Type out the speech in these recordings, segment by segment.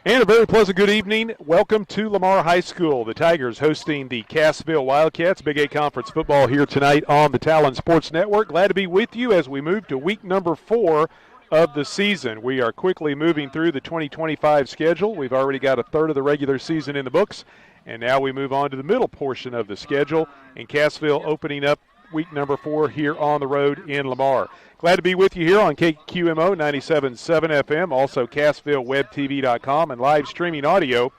And a very pleasant good evening. Welcome to Lamar High School. The Tigers hosting the Cassville Wildcats. Big 8 Conference football here tonight on the Talon Sports Network. Glad to be with you as we move to week number 4 of the season. We are quickly moving through the 2025 schedule. We've already got a third of the regular season in the books, and now we move on to the middle portion of the schedule, and Cassville opening up week number 4 here on the road in Lamar. Glad to be with you here on KQMO 97.7 FM, also CassvilleWebTV.com, and live streaming audio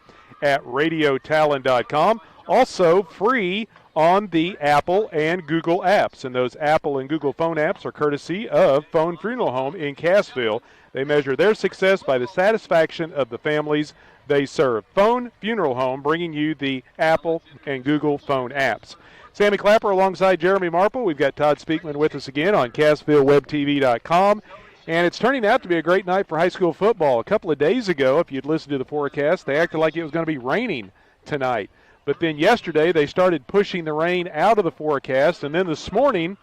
at RadioTalon.com. Also free on the Apple and Google apps, and those Apple and Google phone apps are courtesy of Phone Funeral Home in Cassville. They measure their success by the satisfaction of the families they serve. Phone Funeral Home bringing you the Apple and Google phone apps. Sammy Clapper alongside Jeremy Marple. We've got Todd Speakman with us again on CassvilleWebTV.com. And it's turning out to be a great night for high school football. A couple of days ago, if you'd listened to the forecast, they acted like it was going to be raining tonight. But then yesterday, they started pushing the rain out of the forecast. And then this morning,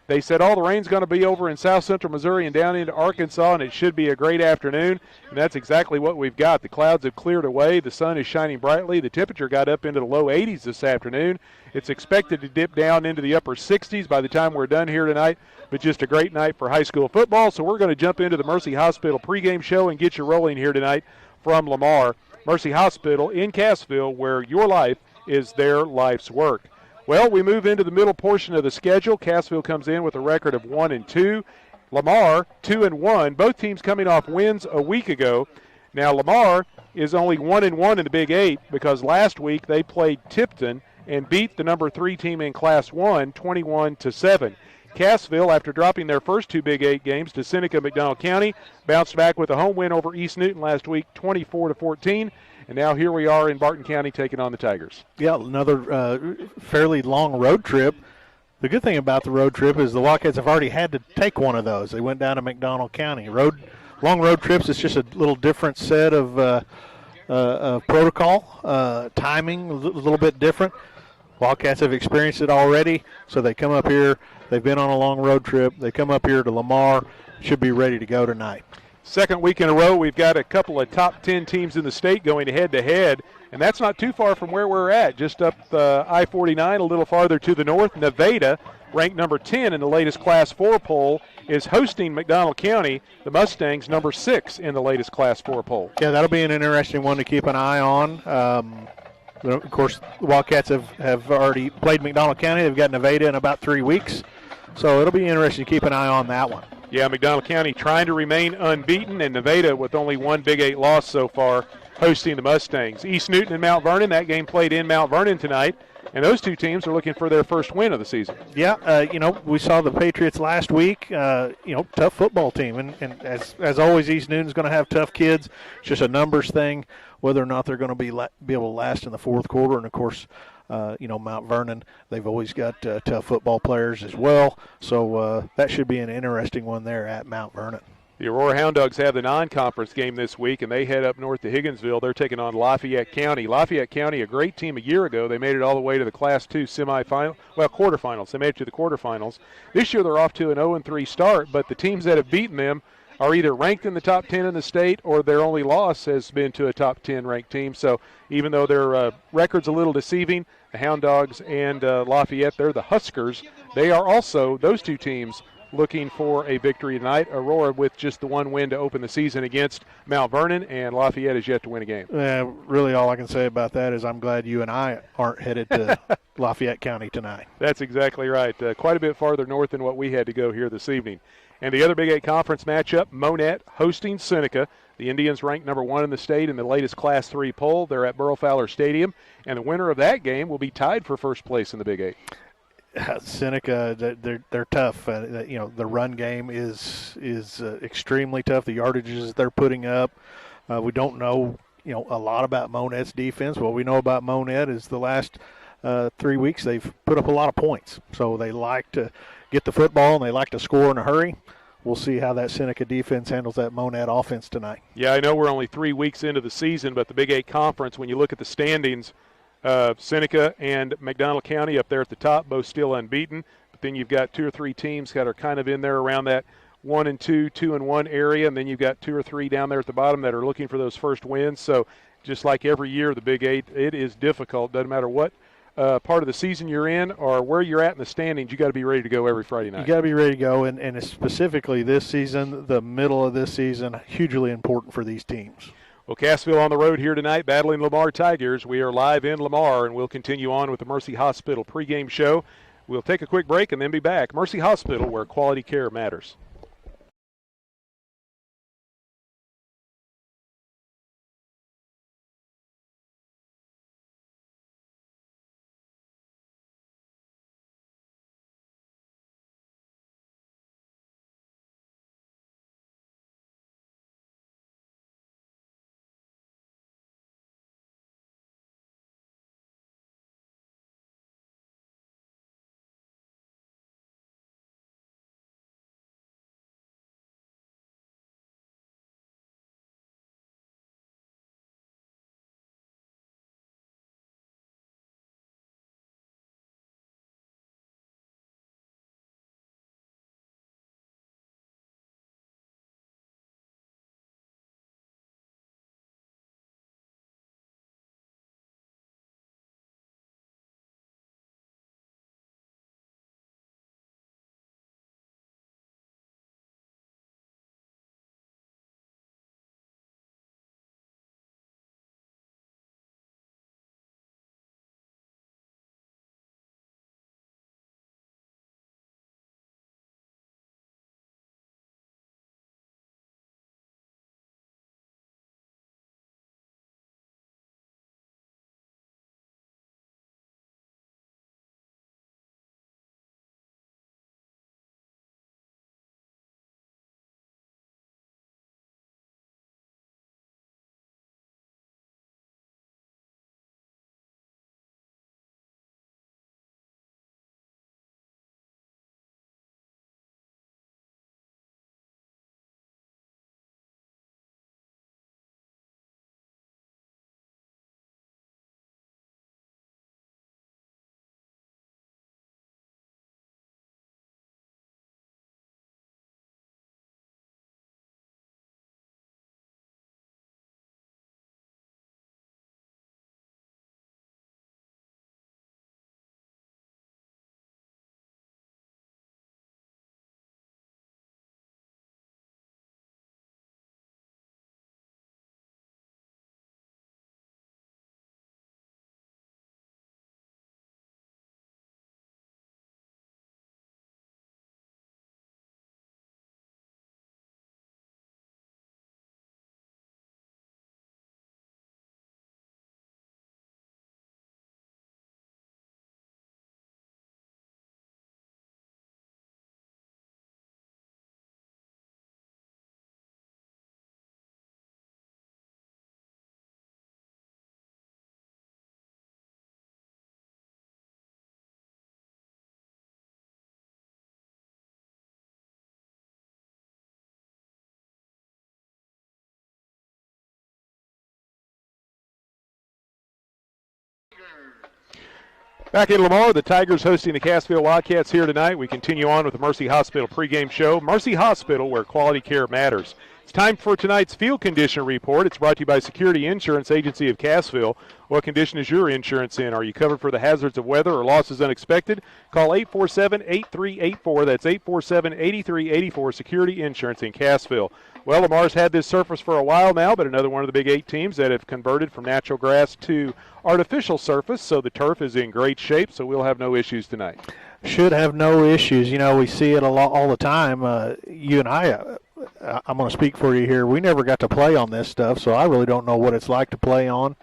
they said all the rain's going to be over in south central Missouri and down into Arkansas, and it should be a great afternoon. And that's exactly what we've got. The clouds have cleared away. The sun is shining brightly. The temperature got up into the low 80s this afternoon. It's expected to dip down into the upper 60s by the time we're done here tonight. But just a great night for high school football. So we're going to jump into the Mercy Hospital pregame show and get you rolling here tonight from Lamar. Mercy Hospital in Cassville, where your life is their life's work. Well, we move into the middle portion of the schedule. Cassville comes in with a record of 1-2. Lamar, 2-1. Both teams coming off wins a week ago. Now, Lamar is only 1-1 in the Big 8 because last week they played Tipton and beat the number 3 team in Class 1, 21-7. Cassville, after dropping their first 2 Big 8 games to Seneca McDonald County, bounced back with a home win over East Newton last week, 24-14. And now here we are in Barton County taking on the Tigers. Yeah, another fairly long road trip. The good thing about the road trip is the Wildcats have already had to take one of those. They went down to McDonald County. Long road trips, it's just a little different set of protocol, timing, a little bit different. Wildcats have experienced it already, so they come up here. They've been on a long road trip. They come up here to Lamar, should be ready to go tonight. Second week in a row, we've got a couple of top 10 teams in the state going head-to-head, and that's not too far from where we're at. Just up I-49, a little farther to the north, Nevada, ranked number 10 in the latest Class 4 poll, is hosting McDonald County. The Mustangs, number 6 in the latest Class 4 poll. Yeah, that'll be an interesting one to keep an eye on. Of course, the Wildcats have already played McDonald County. They've got Nevada in about 3 weeks, so it'll be interesting to keep an eye on that one. Yeah, McDonald County trying to remain unbeaten, and Nevada with only 1 Big 8 loss so far hosting the Mustangs. East Newton and Mount Vernon, that game played in Mount Vernon tonight, and those two teams are looking for their first win of the season. Yeah, we saw the Patriots last week, tough football team, and as always, East Newton's going to have tough kids. It's just a numbers thing, whether or not they're going to be able to last in the fourth quarter, and of course, Mount Vernon, they've always got tough football players as well. So that should be an interesting one there at Mount Vernon. The Aurora Hound Dogs have the non-conference game this week, and they head up north to Higginsville. They're taking on Lafayette County. Lafayette County, a great team a year ago. They made it all the way to the Class 2 quarterfinals. They made it to the quarterfinals. This year they're off to an 0-3 start, but the teams that have beaten them are either ranked in the top 10 in the state or their only loss has been to a top 10 ranked team. So even though their record's a little deceiving, the Hound Dogs and Lafayette, they're the Huskers. They are also, those two teams, looking for a victory tonight. Aurora with just the 1 win to open the season against Mount Vernon, and Lafayette is yet to win a game. Really all I can say about that is I'm glad you and I aren't headed to Lafayette County tonight. That's exactly right. Quite a bit farther north than what we had to go here this evening. And the other Big 8 conference matchup, Monet hosting Seneca. The Indians ranked number 1 in the state in the latest Class 3 poll. They're at Burrow Fowler Stadium, and the winner of that game will be tied for first place in the Big 8. Seneca, they're tough. The run game is extremely tough. The yardages they're putting up. We don't know a lot about Monet's defense. What we know about Monet is the last 3 weeks they've put up a lot of points. So they like to get the football and they like to score in a hurry. We'll see how that Seneca defense handles that Monet offense tonight. Yeah, I know we're only 3 weeks into the season, but the Big 8 Conference, when you look at the standings, Seneca and McDonald County up there at the top, both still unbeaten. But then you've got 2 or 3 teams that are kind of in there around that 1 and 2, 2 and 1 area, and then you've got 2 or 3 down there at the bottom that are looking for those first wins. So just like every year, the Big Eight, it is difficult. Doesn't matter what part of the season you're in or where you're at in the standings, you got to be ready to go every Friday night. You got to be ready to go, and specifically this season, the middle of this season, hugely important for these teams. Well, Cassville on the road here tonight, battling Lamar Tigers. We are live in Lamar, and we'll continue on with the Mercy Hospital pregame show. We'll take a quick break and then be back. Mercy Hospital, where quality care matters. Back in Lamar, the Tigers hosting the Cassville Wildcats here tonight. We continue on with the Mercy Hospital pregame show. Mercy Hospital, where quality care matters. It's time for tonight's field condition report. It's brought to you by Security Insurance Agency of Cassville. What condition is your insurance in? Are you covered for the hazards of weather or losses unexpected? Call 847-8384. That's 847-8384, Security Insurance in Cassville. Well, Lamar's had this surface for a while now, but another one of the Big Eight teams that have converted from natural grass to artificial surface, so the turf is in great shape, so we'll have no issues tonight. Should have no issues. You know, we see it a lot all the time. You and I, I'm going to speak for you here. We never got to play on this stuff, so I really don't know what it's like to play on,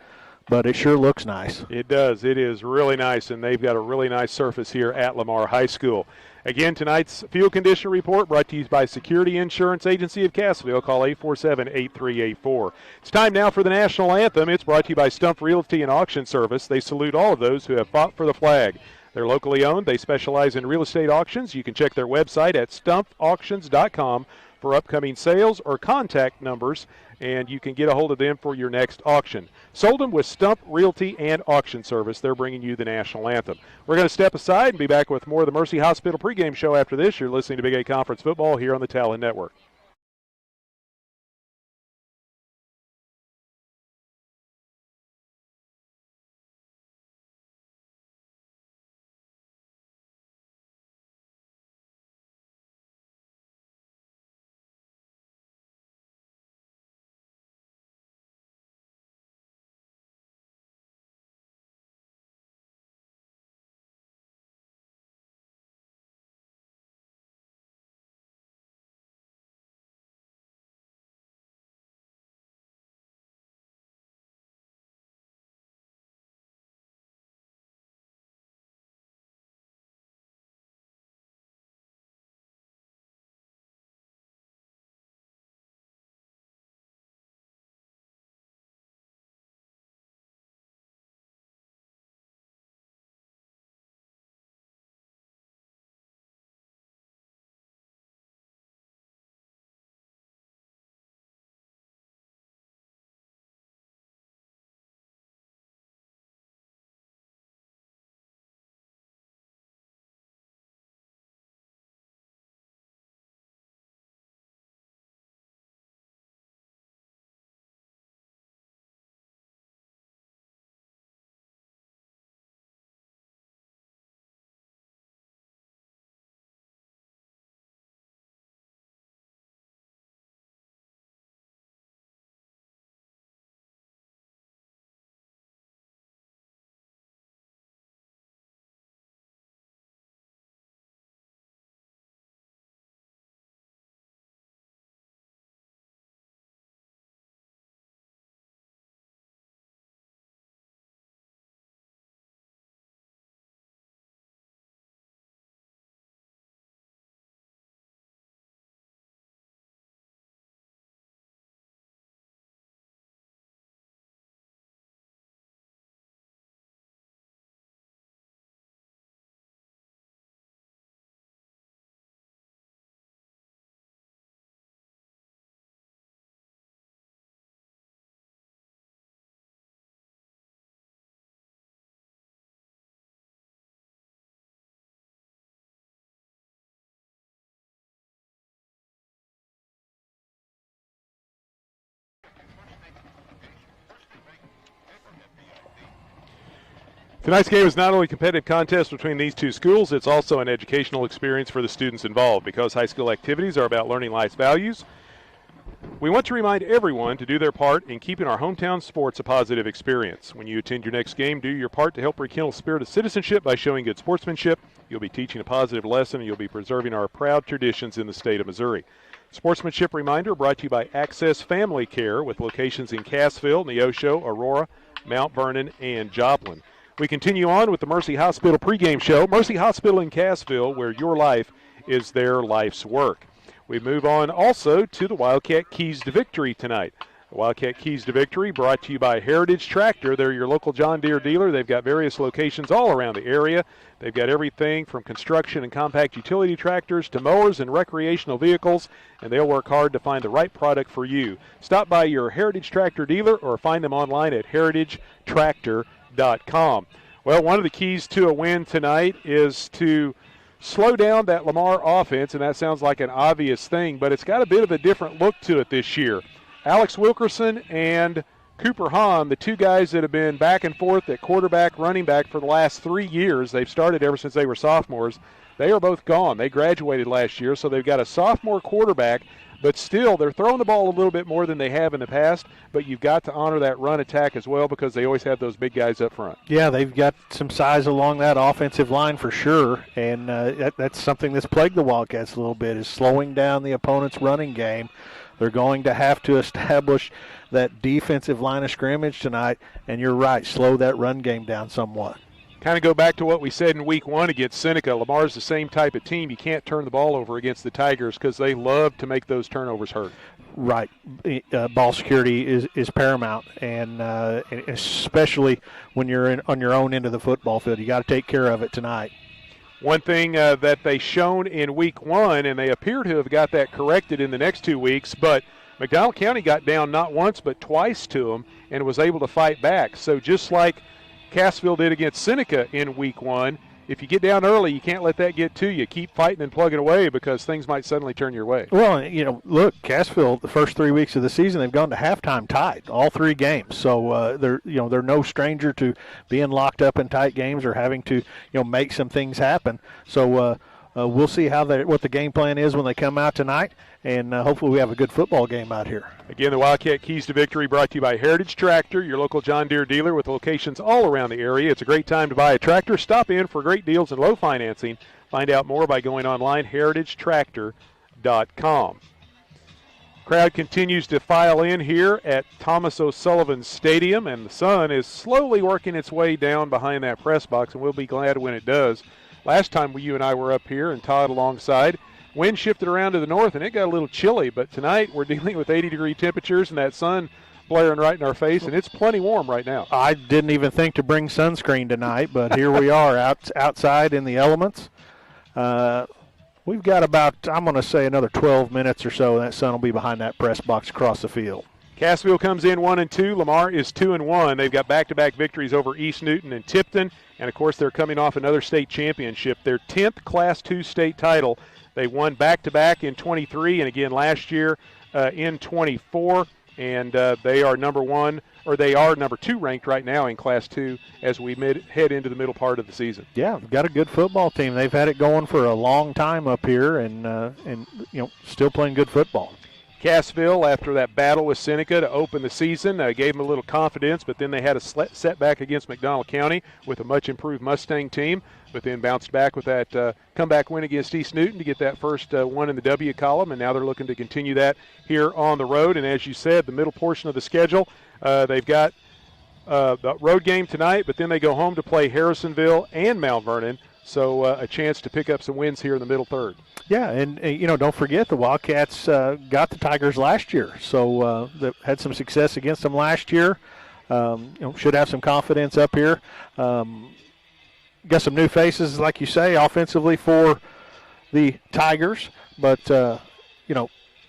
but it sure looks nice. It does. It is really nice, and they've got a really nice surface here at Lamar High School. Again, tonight's field condition report brought to you by Security Insurance Agency of Cassville. Call 847-8384. It's time now for the national anthem. It's brought to you by Stump Realty and Auction Service. They salute all of those who have fought for the flag. They're locally owned. They specialize in real estate auctions. You can check their website at stumpauctions.com for upcoming sales or contact numbers, and you can get a hold of them for your next auction. Sold them with Stump Realty and Auction Service. They're bringing you the national anthem. We're going to step aside and be back with more of the Mercy Hospital pregame show after this. You're listening to Big 8 Conference Football here on the Talon Network. Tonight's game is not only a competitive contest between these two schools, it's also an educational experience for the students involved. Because high school activities are about learning life's values, we want to remind everyone to do their part in keeping our hometown sports a positive experience. When you attend your next game, do your part to help rekindle the spirit of citizenship by showing good sportsmanship. You'll be teaching a positive lesson, and you'll be preserving our proud traditions in the state of Missouri. Sportsmanship reminder brought to you by Access Family Care with locations in Cassville, Neosho, Aurora, Mount Vernon, and Joplin. We continue on with the Mercy Hospital pregame show. Mercy Hospital in Cassville, where your life is their life's work. We move on also to the Wildcat Keys to Victory tonight. The Wildcat Keys to Victory brought to you by Heritage Tractor. They're your local John Deere dealer. They've got various locations all around the area. They've got everything from construction and compact utility tractors to mowers and recreational vehicles, and they'll work hard to find the right product for you. Stop by your Heritage Tractor dealer or find them online at heritagetractor.com. Well, one of the keys to a win tonight is to slow down that Lamar offense, and that sounds like an obvious thing, but it's got a bit of a different look to it this year. Alex Wilkerson and Cooper Hahn, the two guys that have been back and forth at quarterback, running back for the last 3 years, they've started ever since they were sophomores, they are both gone. They graduated last year, so they've got a sophomore quarterback, but still they're throwing the ball a little bit more than they have in the past, but you've got to honor that run attack as well because they always have those big guys up front. Yeah, they've got some size along that offensive line for sure, and that's something that's plagued the Wildcats a little bit, is slowing down the opponent's running game. They're going to have to establish that defensive line of scrimmage tonight, and you're right, slow that run game down somewhat. Kind of go back to what we said in week 1 against Seneca. Lamar's the same type of team. You can't turn the ball over against the Tigers because they love to make those turnovers hurt. Right. Ball security is paramount, and especially when you're on your own end of the football field. You got to take care of it tonight. One thing that they shown in week 1, and they appear to have got that corrected in the next 2 weeks, but McDonald County got down not once but twice to them and was able to fight back. So just like Cassville did against Seneca in week 1, if you get down early, you can't let that get to you. Keep fighting and plugging away because things might suddenly turn your way. Well, look, Cassville, the first 3 weeks of the season, they've gone to halftime tied, all 3 games. So they're no stranger to being locked up in tight games or having to make some things happen. So we'll see what the game plan is when they come out tonight, and hopefully we have a good football game out here. Again, the Wildcat Keys to Victory brought to you by Heritage Tractor, your local John Deere dealer with locations all around the area. It's a great time to buy a tractor. Stop in for great deals and low financing. Find out more by going online, heritagetractor.com. Crowd continues to file in here at Thomas O'Sullivan Stadium, and the sun is slowly working its way down behind that press box, and we'll be glad when it does. Last time you and I were up here and Todd alongside, wind shifted around to the north and it got a little chilly, but tonight we're dealing with 80-degree temperatures and that sun blaring right in our face, and it's plenty warm right now. I didn't even think to bring sunscreen tonight, but here we are outside in the elements. We've got about, I'm going to say, another 12 minutes or so, and that sun will be behind that press box across the field. Cassville comes in 1-2. Lamar is 2-1. They've got back-to-back victories over East Newton and Tipton, and of course they're coming off another state championship, their 10th Class II state title. They won back-to-back in 23 and again last year in 24, and they are number 2 ranked right now in Class II as we head into the middle part of the season. Yeah, we've got a good football team. They've had it going for a long time up here, and still playing good football. Cassville, after that battle with Seneca to open the season, gave them a little confidence, but then they had a setback against McDonald County with a much improved Mustang team, but then bounced back with that comeback win against East Newton to get that first one in the W column, and now they're looking to continue that here on the road. And as you said, the middle portion of the schedule, they've got the road game tonight, but then they go home to play Harrisonville and Mount Vernon, so a chance to pick up some wins here in the middle third. Yeah, and don't forget the Wildcats got the Tigers last year, so they had some success against them last year. Should have some confidence up here. Got some new faces, like you say, offensively for the Tigers, but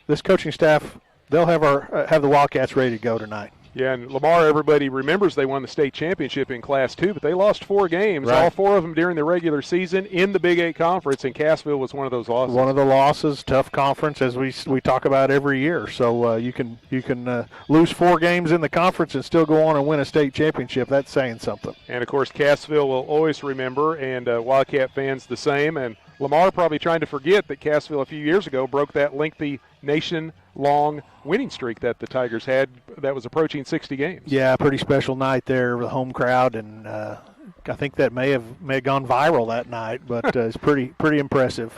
this coaching staff, they'll have the Wildcats ready to go tonight. Yeah, and Lamar, everybody remembers they won the state championship in Class II, but they lost 4 games, right, all 4 of them during the regular season in the Big 8 Conference, and Cassville was one of those losses. One of the losses, tough conference, as we talk about every year. So you can lose 4 games in the conference and still go on and win a state championship. That's saying something. And, of course, Cassville will always remember, and Wildcat fans the same, and Lamar probably trying to forget that Cassville a few years ago broke that lengthy nation-long winning streak that the Tigers had that was approaching 60 games. Yeah, pretty special night there with the home crowd, and I think that may have gone viral that night, but it's pretty impressive.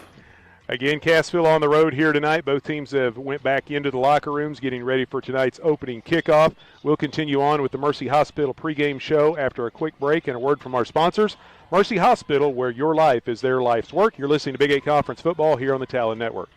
Again, Cassville on the road here tonight. Both teams have went back into the locker rooms getting ready for tonight's opening kickoff. We'll continue on with the Mercy Hospital pregame show after a quick break and a word from our sponsors. Mercy Hospital, where your life is their life's work. You're listening to Big 8 Conference Football here on the Talon Network.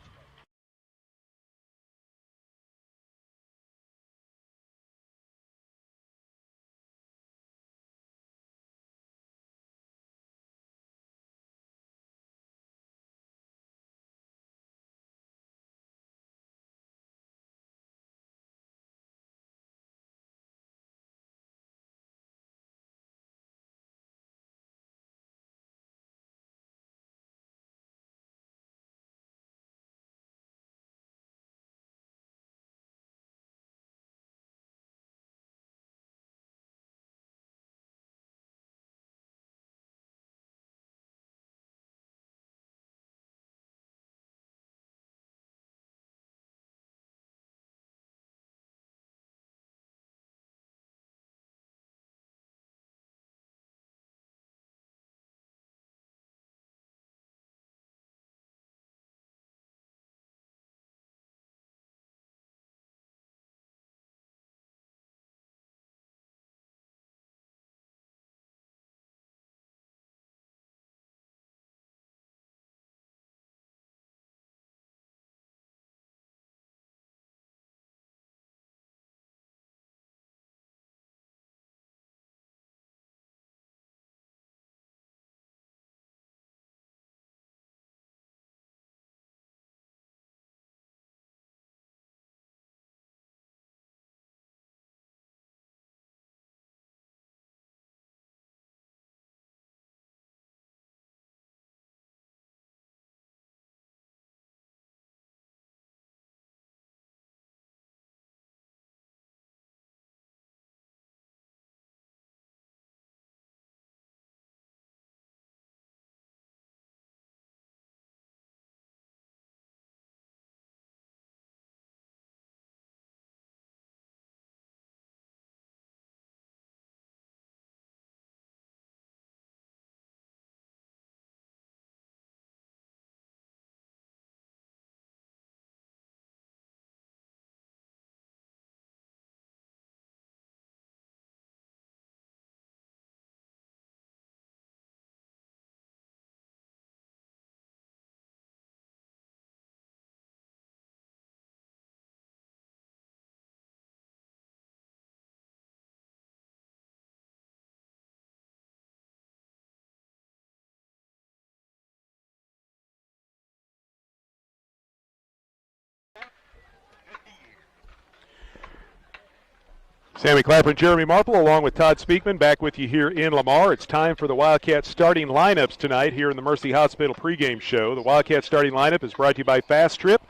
Sammy Clapper and Jeremy Marple along with Todd Speakman back with you here in Lamar. It's time for the Wildcats starting lineups tonight here in the Mercy Hospital pregame show. The Wildcats starting lineup is brought to you by Fast Trip.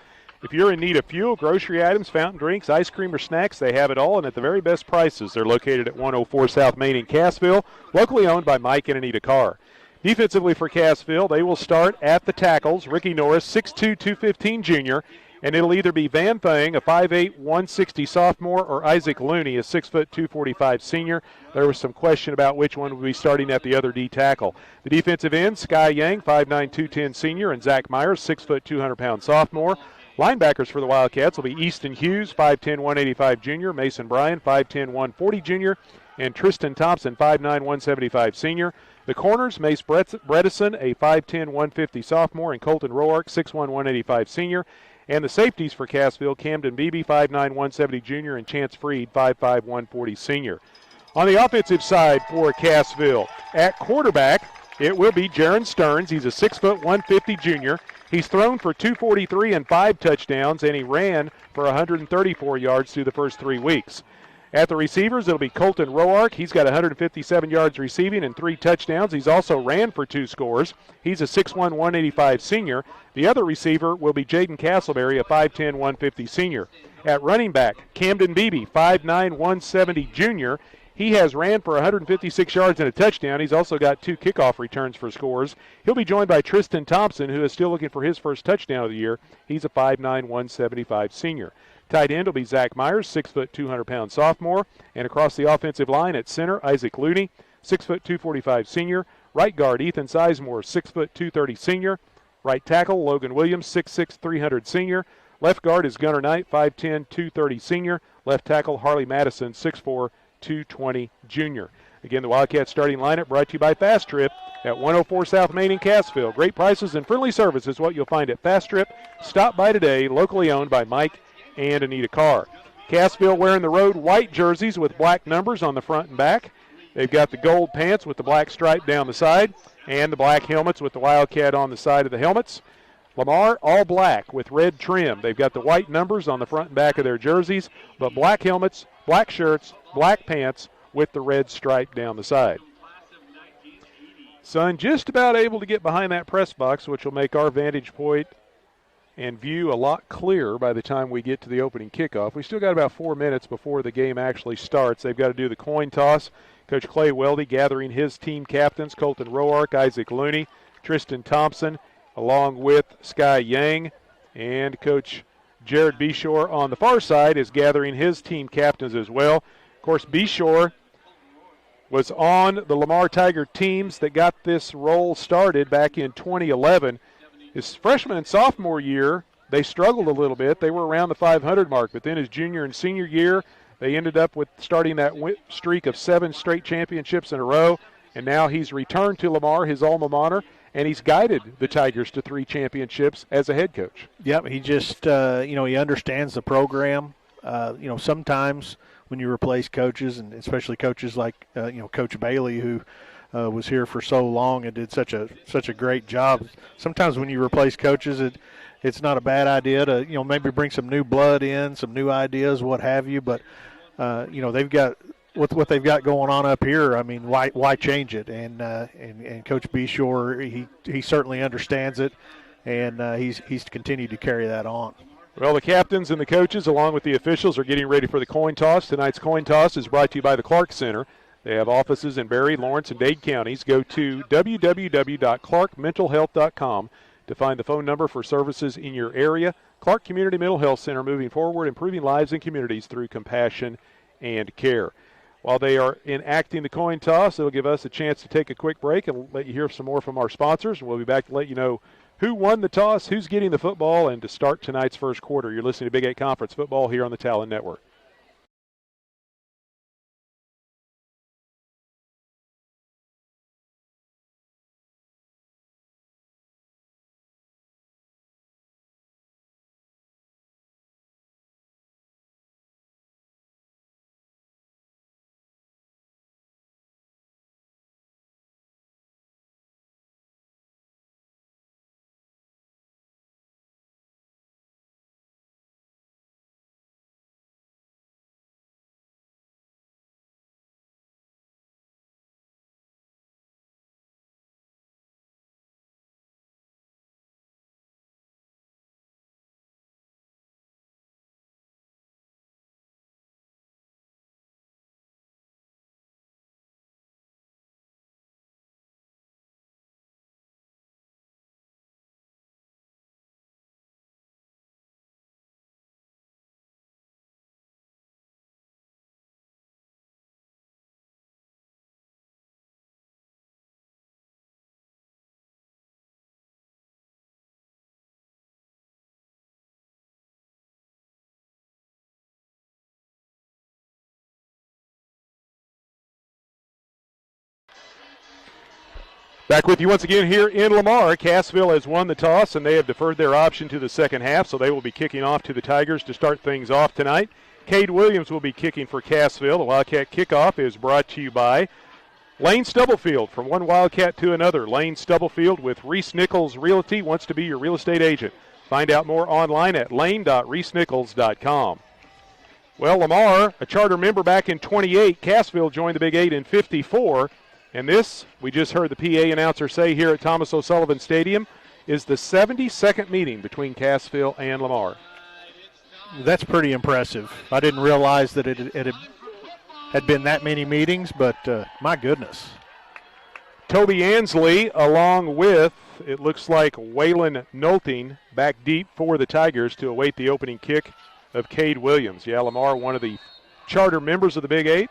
If you're in need of fuel, grocery items, fountain drinks, ice cream, or snacks, they have it all and at the very best prices. They're located at 104 South Main in Cassville, locally owned by Mike and Anita Carr. Defensively for Cassville, they will start at the tackles. Ricky Norris, 6'2", 215 junior. And it'll either be Van Thang, a 5'8", 160 sophomore, or Isaac Looney, a 6', 245 senior. There was some question about which one would be starting at the other D tackle. The defensive end, Sky Yang, 5'9", 210 senior, and Zach Myers, 6', 200-pound sophomore. Linebackers for the Wildcats will be Easton Hughes, 5'10", 185 junior, Mason Bryan, 5'10", 140 junior, and Tristan Thompson, 5'9", 175 senior. The corners, Mace Bredesen, a 5'10", 150 sophomore, and Colton Roark, 6'1", 185 senior. And the safeties for Cassville, Camden Beebe, 5'9", 170 junior, and Chance Freed, 5'5", 140 senior. On the offensive side for Cassville, at quarterback, it will be Jaron Stearns. He's a 6', 150 junior. He's thrown for 243 and 5 touchdowns, and he ran for 134 yards through the first 3 weeks. At the receivers, it'll be Colton Roark. He's got 157 yards receiving and 3 touchdowns. He's also ran for 2 scores. He's a 6'1", 185 senior. The other receiver will be Jaden Castleberry, a 5'10", 150 senior. At running back, Camden Beebe, 5'9", 170 junior. He has ran for 156 yards and a touchdown. He's also got 2 kickoff returns for scores. He'll be joined by Tristan Thompson, who is still looking for his first touchdown of the year. He's a 5'9", 175 senior. Tight end will be Zach Myers, 6', 200-pound sophomore. And across the offensive line at center, Isaac Looney, 6', 245 senior. Right guard, Ethan Sizemore, 6', 230 senior. Right tackle, Logan Williams, 6'6", 300 senior. Left guard is Gunnar Knight, 5'10", 230 senior. Left tackle, Harley Madison, 6'4", 220 junior. Again, the Wildcats starting lineup brought to you by Fast Trip at 104 South Main in Cassville. Great prices and friendly service is what you'll find at Fast Trip. Stop by today, locally owned by Mike and Anita Carr. Cassville wearing the road white jerseys with black numbers on the front and back. They've got the gold pants with the black stripe down the side and the black helmets with the Wildcat on the side of the helmets. Lamar, all black with red trim. They've got the white numbers on the front and back of their jerseys, but black helmets, black shirts, black pants with the red stripe down the side. Son just about able to get behind that press box, which will make our vantage point and view a lot clearer by the time we get to the opening kickoff. We still got about 4 minutes before the game actually starts. They've got to do the coin toss. Coach Clay Weldy gathering his team captains, Colton Roark, Isaac Looney, Tristan Thompson, along with Sky Yang, and Coach Jared Beshore on the far side is gathering his team captains as well. Of course, Beshore was on the Lamar Tiger teams that got this role started back in 2011. His freshman and sophomore year, they struggled a little bit. They were around the 500 mark, but then his junior and senior year, they ended up with starting that streak of 7 straight championships in a row, and now he's returned to Lamar, his alma mater, and he's guided the Tigers to 3 championships as a head coach. Yep, he just, he understands the program. Sometimes when you replace coaches, and especially coaches like, Coach Bailey, who was here for so long and did such a great job. Sometimes when you replace coaches, it's not a bad idea to maybe bring some new blood in, some new ideas, what have you. But they've got what they've got going on up here. I mean, why change it? And Coach Beshore, he certainly understands it, and he's continued to carry that on. Well, the captains and the coaches, along with the officials, are getting ready for the coin toss. Tonight's coin toss is brought to you by the Clark Center. They have offices in Berry, Lawrence, and Dade counties. Go to www.clarkmentalhealth.com to find the phone number for services in your area. Clark Community Mental Health Center, moving forward, improving lives and communities through compassion and care. While they are enacting the coin toss, it'll give us a chance to take a quick break and let you hear some more from our sponsors. We'll be back to let you know who won the toss, who's getting the football, and to start tonight's first quarter. You're listening to Big 8 Conference Football here on the Talon Network. Back with you once again here in Lamar. Cassville has won the toss, and they have deferred their option to the second half, so they will be kicking off to the Tigers to start things off tonight. Cade Williams will be kicking for Cassville. The Wildcat kickoff is brought to you by Lane Stubblefield. From one Wildcat to another, Lane Stubblefield with Reese Nichols Realty wants to be your real estate agent. Find out more online at lane.reesenichols.com. Well, Lamar, a charter member back in 28. Cassville joined the Big 8 in 54. And this, we just heard the PA announcer say here at Thomas O'Sullivan Stadium, is the 72nd meeting between Cassville and Lamar. That's pretty impressive. I didn't realize that it had been that many meetings, but my goodness. Toby Ansley, along with, it looks like Waylon Nolting, back deep for the Tigers to await the opening kick of Cade Williams. Yeah, Lamar, one of the charter members of the Big 8,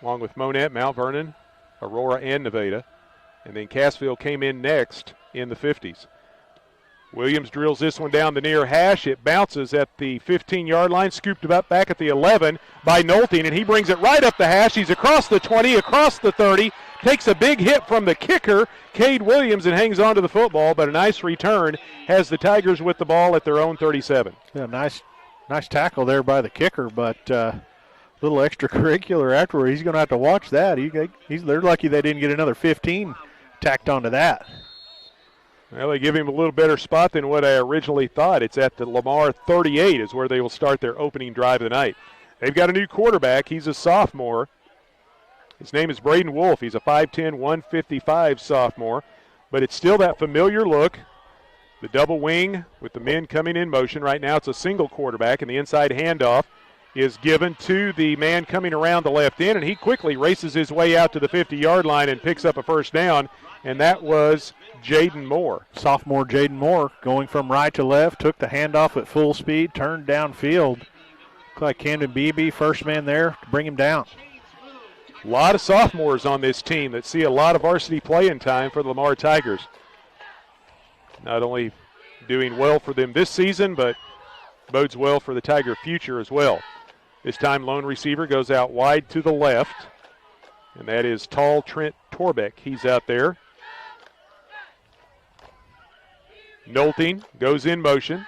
along with Monet, Mount Vernon, Aurora, and Nevada. And then Cassville came in next in the 50s. Williams drills this one down the near hash. It bounces at the 15-yard line, scooped up back at the 11 by Nolting, and he brings it right up the hash. He's across the 20, across the 30, takes a big hit from the kicker, Cade Williams, and hangs on to the football, but a nice return has the Tigers with the ball at their own 37. Yeah, nice tackle there by the kicker, but little extracurricular afterward. He's going to have to watch that. They're lucky they didn't get another 15 tacked onto that. Well, they give him a little better spot than what I originally thought. It's at the Lamar 38 is where they will start their opening drive of the night. They've got a new quarterback. He's a sophomore. His name is Braden Wolf. He's a 5'10", 155 sophomore. But it's still that familiar look. The double wing with the men coming in motion. Right now it's a single quarterback, and the inside handoff is given to the man coming around the left end, and he quickly races his way out to the 50-yard line and picks up a first down, and that was Jaden Moore. Sophomore Jaden Moore going from right to left, took the handoff at full speed, turned downfield. Looked like Camden Beebe, first man there to bring him down. A lot of sophomores on this team that see a lot of varsity playing time for the Lamar Tigers. Not only doing well for them this season, but bodes well for the Tiger future as well. This time, lone receiver goes out wide to the left, and that is tall Trent Torbeck. He's out there. Nolting goes in motion,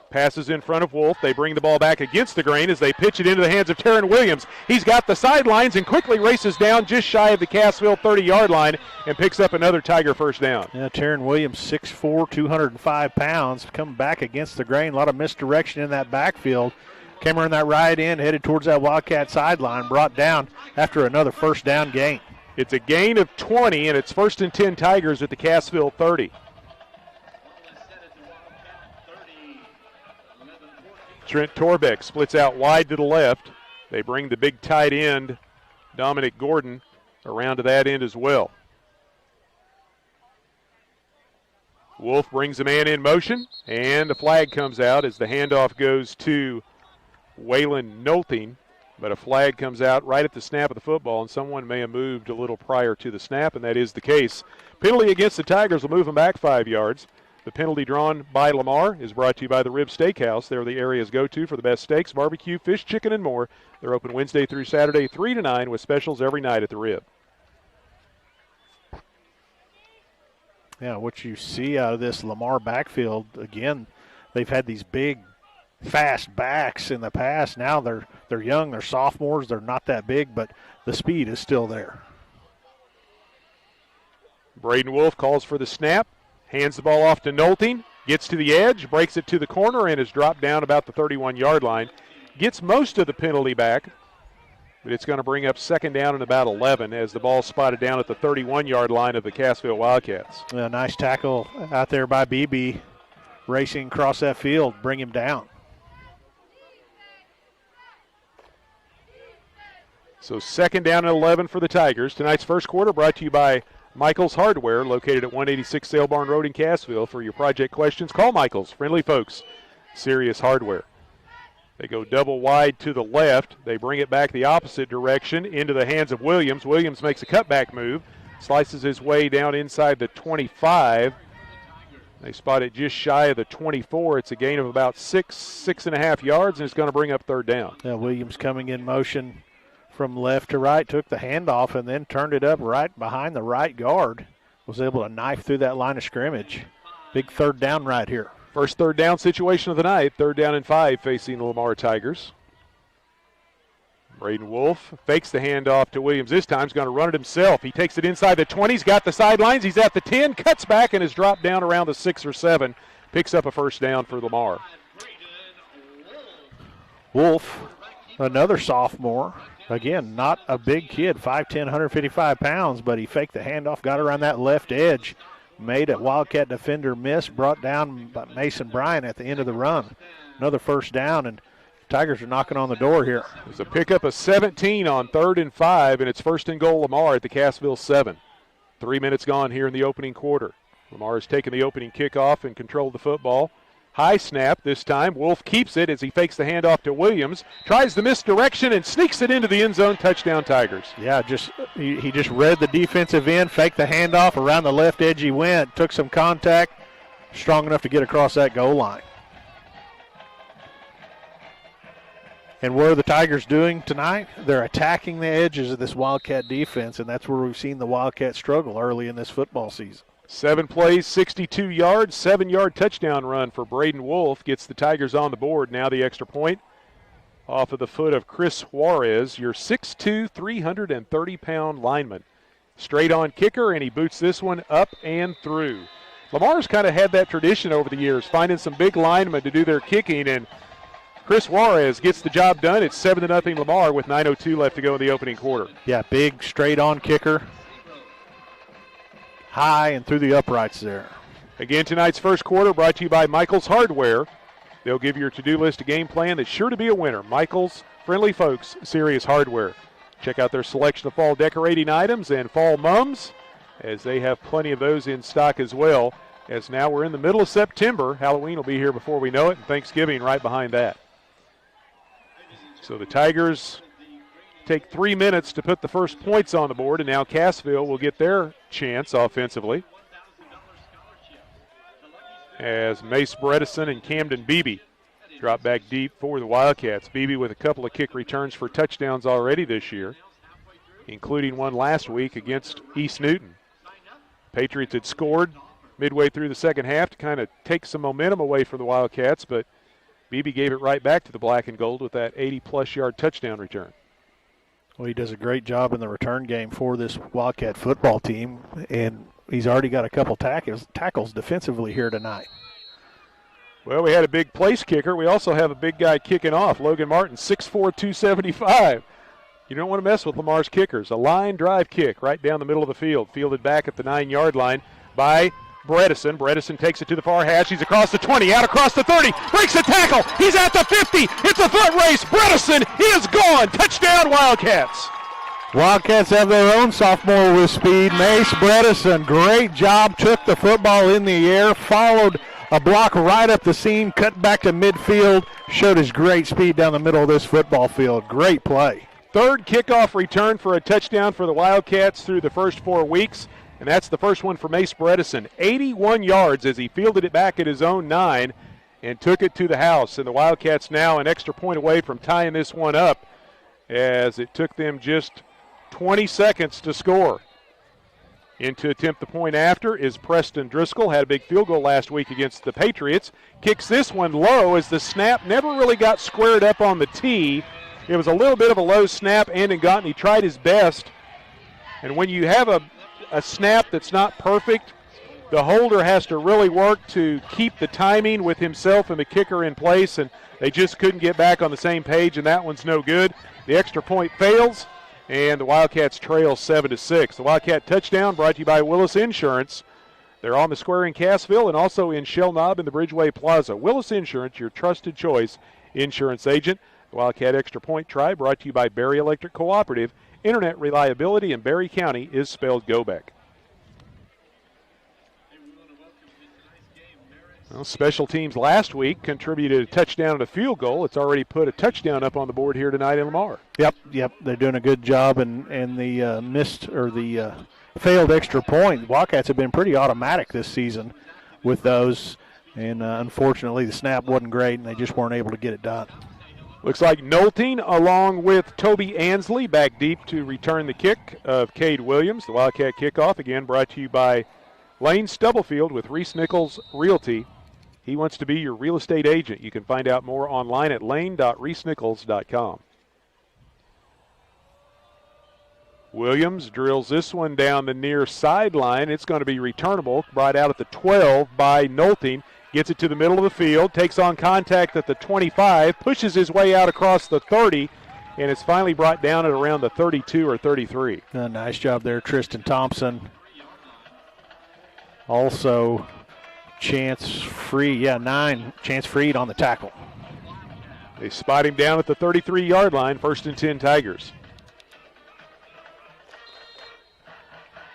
passes in front of Wolf. They bring the ball back against the grain as they pitch it into the hands of Taryn Williams. He's got the sidelines and quickly races down just shy of the Cassville 30-yard line and picks up another Tiger first down. Yeah, Taryn Williams, 6'4", 205 pounds, coming back against the grain. A lot of misdirection in that backfield. Came around that right end, headed towards that Wildcat sideline, brought down after another first down gain. It's a gain of 20, and it's 1st and 10 Tigers at the Cassville 30. Trent Torbeck splits out wide to the left. They bring the big tight end, Dominic Gordon, around to that end as well. Wolf brings the man in motion, and the flag comes out as the handoff goes to Waylon Nolting, but a flag comes out right at the snap of the football, and someone may have moved a little prior to the snap, and that is the case. Penalty against the Tigers will move them back 5 yards. The penalty drawn by Lamar is brought to you by the Rib Steakhouse. They're the area's go-to for the best steaks, barbecue, fish, chicken, and more. They're open Wednesday through Saturday, 3 to 9, with specials every night at the Rib. Yeah, what you see out of this Lamar backfield, again, they've had these big, fast backs in the past. Now they're young, they're sophomores, they're not that big, but the speed is still there. Braden Wolf calls for the snap, hands the ball off to Nolting, gets to the edge, breaks it to the corner, and is dropped down about the 31-yard line. Gets most of the penalty back, but it's going to bring up 2nd down and about 11 as the ball spotted down at the 31-yard line of the Cassville Wildcats. A nice tackle out there by BB, racing across that field, bring him down. So 2nd down and 11 for the Tigers. Tonight's first quarter brought to you by Michael's Hardware, located at 186 Sale Barn Road in Cassville. For your project questions, call Michael's. Friendly folks, serious hardware. They go double wide to the left. They bring it back the opposite direction into the hands of Williams. Williams makes a cutback move, slices his way down inside the 25. They spot it just shy of the 24. It's a gain of about 6.5 yards, and it's going to bring up 3rd down. Yeah, Williams coming in motion from left to right, took the handoff and then turned it up right behind the right guard. was able to knife through that line of scrimmage. Big third down right here. First third down situation of the night, 3rd down and 5 facing the Lamar Tigers. Braden Wolf fakes the handoff to Williams this time. He's going to run it himself. He takes it inside the 20. He's got the sidelines. He's at the 10, cuts back, and is dropped down around the 6 or 7. Picks up a first down for Lamar. Wolf, another sophomore. Again, not a big kid, 5'10", 155 pounds, but he faked the handoff, got around that left edge, made a Wildcat defender miss, brought down by Mason Bryan at the end of the run. Another first down, and Tigers are knocking on the door here. There's a pickup of 17 on 3rd and 5, and it's 1st and goal Lamar at the Cassville 7. 3 minutes gone here in the opening quarter. Lamar has taken the opening kickoff and controlled the football. High snap this time. Wolf keeps it as he fakes the handoff to Williams. Tries the misdirection and sneaks it into the end zone. Touchdown Tigers. Yeah, he just read the defensive end, faked the handoff. Around the left edge he went, took some contact. Strong enough to get across that goal line. And what are the Tigers doing tonight? They're attacking the edges of this Wildcat defense, and that's where we've seen the Wildcat struggle early in this football season. 7 plays, 62 yards, 7-yard touchdown run for Braden Wolf. Gets the Tigers on the board. Now the extra point off of the foot of Chris Juarez, your 6'2", 330-pound lineman. Straight on kicker, and he boots this one up and through. Lamar's kind of had that tradition over the years, finding some big linemen to do their kicking, and Chris Juarez gets the job done. It's 7-0 Lamar with 9:02 left to go in the opening quarter. Yeah, big straight on kicker. High and through the uprights there. Again, tonight's first quarter brought to you by Michael's Hardware. They'll give your to-do list a game plan that's sure to be a winner. Michael's, friendly folks, serious hardware. Check out their selection of fall decorating items and fall mums, as they have plenty of those in stock as well. As now we're in the middle of September. Halloween will be here before we know it, and Thanksgiving right behind that. So the Tigers take 3 minutes to put the first points on the board, and now Cassville will get their chance offensively as Mace Bredesen and Camden Beebe drop back deep for the Wildcats. Beebe with a couple of kick returns for touchdowns already this year, including one last week against East Newton. Patriots had scored midway through the second half to kind of take some momentum away from the Wildcats, but Beebe gave it right back to the black and gold with that 80-plus yard touchdown return. Well, he does a great job in the return game for this Wildcat football team, and he's already got a couple tackles defensively here tonight. Well, we had a big place kicker. We also have a big guy kicking off, Logan Martin, 6'4", 275. You don't want to mess with Lamar's kickers. A line drive kick right down the middle of the field, fielded back at the 9-yard line by Bredesen. Bredesen takes it to the far hash. He's across the 20, out across the 30, breaks a tackle. He's at the 50. It's a foot race. Bredesen is gone. Touchdown, Wildcats. Wildcats have their own sophomore with speed. Mace Bredesen, great job. Took the football in the air, followed a block right up the seam, cut back to midfield, showed his great speed down the middle of this football field. Great play. Third kickoff return for a touchdown for the Wildcats through the first 4 weeks. And that's the first one for Mace Bredesen. 81 yards as he fielded it back at his own 9 and took it to the house. And the Wildcats now an extra point away from tying this one up, as it took them just 20 seconds to score. In to attempt the point after is Preston Driscoll. Had a big field goal last week against the Patriots. Kicks this one low as the snap never really got squared up on the tee. It was a little bit of a low snap, and he tried his best. And when you have a snap that's not perfect, the holder has to really work to keep the timing with himself and the kicker in place, and they just couldn't get back on the same page, and that one's no good. The extra point fails, and the Wildcats trail 7-6. The Wildcat touchdown brought to you by Willis Insurance. They're on the square in Cassville and also in Shell Knob in the Bridgeway Plaza. Willis Insurance, your trusted choice insurance agent. The Wildcat extra point try brought to you by Berry Electric Cooperative. Internet reliability in Berry County is spelled Gobeck. Well, special teams last week contributed a touchdown and a field goal. It's already put a touchdown up on the board here tonight in Lamar. Yep. They're doing a good job, and the failed extra point. Wildcats have been pretty automatic this season with those, and unfortunately the snap wasn't great, and they just weren't able to get it done. Looks like Nolting along with Toby Ansley back deep to return the kick of Cade Williams. The Wildcat kickoff, again, brought to you by Lane Stubblefield with Reese Nichols Realty. He wants to be your real estate agent. You can find out more online at lane.reesenichols.com. Williams drills this one down the near sideline. It's going to be returnable, brought out at the 12 by Nolting. Gets it to the middle of the field, takes on contact at the 25, pushes his way out across the 30, and it's finally brought down at around the 32 or 33. Nice job there, Tristan Thompson. Also, chance free, chance freed on the tackle. They spot him down at the 33-yard line, 1st and 10 Tigers.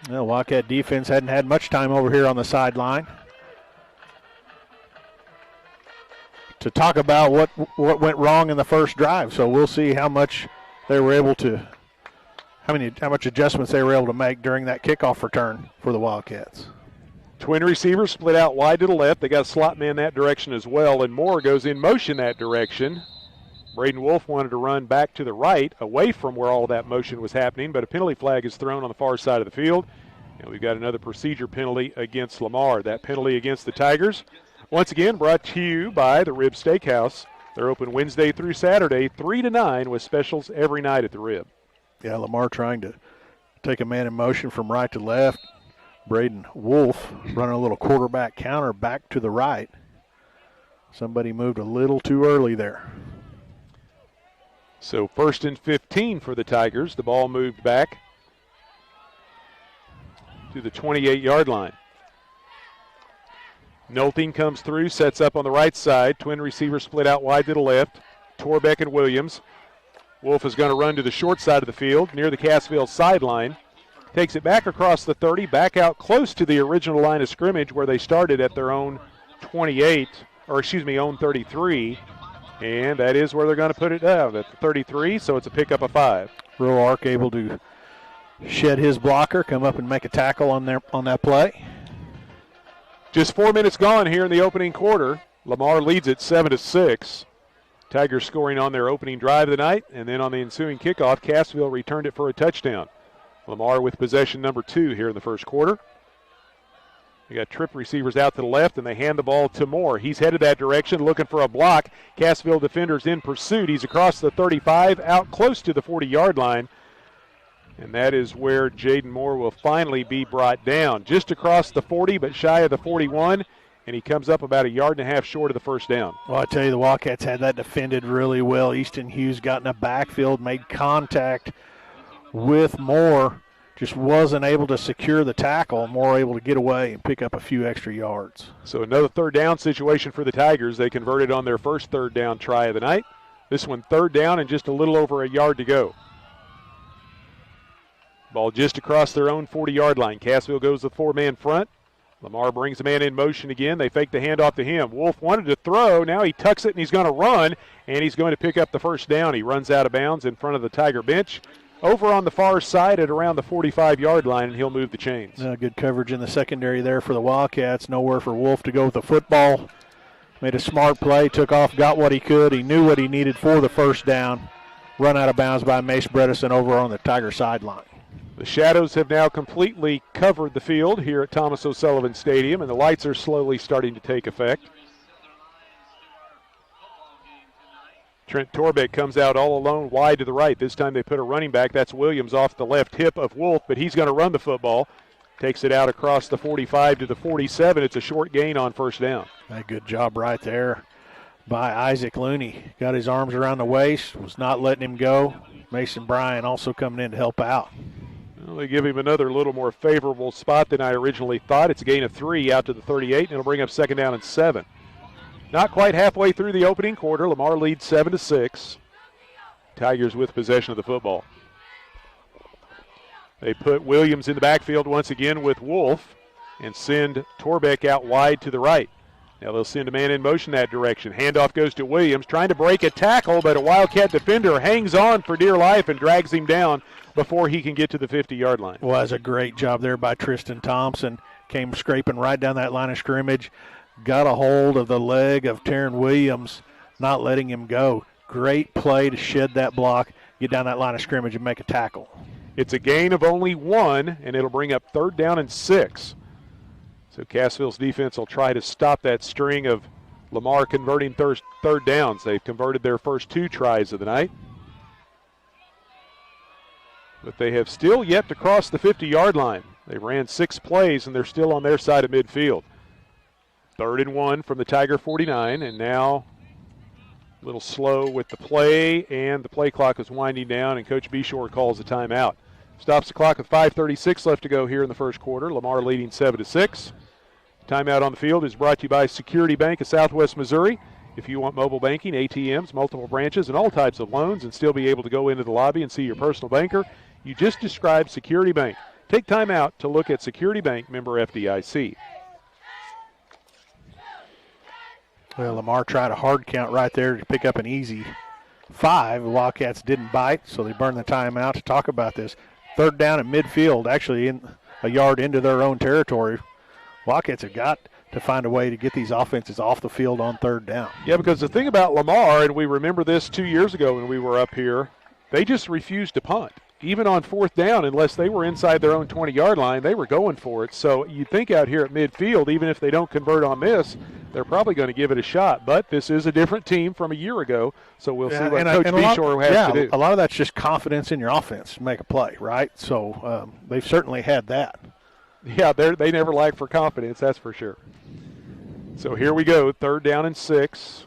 Well, Wildcat defense hadn't had much time over here on the sideline to talk about what went wrong in the first drive. So we'll see how much they were able to, how much adjustments they were able to make during that kickoff return for the Wildcats. Twin receivers split out wide to the left. They got a slot man that direction as well, and Moore goes in motion that direction. Braden Wolf wanted to run back to the right, away from where all that motion was happening, but a penalty flag is thrown on the far side of the field. And we've got another procedure penalty against Lamar. That penalty against the Tigers, once again, brought to you by the Rib Steakhouse. They're open Wednesday through Saturday, 3 to 9, with specials every night at the Rib. Yeah, Lamar trying to take a man in motion from right to left. Braden Wolf running a little quarterback counter back to the right. Somebody moved a little too early there. So 1st and 15 for the Tigers. The ball moved back to the 28-yard line. Nolting comes through, sets up on the right side. Twin receivers split out wide to the left. Torbeck and Williams. Wolf is going to run to the short side of the field near the Cassville sideline. Takes it back across the 30, back out close to the original line of scrimmage where they started at their own own 33. And that is where they're going to put it down, at the 33, so it's a pickup of 5. Roark able to shed his blocker, come up and make a tackle on that play. Just 4 minutes gone here in the opening quarter. Lamar leads it 7-6. Tigers scoring on their opening drive of the night, and then on the ensuing kickoff, Cassville returned it for a touchdown. Lamar with possession number 2 here in the first quarter. We got trip receivers out to the left, and they hand the ball to Moore. He's headed that direction, looking for a block. Cassville defenders in pursuit. He's across the 35, out close to the 40-yard line. And that is where Jaden Moore will finally be brought down. Just across the 40, but shy of the 41. And he comes up about 1.5 yards short of the first down. Well, I tell you, the Wildcats had that defended really well. Easton Hughes got in the backfield, made contact with Moore. Just wasn't able to secure the tackle. Moore able to get away and pick up a few extra yards. So another 3rd down situation for the Tigers. They converted on their first 3rd down try of the night. This one 3rd down and just a little over 1 yard to go. Ball just across their own 40-yard line. Cassville goes the 4-man front. Lamar brings the man in motion again. They fake the handoff to him. Wolf wanted to throw. Now he tucks it and he's going to run, and he's going to pick up the first down. He runs out of bounds in front of the Tiger bench. Over on the far side at around the 45-yard line, and he'll move the chains. Good coverage in the secondary there for the Wildcats. Nowhere for Wolf to go with the football. Made a smart play, took off, got what he could. He knew what he needed for the first down. Run out of bounds by Mace Bredesen over on the Tiger sideline. The shadows have now completely covered the field here at Thomas O'Sullivan Stadium, and the lights are slowly starting to take effect. Trent Torbeck comes out all alone wide to the right. This time they put a running back. That's Williams off the left hip of Wolf, but he's going to run the football. Takes it out across the 45 to the 47. It's a short gain on first down. A good job right there by Isaac Looney. Got his arms around the waist, was not letting him go. Mason Bryan also coming in to help out. Well, they give him another little more favorable spot than I originally thought. It's a gain of 3 out to the 38, and it'll bring up 2nd down and 7. Not quite halfway through the opening quarter. Lamar leads 7-6. Tigers with possession of the football. They put Williams in the backfield once again with Wolf and send Torbeck out wide to the right. Now they'll send a man in motion that direction. Handoff goes to Williams, trying to break a tackle, but a Wildcat defender hangs on for dear life and drags him down before he can get to the 50-yard line. Well, that's a great job there by Tristan Thompson. Came scraping right down that line of scrimmage. Got a hold of the leg of Taryn Williams, not letting him go. Great play to shed that block, get down that line of scrimmage and make a tackle. It's a gain of only 1, and it'll bring up 3rd down and 6. So Cassville's defense will try to stop that string of Lamar converting third downs. They've converted their first 2 tries of the night. But they have still yet to cross the 50-yard line. They ran 6 plays, and they're still on their side of midfield. 3rd and 1 from the Tiger 49, and now a little slow with the play, and the play clock is winding down, and Coach Beshore calls a timeout. Stops the clock with 5:36 left to go here in the first quarter. Lamar leading 7-6. Timeout on the field is brought to you by Security Bank of Southwest Missouri. If you want mobile banking, ATMs, multiple branches, and all types of loans, and still be able to go into the lobby and see your personal banker, you just described Security Bank. Take time out to look at Security Bank, member FDIC. Well, Lamar tried a hard count right there to pick up an easy 5. The Wildcats didn't bite, so they burned the timeout to talk about this. 3rd down at midfield, actually in a yard into their own territory. Wildcats have got to find a way to get these offenses off the field on 3rd down. Yeah, because the thing about Lamar, and we remember this 2 years ago when we were up here, they just refused to punt. Even on 4th down, unless they were inside their own 20-yard line, they were going for it. So you'd think out here at midfield, even if they don't convert on this, they're probably going to give it a shot. But this is a different team from a year ago, so we'll see what Coach Beshore has to do. A lot of that's just confidence in your offense to make a play, right? So they've certainly had that. Yeah, they never lack for confidence, that's for sure. So here we go, 3rd down and 6.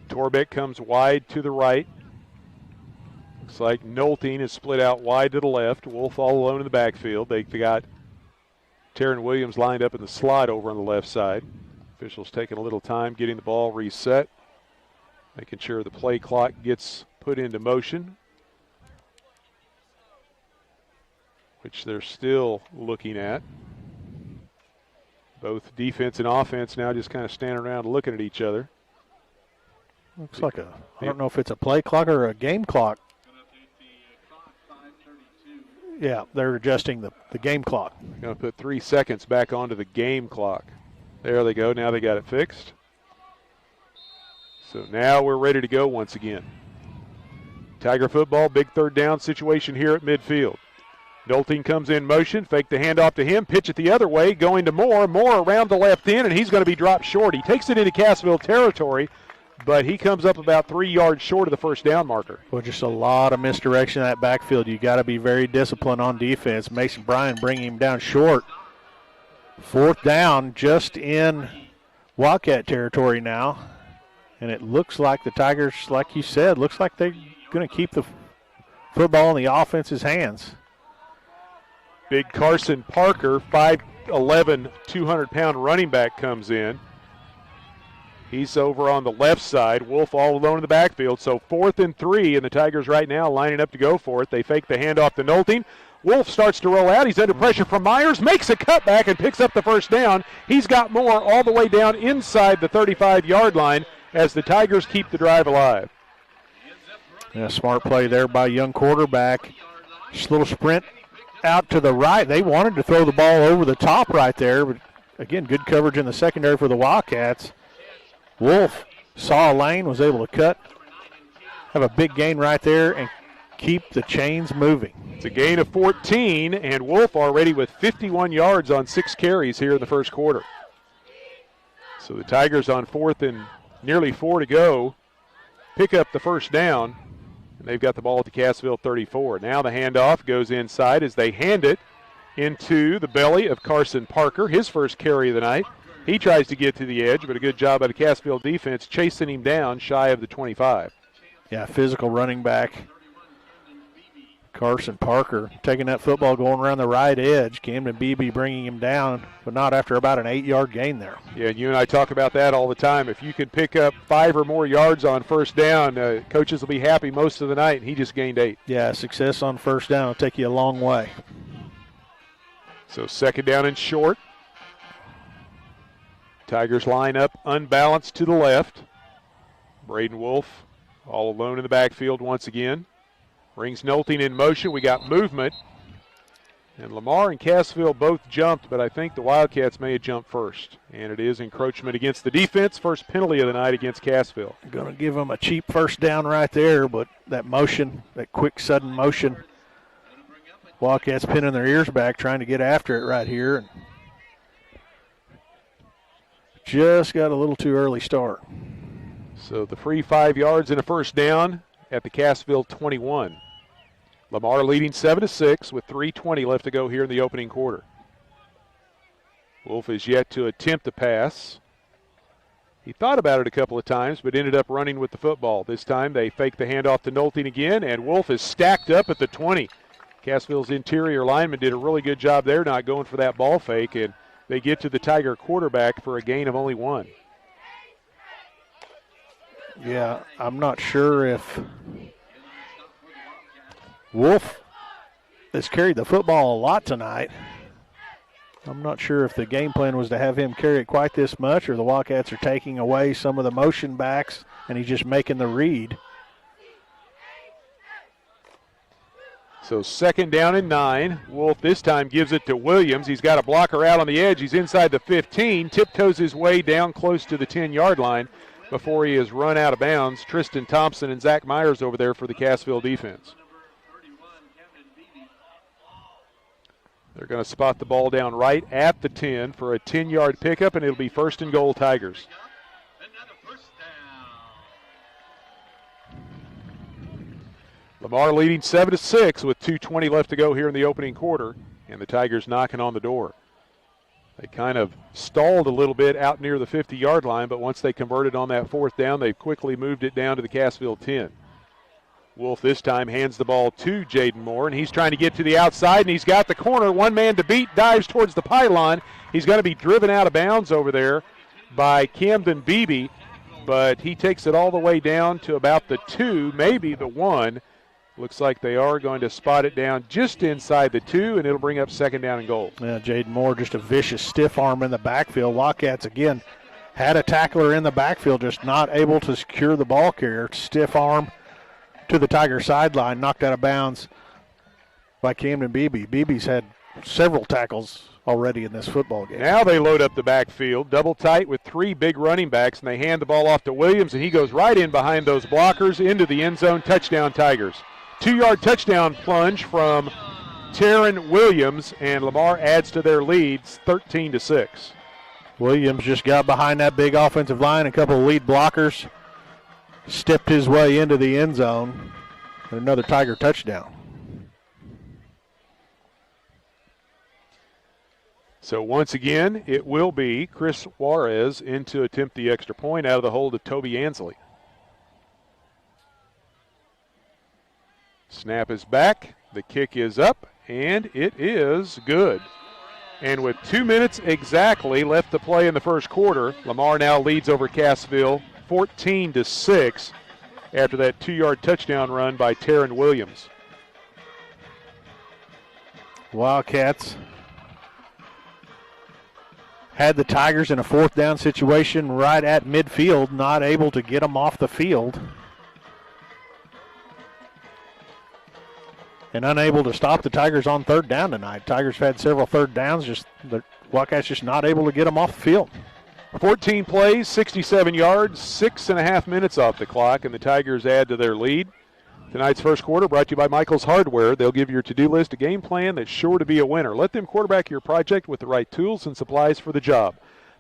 Torbeck comes wide to the right. Looks like Nolting is split out wide to the left. Wolf all alone in the backfield. They got Taryn Williams lined up in the slot over on the left side. Officials taking a little time getting the ball reset, making sure the play clock gets put into motion, which they're still looking at. Both defense and offense now just kind of standing around looking at each other. Looks like I don't know if it's a play clock or a game clock. Yeah, they're adjusting the game clock. They're going to put 3 seconds back onto the game clock. There they go. Now they got it fixed. So now we're ready to go once again. Tiger football, big 3rd down situation here at midfield. Nolting comes in motion, fake the handoff to him, pitch it the other way, going to Moore. Moore around the left end, and he's going to be dropped short. He takes it into Cassville territory, but he comes up about 3 yards short of the 1st down marker. Well, just a lot of misdirection in that backfield. You got to be very disciplined on defense. Mason Bryan bringing him down short. 4th down, just in Wildcat territory now. And it looks like the Tigers, like you said, looks like they're going to keep the football in the offense's hands. Big Carson Parker, 5'11", 200-pound running back comes in. He's over on the left side. Wolf all alone in the backfield. So 4th and 3, and the Tigers right now lining up to go for it. They fake the handoff to Nolting. Wolf starts to roll out. He's under pressure from Myers, makes a cutback and picks up the 1st down. He's got Moore all the way down inside the 35-yard line as the Tigers keep the drive alive. Yeah, smart play there by young quarterback. Just a little sprint out to the right. They wanted to throw the ball over the top right there, but again, good coverage in the secondary for the Wildcats. Wolf saw a lane, was able to cut, have a big gain right there, and keep the chains moving. It's a gain of 14, and Wolf already with 51 yards on 6 carries here in the first quarter. So the Tigers on 4th and nearly 4 to go pick up the 1st down, and they've got the ball at the Cassville 34. Now the handoff goes inside as they hand it into the belly of Carson Parker, his first carry of the night. He tries to get to the edge, but a good job by the Cassville defense chasing him down shy of the 25. Yeah, physical running back. Carson Parker taking that football, going around the right edge. Camden Beebe bringing him down, but not after about an 8-yard gain there. Yeah, and you and I talk about that all the time. If you can pick up 5 or more yards on 1st down, coaches will be happy most of the night, and he just gained 8. Yeah, success on 1st down will take you a long way. So 2nd down and short. Tigers line up unbalanced to the left. Braden Wolf all alone in the backfield once again. Brings Nolting in motion. We got movement. And Lamar and Cassville both jumped, but I think the Wildcats may have jumped first. And it is encroachment against the defense. First penalty of the night against Cassville. Going to give them a cheap 1st down right there, but that motion, that quick, sudden motion, Wildcats pinning their ears back trying to get after it right here. And just got a little too early start. So the free 5 yards and a first down at the Cassville 21. Lamar leading 7-6 with 3:20 left to go here in the opening quarter. Wolf is yet to attempt the pass. He thought about it a couple of times, but ended up running with the football. This time they fake the handoff to Nolting again, and Wolf is stacked up at the 20. Cassville's interior lineman did a really good job there not going for that ball fake, and they get to the Tiger quarterback for a gain of only 1. Yeah, I'm not sure if Wolf has carried the football a lot tonight. I'm not sure if the game plan was to have him carry it quite this much, or the Wildcats are taking away some of the motion backs and he's just making the read. So 2nd down and 9. Wolf this time gives it to Williams. He's got a blocker out on the edge. He's inside the 15, tiptoes his way down close to the 10-yard line before he is run out of bounds. Tristan Thompson and Zach Myers over there for the Cassville defense. They're going to spot the ball down right at the 10 for a 10-yard pickup, and it'll be 1st and goal Tigers. Lamar leading 7-6 with 2:20 left to go here in the opening quarter, and the Tigers knocking on the door. They kind of stalled a little bit out near the 50-yard line, but once they converted on that 4th down, they quickly moved it down to the Cassville 10. Wolf this time hands the ball to Jaden Moore, and he's trying to get to the outside, and he's got the corner. One man to beat, dives towards the pylon. He's going to be driven out of bounds over there by Camden Beebe, but he takes it all the way down to about the 2, maybe the 1. Looks like they are going to spot it down just inside the 2, and it'll bring up 2nd down and goal. Yeah, Jaden Moore, just a vicious stiff arm in the backfield. Wildcats, again, had a tackler in the backfield, just not able to secure the ball carrier. Stiff arm to the Tiger sideline, knocked out of bounds by Camden Beebe. Beebe's had several tackles already in this football game. Now they load up the backfield, double tight with 3 big running backs, and they hand the ball off to Williams, and he goes right in behind those blockers into the end zone. Touchdown Tigers. 2-yard touchdown plunge from Taryn Williams, and Lamar adds to their leads 13-6. Williams just got behind that big offensive line, a couple of lead blockers, stepped his way into the end zone, and another Tiger touchdown. So once again, it will be Chris Juarez in to attempt the extra point out of the hold of Toby Ansley. Snap is back, the kick is up, and it is good. And with 2 minutes exactly left to play in the first quarter, Lamar now leads over Cassville 14-6 after that 2-yard touchdown run by Taryn Williams. Wildcats had the Tigers in a 4th down situation right at midfield, not able to get them off the field. And unable to stop the Tigers on 3rd down tonight. Tigers have had several 3rd downs, just the Wildcats just not able to get them off the field. 14 plays, 67 yards, 6.5 minutes off the clock, and the Tigers add to their lead. Tonight's first quarter brought to you by Michael's Hardware. They'll give your to-do list a game plan that's sure to be a winner. Let them quarterback your project with the right tools and supplies for the job.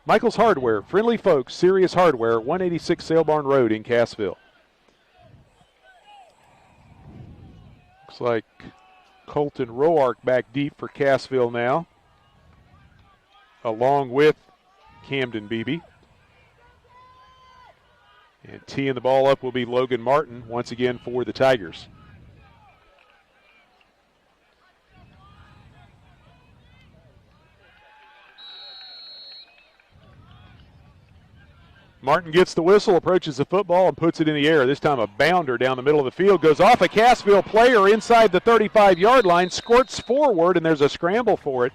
Michael's Hardware, friendly folks, serious hardware, 186 Sale Barn Road in Cassville. Looks like Colton Roark back deep for Cassville now, along with Camden Beebe. And teeing the ball up will be Logan Martin once again for the Tigers. Martin gets the whistle, approaches the football, and puts it in the air. This time a bounder down the middle of the field. Goes off a Cassville player inside the 35-yard line, squirts forward, and there's a scramble for it.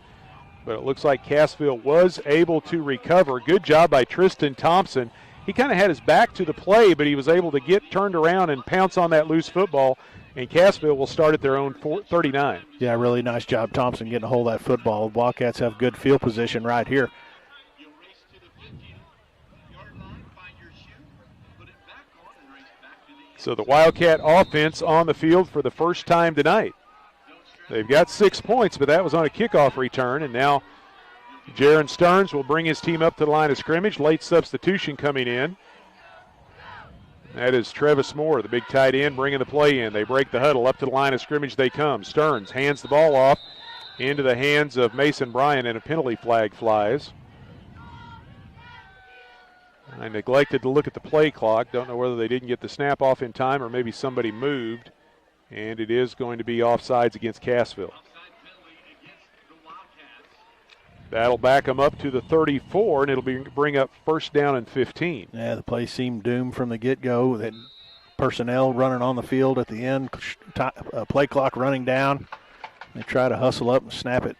But it looks like Cassville was able to recover. Good job by Tristan Thompson. He kind of had his back to the play, but he was able to get turned around and pounce on that loose football. And Cassville will start at their own 39. Yeah, really nice job, Thompson, getting a hold of that football. Wildcats have good field position right here. So the Wildcat offense on the field for the first time tonight. They've got 6 points, but that was on a kickoff return, and now Jaron Stearns will bring his team up to the line of scrimmage. Late substitution coming in. That is Travis Moore, the big tight end, bringing the play in. They break the huddle. Up to the line of scrimmage they come. Stearns hands the ball off into the hands of Mason Bryan, and a penalty flag flies. I neglected to look at the play clock. Don't know whether they didn't get the snap off in time or maybe somebody moved. And it is going to be offsides against Cassville. That'll back them up to the 34, and it'll bring up first down and 15. Yeah, the play seemed doomed from the get-go. That personnel running on the field at the end, play clock running down. They try to hustle up and snap it.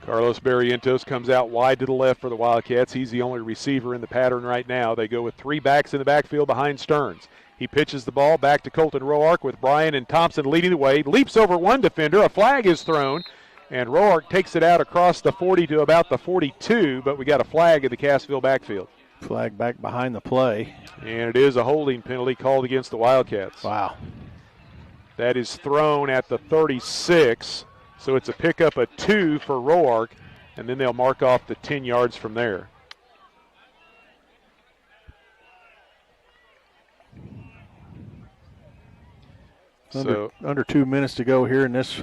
Carlos Barrientos comes out wide to the left for the Wildcats. He's the only receiver in the pattern right now. They go with 3 backs in the backfield behind Stearns. He pitches the ball back to Colton Roark with Bryan and Thompson leading the way. Leaps over one defender. A flag is thrown, and Roark takes it out across the 40 to about the 42, but we got a flag in the Cassville backfield. Flag back behind the play. And it is a holding penalty called against the Wildcats. Wow. That is thrown at the 36. So it's a pickup of 2 for Roark, and then they'll mark off the 10 yards from there. Under 2 minutes to go here in this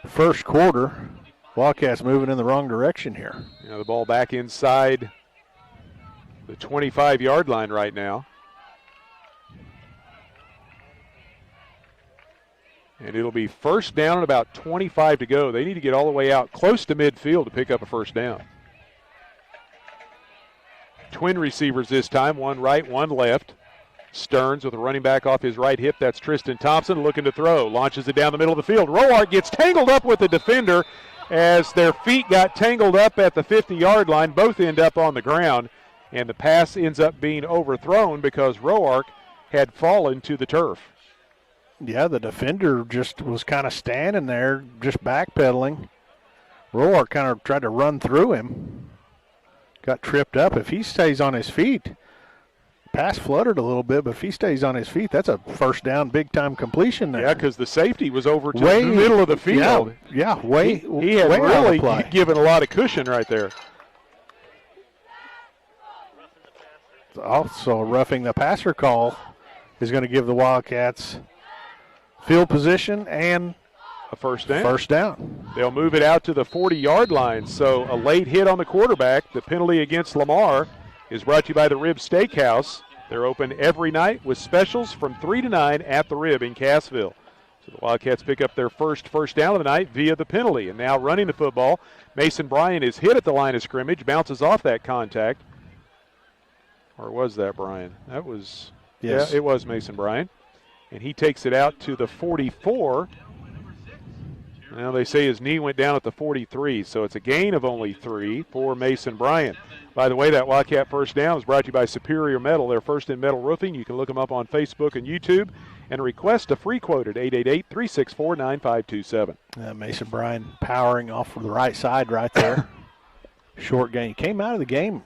first quarter. Wildcats moving in the wrong direction here. The ball back inside the 25-yard line right now. And it'll be first down and about 25 to go. They need to get all the way out close to midfield to pick up a first down. Twin receivers this time, one right, one left. Stearns with a running back off his right hip. That's Tristan Thompson looking to throw. Launches it down the middle of the field. Roark gets tangled up with the defender as their feet got tangled up at the 50-yard line. Both end up on the ground, and the pass ends up being overthrown because Roark had fallen to the turf. Yeah, the defender just was kind of standing there, just backpedaling. Roark kind of tried to run through him. Got tripped up. If he stays on his feet, pass fluttered a little bit, but if he stays on his feet, that's a first down, big-time completion there. Yeah, because the safety was over to the middle of the field. Yeah, he had really given a lot of cushion right there. Also, roughing the passer call is going to give the Wildcats field position and a first down. First down. They'll move it out to the 40-yard line. So a late hit on the quarterback. The penalty against Lamar is brought to you by the Rib Steakhouse. They're open every night with specials from 3 to 9 at the Rib in Cassville. So the Wildcats pick up their first down of the night via the penalty. And now running the football, Mason Bryan is hit at the line of scrimmage, bounces off that contact. Or was that Bryan? That was, yes. Yeah, it was Mason Bryan. And he takes it out to the 44. Now they say his knee went down at the 43, so it's a gain of only 3 for Mason Bryan. By the way, that Wildcat first down is brought to you by Superior Metal. They're first in metal roofing. You can look them up on Facebook and YouTube and request a free quote at 888-364-9527. Mason Bryan powering off the right side right there. Short gain. Came out of the game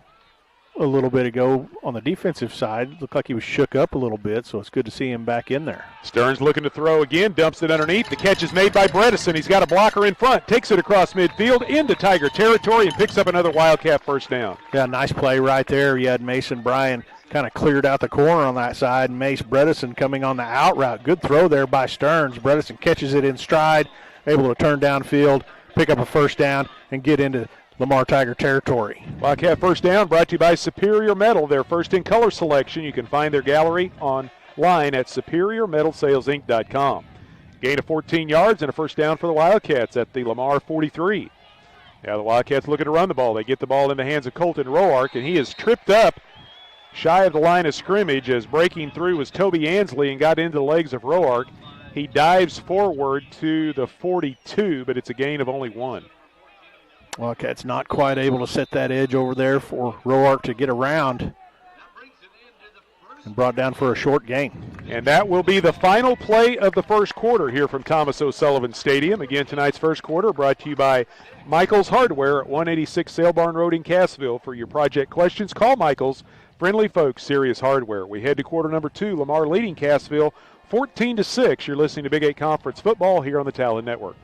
a little bit ago on the defensive side. Looked like he was shook up a little bit, so it's good to see him back in there. Stearns looking to throw again, dumps it underneath. The catch is made by Bredesen. He's got a blocker in front, takes it across midfield into Tiger territory and picks up another Wildcat first down. Yeah, nice play right there. You had Mason Bryan kind of cleared out the corner on that side. Mace Bredesen coming on the out route. Good throw there by Stearns. Bredesen catches it in stride, able to turn downfield, pick up a first down, and get into Lamar Tiger territory. Wildcat first down brought to you by Superior Metal. They're first in color selection. You can find their gallery online at superiormetalsalesinc.com. Gain of 14 yards and a first down for the Wildcats at the Lamar 43. Now the Wildcats looking to run the ball. They get the ball in the hands of Colton Roark, and he is tripped up shy of the line of scrimmage as breaking through was Toby Ansley and got into the legs of Roark. He dives forward to the 42, but it's a gain of only 1. Wildcats not quite able to set that edge over there for Roark to get around and brought down for a short gain. And that will be the final play of the first quarter here from Thomas O'Sullivan Stadium. Again, tonight's first quarter brought to you by Michael's Hardware at 186 Sale Barn Road in Cassville. For your project questions, call Michael's. Friendly folks, serious hardware. We head to quarter number 2. Lamar leading Cassville 14-6. You're listening to Big 8 Conference football here on the Talon Network.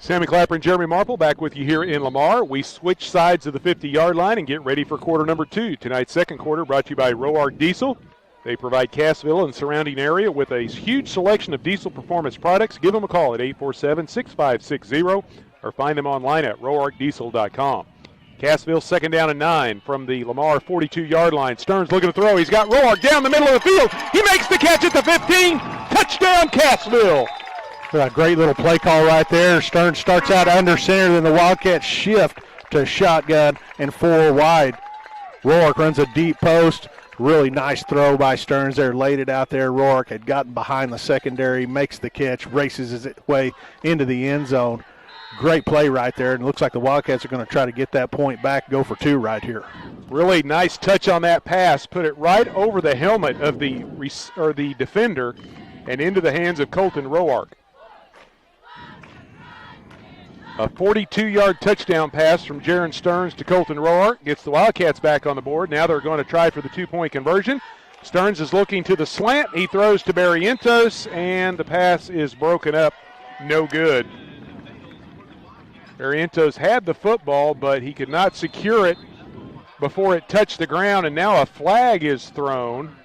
Sammy Clapper and Jeremy Marple back with you here in Lamar. We switch sides of the 50-yard line and get ready for quarter number 2. Tonight's second quarter brought to you by Roark Diesel. They provide Cassville and surrounding area with a huge selection of diesel performance products. Give them a call at 847-6560 or find them online at roarkdiesel.com. Cassville second down and 9 from the Lamar 42-yard line. Stearns looking to throw. He's got Roark down the middle of the field. He makes the catch at the 15. Touchdown, Cassville. A great little play call right there. Stearns starts out under center, then the Wildcats shift to shotgun and 4 wide. Roark runs a deep post. Really nice throw by Stearns there. Laid it out there. Roark had gotten behind the secondary, makes the catch, races his way into the end zone. Great play right there, and it looks like the Wildcats are going to try to get that point back, go for 2 right here. Really nice touch on that pass. Put it right over the helmet of the defender and into the hands of Colton Roark. A 42-yard touchdown pass from Jaron Stearns to Colton Roark gets the Wildcats back on the board. Now they're going to try for the 2-point conversion. Stearns is looking to the slant. He throws to Barrientos, and the pass is broken up. No good. Barrientos had the football, but he could not secure it before it touched the ground, and now a flag is thrown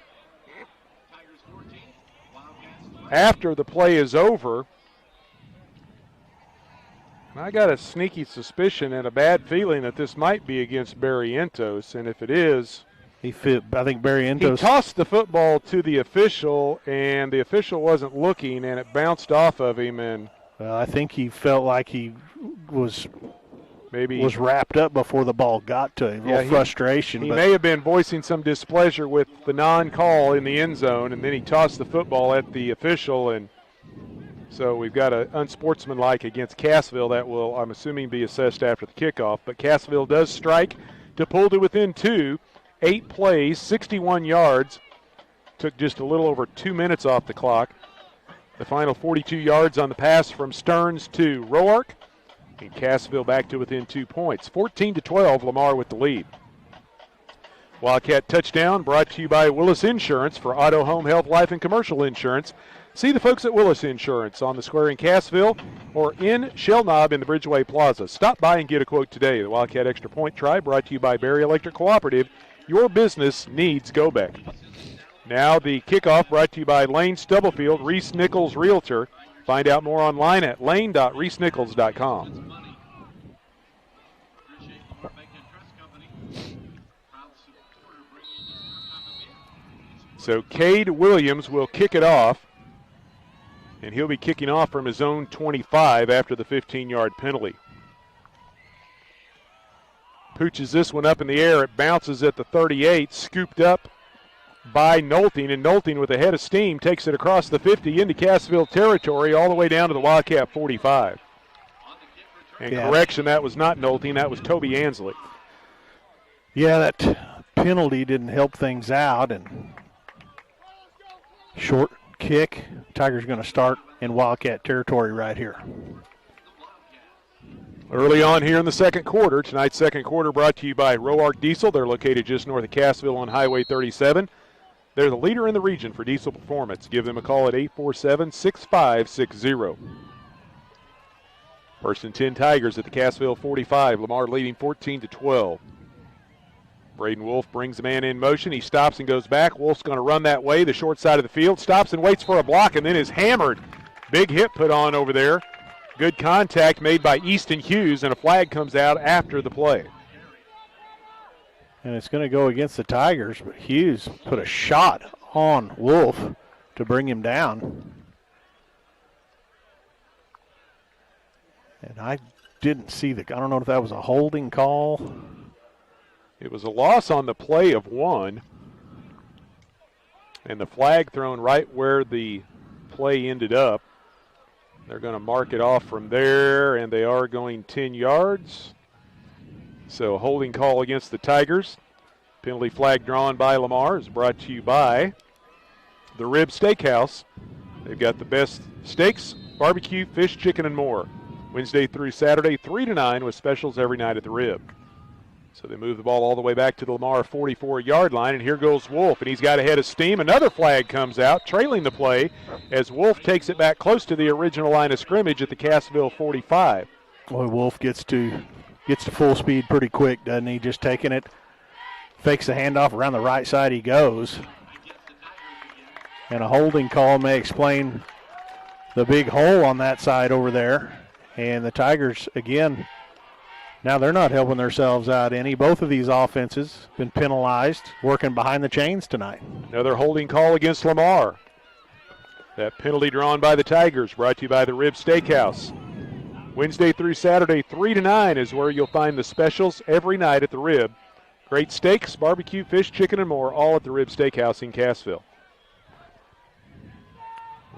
after the play is over. I got a sneaky suspicion and a bad feeling that this might be against Barrientos, and if it is, I think Barrientos. He tossed the football to the official, and the official wasn't looking, and it bounced off of him. And I think he felt like he was maybe wrapped up before the ball got to him. A little frustration. He may have been voicing some displeasure with the non-call in the end zone, and then he tossed the football at the official, and so we've got an unsportsmanlike against Cassville that will, I'm assuming, be assessed after the kickoff. But Cassville does strike to pull to within 2. 8 plays, 61 yards. Took just a little over 2 minutes off the clock. The final 42 yards on the pass from Stearns to Roark. And Cassville back to within 2 points. 14-12, Lamar with the lead. Wildcat touchdown brought to you by Willis Insurance for auto, home, health, life, and commercial insurance. See the folks at Willis Insurance on the square in Cassville or in Shell Knob in the Bridgeway Plaza. Stop by and get a quote today. The Wildcat Extra Point Try brought to you by Berry Electric Cooperative. Your business needs Gobeck. Now the kickoff brought to you by Lane Stubblefield, Reese Nichols Realtor. Find out more online at lane.reesenichols.com. So Cade Williams will kick it off, and he'll be kicking off from his own 25 after the 15-yard penalty. Pooches this one up in the air. It bounces at the 38, scooped up by Nolting, and Nolting with a head of steam takes it across the 50 into Cassville territory all the way down to the Wildcat 45. And correction, that was not Nolting, that was Toby Ansley. Yeah, that penalty didn't help things out, and short kick. Tigers going to start in Wildcat territory right here. Early on here in the second quarter, tonight's second quarter brought to you by Roark Diesel. They're located just north of Cassville on Highway 37. They're the leader in the region for diesel performance. Give them a call at 847-6560. First and 10 Tigers at the Cassville 45. Lamar leading 14-12. Braden Wolf brings the man in motion. He stops and goes back. Wolf's going to run that way, the short side of the field. Stops and waits for a block and then is hammered. Big hit put on over there. Good contact made by Easton Hughes, and a flag comes out after the play. And it's going to go against the Tigers, but Hughes put a shot on Wolf to bring him down. And I didn't see I don't know if that was a holding call. It was a loss on the play of 1. And the flag thrown right where the play ended up. They're going to mark it off from there, and they are going 10 yards. So holding call against the Tigers. Penalty flag drawn by Lamar is brought to you by the Rib Steakhouse. They've got the best steaks, barbecue, fish, chicken, and more. Wednesday through Saturday, 3 to 9, with specials every night at the Rib. So they move the ball all the way back to the Lamar 44-yard line, and here goes Wolf, and he's got a head of steam. Another flag comes out, trailing the play as Wolf takes it back close to the original line of scrimmage at the Cassville 45. Boy, Wolf gets to full speed pretty quick, doesn't he? Just taking it, fakes the handoff, around the right side he goes. And a holding call may explain the big hole on that side over there. And the Tigers, again, now they're not helping themselves out any. Both of these offenses been penalized, working behind the chains tonight. Another holding call against Lamar. That penalty drawn by the Tigers, brought to you by the Rib Steakhouse. Wednesday through Saturday, 3 to 9 is where you'll find the specials every night at the Rib. Great steaks, barbecue, fish, chicken, and more, all at the Rib Steakhouse in Cassville.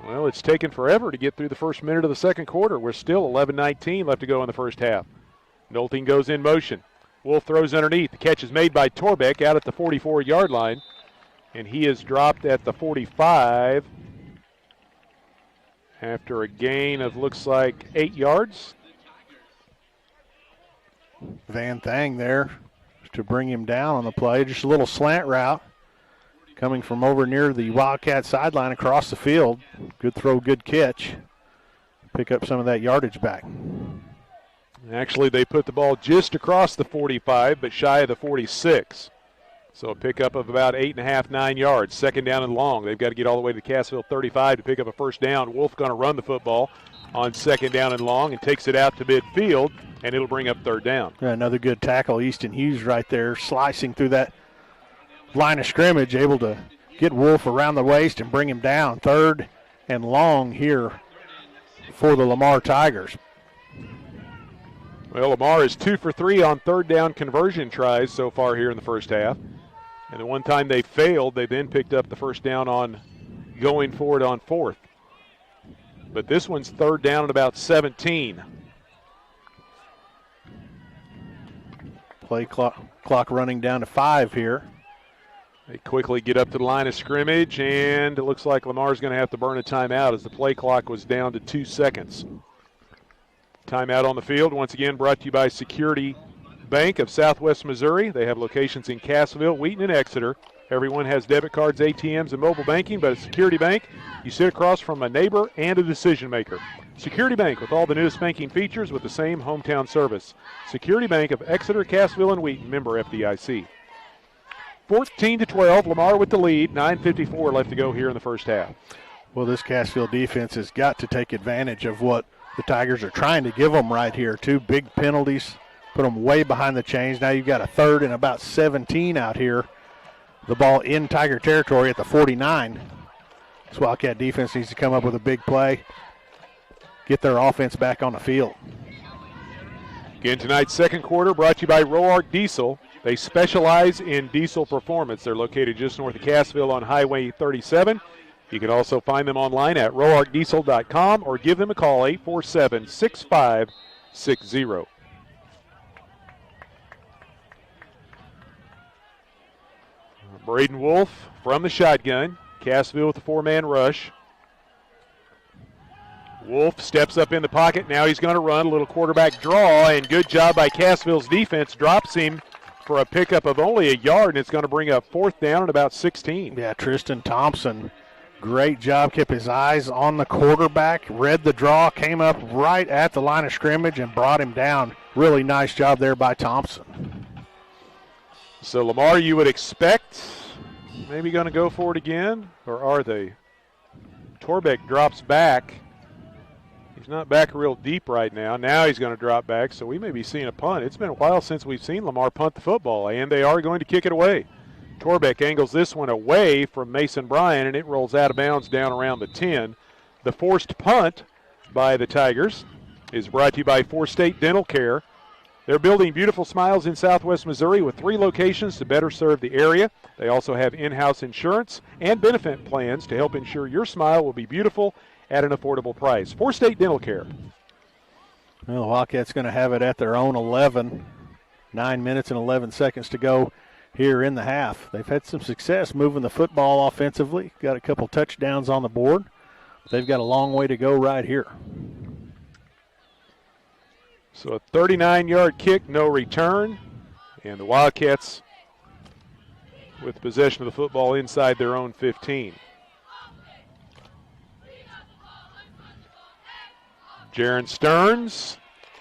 Well, it's taken forever to get through the first minute of the second quarter. We're still 11-19 left to go in the first half. Nolting goes in motion. Wolf throws underneath. The catch is made by Torbeck out at the 44-yard line, and he is dropped at the 45 after a gain of looks like 8 yards. Van Thang there to bring him down on the play. Just a little slant route coming from over near the Wildcat sideline across the field. Good throw, good catch. Pick up some of that yardage back. Actually, they put the ball just across the 45, but shy of the 46. So a pickup of about 8.5, 9 yards. Second down and long. They've got to get all the way to the Cassville 35 to pick up a first down. Wolf going to run the football on second down and long and takes it out to midfield, and it'll bring up third down. Another good tackle. Easton Hughes right there slicing through that line of scrimmage, able to get Wolf around the waist and bring him down. Third and long here for the Lamar Tigers. Well, Lamar is 2 for 3 on third down conversion tries so far here in the first half. And the one time they failed, they then picked up the first down on going forward on fourth. But this one's third down at about 17. Play clock running down to 5 here. They quickly get up to the line of scrimmage, and it looks like Lamar's going to have to burn a timeout as the play clock was down to 2 seconds. Timeout on the field, once again brought to you by Security Bank of Southwest Missouri. They have locations in Cassville, Wheaton, and Exeter. Everyone has debit cards, ATMs, and mobile banking, but at Security Bank, you sit across from a neighbor and a decision maker. Security Bank with all the newest banking features with the same hometown service. Security Bank of Exeter, Cassville, and Wheaton, member FDIC. 14-12, Lamar with the lead. 9:54 left to go here in the first half. Well, this Cassville defense has got to take advantage of what the Tigers are trying to give them right here. 2 big penalties, put them way behind the chains. Now you've got a third and about 17 out here. The ball in Tiger territory at the 49. This Wildcat defense needs to come up with a big play, get their offense back on the field. Again, tonight's second quarter brought to you by Roark Diesel. They specialize in diesel performance. They're located just north of Cassville on Highway 37. You can also find them online at roarkdiesel.com or give them a call, 847-6560. Braden Wolf from the shotgun. Cassville with the 4-man rush. Wolf steps up in the pocket. Now he's going to run. A little quarterback draw, and good job by Cassville's defense. Drops him for a pickup of only a yard, and it's going to bring up fourth down at about 16. Yeah, Tristan Thompson, great job. Kept his eyes on the quarterback, read the draw, came up right at the line of scrimmage and brought him down. Really nice job there by Thompson. So Lamar, you would expect maybe going to go for it again, or are they? Torbeck drops back. He's not back real deep right now. Now he's going to drop back, so we may be seeing a punt. It's been a while since we've seen Lamar punt the football, and they are going to kick it away. Torbeck angles this one away from Mason Bryan, and it rolls out of bounds down around the 10. The forced punt by the Tigers is brought to you by Four State Dental Care. They're building beautiful smiles in Southwest Missouri with 3 locations to better serve the area. They also have in-house insurance and benefit plans to help ensure your smile will be beautiful at an affordable price. Four State Dental Care. Well, the Wildcats going to have it at their own 11. 9 minutes and 11 seconds to go here in the half. They've had some success moving the football offensively. Got a couple touchdowns on the board. They've got a long way to go right here. So a 39-yard kick, no return. And the Wildcats with possession of the football inside their own 15. Jaron Stearns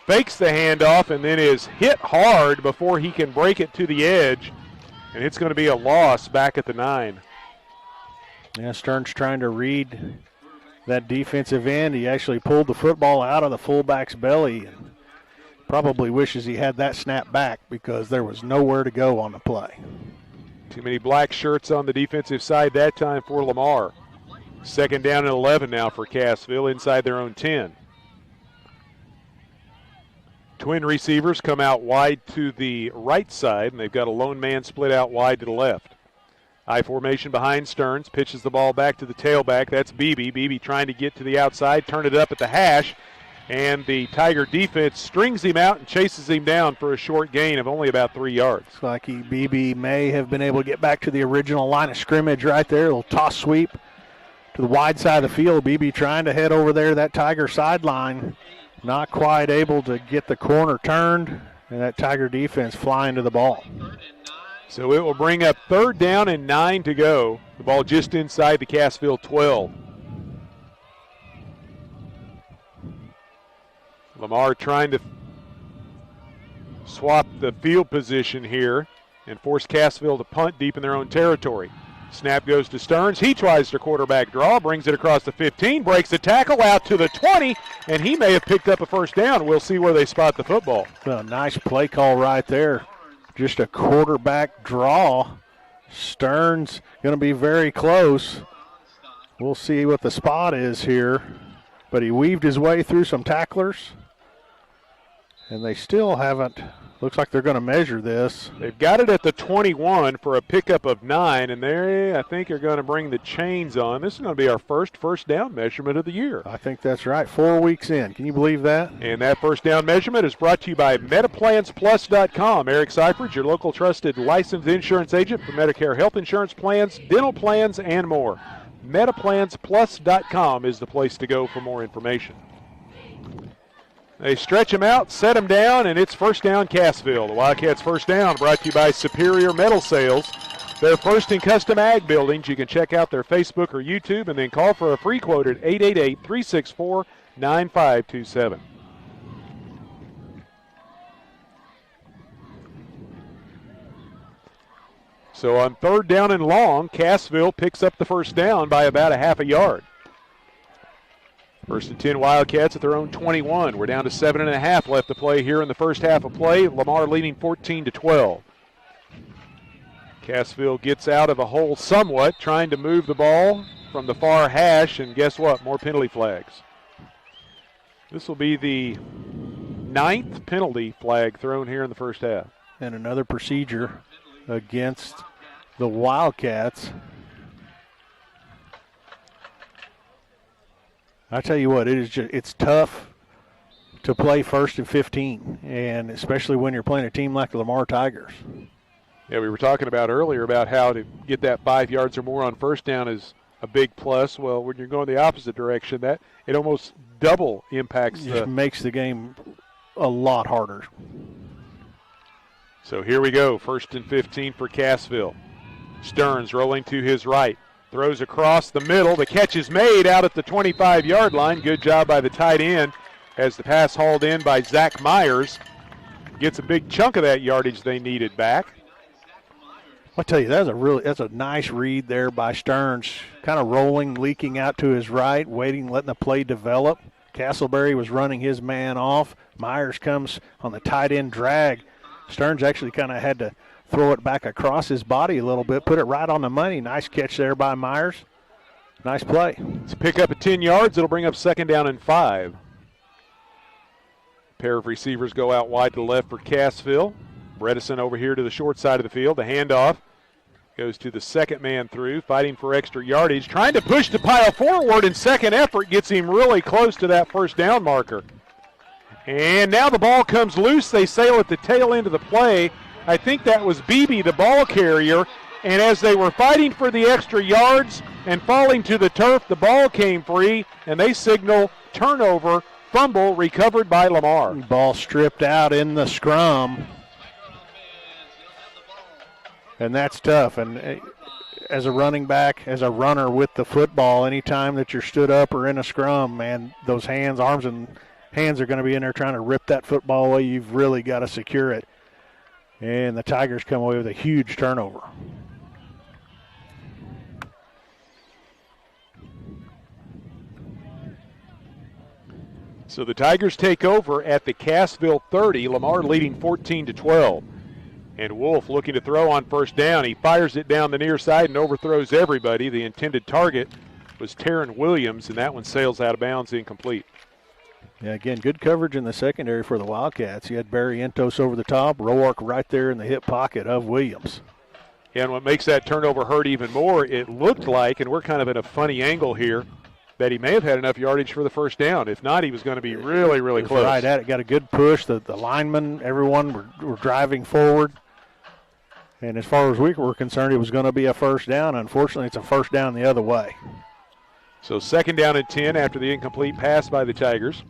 fakes the handoff and then is hit hard before he can break it to the edge. And it's going to be a loss back at the 9. Yeah, Stearns trying to read that defensive end. He actually pulled the football out of the fullback's belly and probably wishes he had that snap back because there was nowhere to go on the play. Too many black shirts on the defensive side that time for Lamar. 2nd down and 11 now for Cassville inside their own 10. Twin receivers come out wide to the right side, and they've got a lone man split out wide to the left. I formation behind Stearns, pitches the ball back to the tailback. That's Beebe. Beebe trying to get to the outside, turn it up at the hash, and the Tiger defense strings him out and chases him down for a short gain of only about 3 yards. Looks like Beebe may have been able to get back to the original line of scrimmage right there. A little toss sweep to the wide side of the field. Beebe trying to head over there, that Tiger sideline. Not quite able to get the corner turned, and that Tiger defense flying to the ball. So it will bring up 3rd down and 9 to go. The ball just inside the Cassville 12. Lamar trying to swap the field position here and force Cassville to punt deep in their own territory. Snap goes to Stearns. He tries to quarterback draw, brings it across the 15, breaks the tackle out to the 20, and he may have picked up a 1st down. We'll see where they spot the football. Well, nice play call right there. Just a quarterback draw. Stearns going to be very close. We'll see what the spot is here. But he weaved his way through some tacklers. And they still haven't. Looks like they're going to measure this. They've got it at the 21 for a pickup of 9, and they, I think, are going to bring the chains on. This is going to be our first down measurement of the year. I think that's right. 4 weeks in. Can you believe that? And that 1st down measurement is brought to you by MetaPlansPlus.com. Eric Seifert, your local trusted licensed insurance agent for Medicare health insurance plans, dental plans, and more. MetaPlansPlus.com is the place to go for more information. They stretch him out, set him down, and it's 1st down Cassville. The Wildcats' 1st down brought to you by Superior Metal Sales. They're first in custom ag buildings. You can check out their Facebook or YouTube and then call for a free quote at 888-364-9527. So on 3rd down and long, Cassville picks up the 1st down by about a half a yard. 1st and 10 Wildcats at their own 21. We're down to 7.5 left to play here in the first half of play. Lamar leading 14-12. Cassville gets out of a hole somewhat, trying to move the ball from the far hash, and guess what? More penalty flags. This will be the 9th penalty flag thrown here in the first half. And another procedure against the Wildcats. I tell you what, it's tough to play 1st and 15, and especially when you're playing a team like the Lamar Tigers. Yeah, we were talking about earlier about how to get that 5 yards or more on 1st down is a big plus. Well, when you're going the opposite direction, that it almost double impacts it makes the game a lot harder. So here we go, 1st and 15 for Cassville. Stearns rolling to his right. Throws across the middle. The catch is made out at the 25-yard line. Good job by the tight end as the pass hauled in by Zach Myers. Gets a big chunk of that yardage they needed back. I'll tell you, that's a nice read there by Stearns. Kind of rolling, leaking out to his right, waiting, letting the play develop. Castleberry was running his man off. Myers comes on the tight end drag. Stearns actually kind of had to throw it back across his body a little bit, put it right on the money. Nice catch there by Myers. Nice play. It's a pick up at 10 yards. It'll bring up 2nd down and 5. A pair of receivers go out wide to the left for Cassville. Bredesen over here to the short side of the field. The handoff goes to the 2nd man through, fighting for extra yardage, trying to push the pile forward, and second effort gets him really close to that 1st down marker. And now the ball comes loose. They sail at the tail end of the play. I think that was Beebe, the ball carrier, and as they were fighting for the extra yards and falling to the turf, the ball came free, and they signal turnover, fumble recovered by Lamar. Ball stripped out in the scrum. And that's tough. And as a running back, as a runner with the football, anytime that you're stood up or in a scrum, man, those arms and hands are going to be in there trying to rip that football away. You've really got to secure it. And the Tigers come away with a huge turnover. So the Tigers take over at the Cassville 30, Lamar leading 14-12. And Wolf looking to throw on first down. He fires it down the near side and overthrows everybody. The intended target was Taryn Williams, and that one sails out of bounds, incomplete. Yeah, again, good coverage in the secondary for the Wildcats. You had Barry Entos over the top, Roark right there in the hip pocket of Williams. And what makes that turnover hurt even more, it looked like, and we're kind of in a funny angle here, that he may have had enough yardage for the first down. If not, he was going to be really, really close. Right at it. Got a good push. The linemen, everyone were driving forward. And as far as we were concerned, it was going to be a first down. Unfortunately, it's a first down the other way. So 2nd down and 10 after the incomplete pass by the Tigers.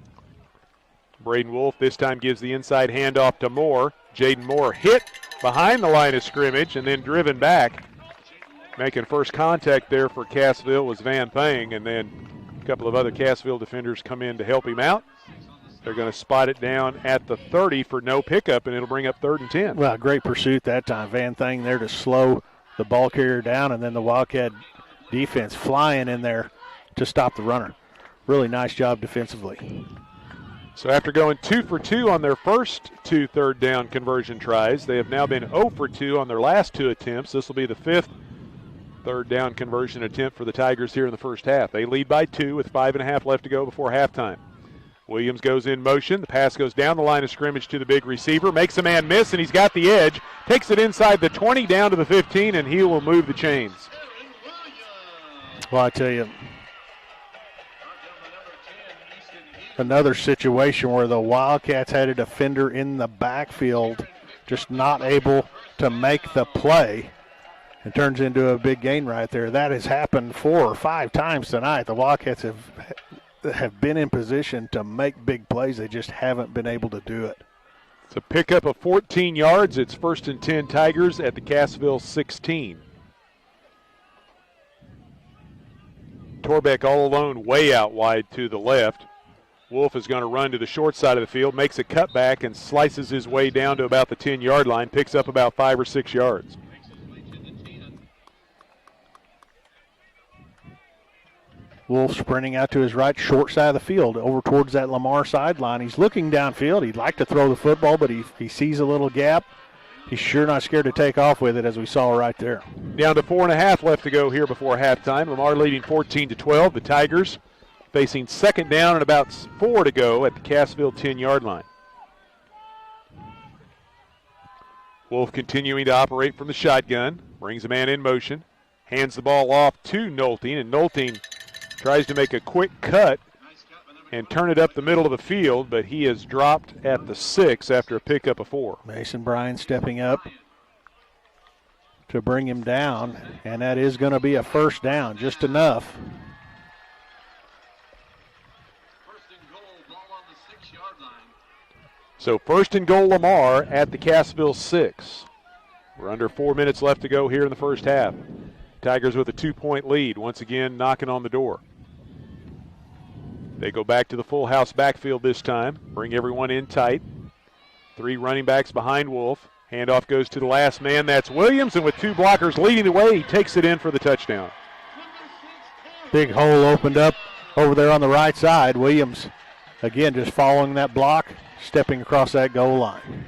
Braden Wolf this time gives the inside handoff to Moore. Jaden Moore hit behind the line of scrimmage and then driven back. Making first contact there for Cassville was Van Thang, and then a couple of other Cassville defenders come in to help him out. They're going to spot it down at the 30 for no pickup, and it'll bring up 3rd and 10. Well, great pursuit that time. Van Thang there to slow the ball carrier down, and then the Wildcat defense flying in there to stop the runner. Really nice job defensively. So after going 2 for 2 on their first 2 third down conversion tries, they have now been 0 for 2 on their last 2 attempts. This will be the 5th third down conversion attempt for the Tigers here in the first half. They lead by 2 with 5.5 left to go before halftime. Williams goes in motion. The pass goes down the line of scrimmage to the big receiver. Makes a man miss, and he's got the edge. Takes it inside the 20 down to the 15, and he will move the chains. Well, I tell you, another situation where the Wildcats had a defender in the backfield just not able to make the play. It turns into a big gain right there. That has happened 4 or 5 times tonight. The Wildcats have been in position to make big plays. They just haven't been able to do it. It's a pickup of 14 yards. It's 1st and 10 Tigers at the Cassville 16. Torbeck all alone way out wide to the left. Wolf is going to run to the short side of the field, makes a cutback and slices his way down to about the 10-yard line, picks up about 5 or 6 yards. Wolf sprinting out to his right, short side of the field, over towards that Lamar sideline. He's looking downfield. He'd like to throw the football, but he sees a little gap. He's sure not scared to take off with it, as we saw right there. Down to 4.5 left to go here before halftime. Lamar leading 14-12. The Tigers facing 2nd down and about 4 to go at the Cassville 10-yard line. Wolf continuing to operate from the shotgun. Brings a man in motion. Hands the ball off to Nolting, and Nolting tries to make a quick cut and turn it up the middle of the field, but he is dropped at the 6 after a pickup of 4. Mason Bryan stepping up to bring him down, and that is going to be a first down, just enough. So 1st and goal Lamar at the Cassville 6. We're under 4 minutes left to go here in the first half. Tigers with a 2-point lead, once again knocking on the door. They go back to the full house backfield this time, bring everyone in tight. 3 running backs behind Wolf. Handoff goes to the last man, that's Williams, and with 2 blockers leading the way, he takes it in for the touchdown. Big hole opened up over there on the right side. Williams, again, just following that block, stepping across that goal line.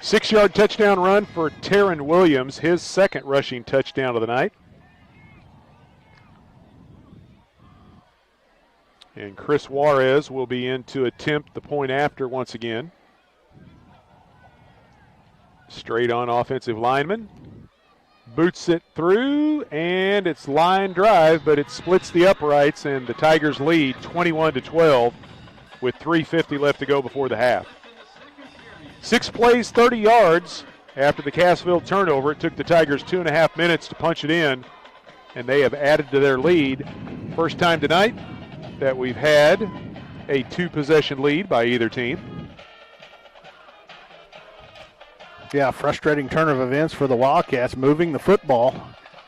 Six-yard touchdown run for Taryn Williams, his 2nd rushing touchdown of the night. And Chris Juarez will be in to attempt the point after once again. Straight on offensive lineman. Boots it through, and it's line drive, but it splits the uprights, and the Tigers lead 21-12 with 3:50 left to go before the half. 6 plays, 30 yards after the Cassville turnover. It took the Tigers 2.5 minutes to punch it in, and they have added to their lead. First time tonight that we've had a 2-possession lead by either team. Yeah, frustrating turn of events for the Wildcats, moving the football.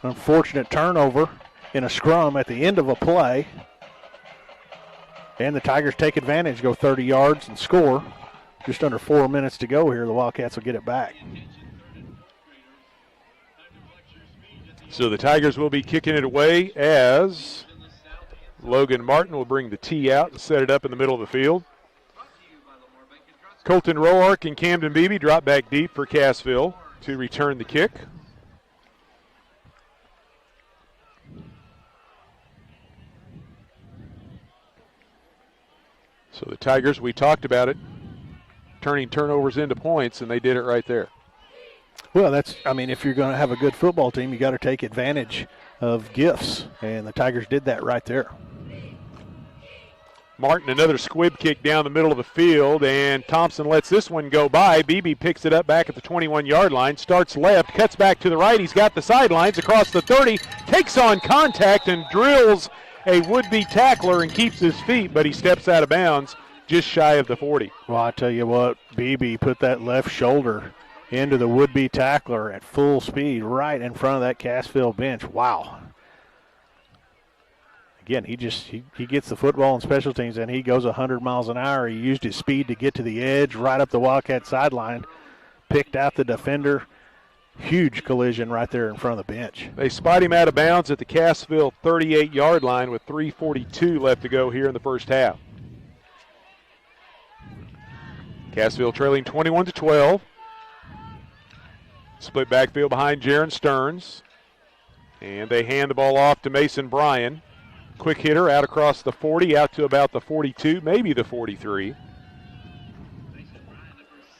Unfortunate turnover in a scrum at the end of a play. And the Tigers take advantage, go 30 yards and score. Just under 4 minutes to go here. The Wildcats will get it back. So the Tigers will be kicking it away as Logan Martin will bring the tee out and set it up in the middle of the field. Colton Roark and Camden Beebe drop back deep for Cassville to return the kick. So the Tigers, we talked about it, turning turnovers into points, and they did it right there. Well, if you're going to have a good football team, you got to take advantage of gifts, and the Tigers did that right there. Martin, another squib kick down the middle of the field, and Thompson lets this one go by. Beebe picks it up back at the 21-yard line, starts left, cuts back to the right. He's got the sidelines across the 30, takes on contact and drills a would-be tackler and keeps his feet, but he steps out of bounds just shy of the 40. Well, I tell you what, Beebe put that left shoulder into the would-be tackler at full speed right in front of that Cassville bench. Wow. Again, he gets the football on special teams, and he goes 100 miles an hour. He used his speed to get to the edge, right up the Wildcat sideline, picked out the defender. Huge collision right there in front of the bench. They spot him out of bounds at the Cassville 38-yard line with 3:42 left to go here in the first half. Cassville trailing 21-12. Split backfield behind Jaron Stearns. And they hand the ball off to Mason Bryan. Quick hitter out across the 40, out to about the 42, maybe the 43.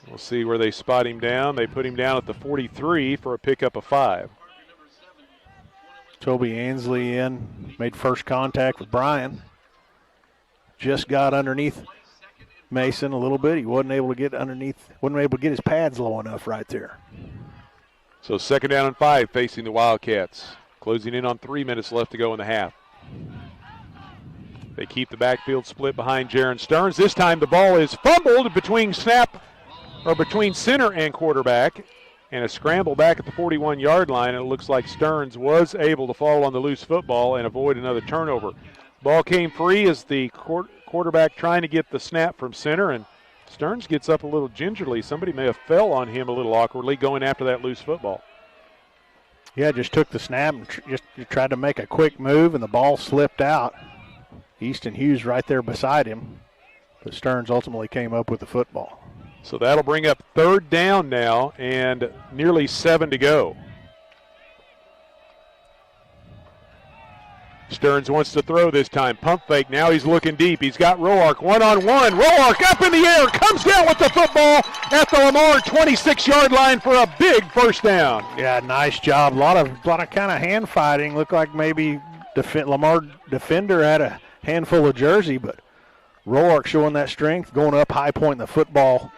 We'll see where they spot him down. They put him down at the 43 for a pickup of 5. Toby Ansley in, made first contact with Bryan. Just got underneath Mason a little bit. He wasn't able to get his pads low enough right there. So 2nd down and 5 facing the Wildcats. Closing in on 3 minutes left to go in the half. They keep the backfield split behind Jaron Stearns. This time the ball is fumbled between center and quarterback, and a scramble back at the 41-yard line. It looks like Stearns was able to fall on the loose football and avoid another turnover. Ball came free as the quarterback trying to get the snap from center, and Stearns gets up a little gingerly. Somebody may have fell on him a little awkwardly going after that loose football. Yeah, just took the snap and just tried to make a quick move, and the ball slipped out. Easton Hughes right there beside him, but Stearns ultimately came up with the football. So that'll bring up 3rd down now and nearly 7 to go. Stearns wants to throw this time. Pump fake. Now he's looking deep. He's got Roark one-on-one. Roark up in the air. Comes down with the football at the Lamar 26-yard line for a big first down. Yeah, nice job. A lot of kind of hand fighting. Looked like maybe Lamar defender had a handful of jersey, but Roark showing that strength, going up high, pointing the football,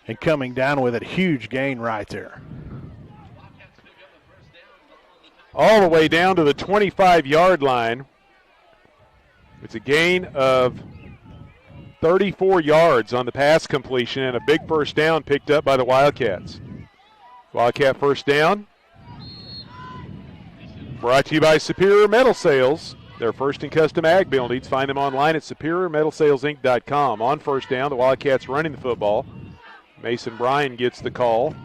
and coming down with it. Huge gain right there. All the way down to the 25-yard line. It's a gain of 34 yards on the pass completion and a big first down picked up by the Wildcats. Wildcat first down. Brought to you by Superior Metal Sales. Their first and custom ag buildings. Find them online at superiormetalsalesinc.com. On first down, the Wildcats running the football. Mason Bryan gets the call.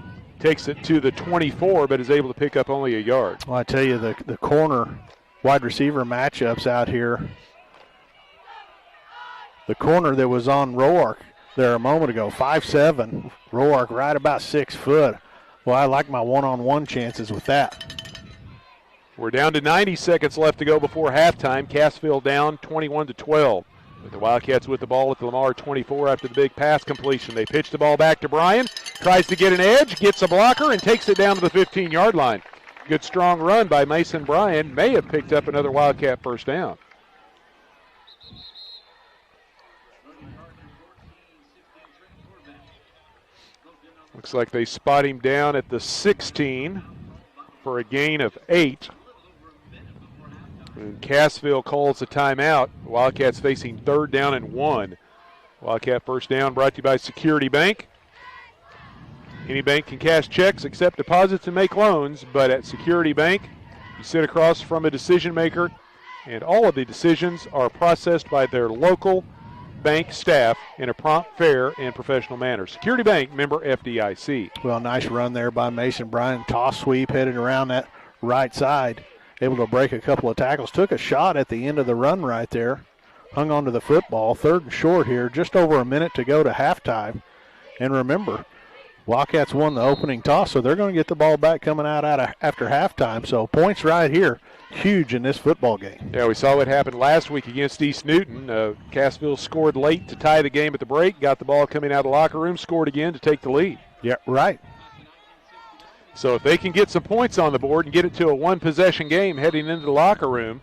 Takes it to the 24, but is able to pick up only a yard. Well, I tell you, the corner wide receiver matchups out here. The corner that was on Roark there a moment ago, 5'7", Roark right about 6 foot. Well, I like my one-on-one chances with that. We're down to 90 seconds left to go before halftime. Cassville down 21-12. With the Wildcats with the ball at the Lamar 24 after the big pass completion. They pitch the ball back to Bryan. Tries to get an edge, gets a blocker, and takes it down to the 15-yard line. Good strong run by Mason Bryan. May have picked up another Wildcat first down. Looks like they spot him down at the 16 for a gain of 8. And Cassville calls a timeout. Wildcats facing 3rd down and 1. Wildcat first down brought to you by Security Bank. Any bank can cash checks, accept deposits, and make loans, but at Security Bank, you sit across from a decision maker, and all of the decisions are processed by their local bank staff in a prompt, fair, and professional manner. Security Bank, member FDIC. Well, nice run there by Mason Bryan. Toss sweep headed around that right side. Able to break a couple of tackles. Took a shot at the end of the run right there. Hung onto the football. 3rd and short here. Just over a minute to go to halftime. And remember, Wildcats won the opening toss, so they're going to get the ball back coming out after halftime. So points right here, huge in this football game. Yeah, we saw what happened last week against East Newton. Cassville scored late to tie the game at the break, got the ball coming out of the locker room, scored again to take the lead. Yeah, right. So if they can get some points on the board and get it to a one-possession game heading into the locker room,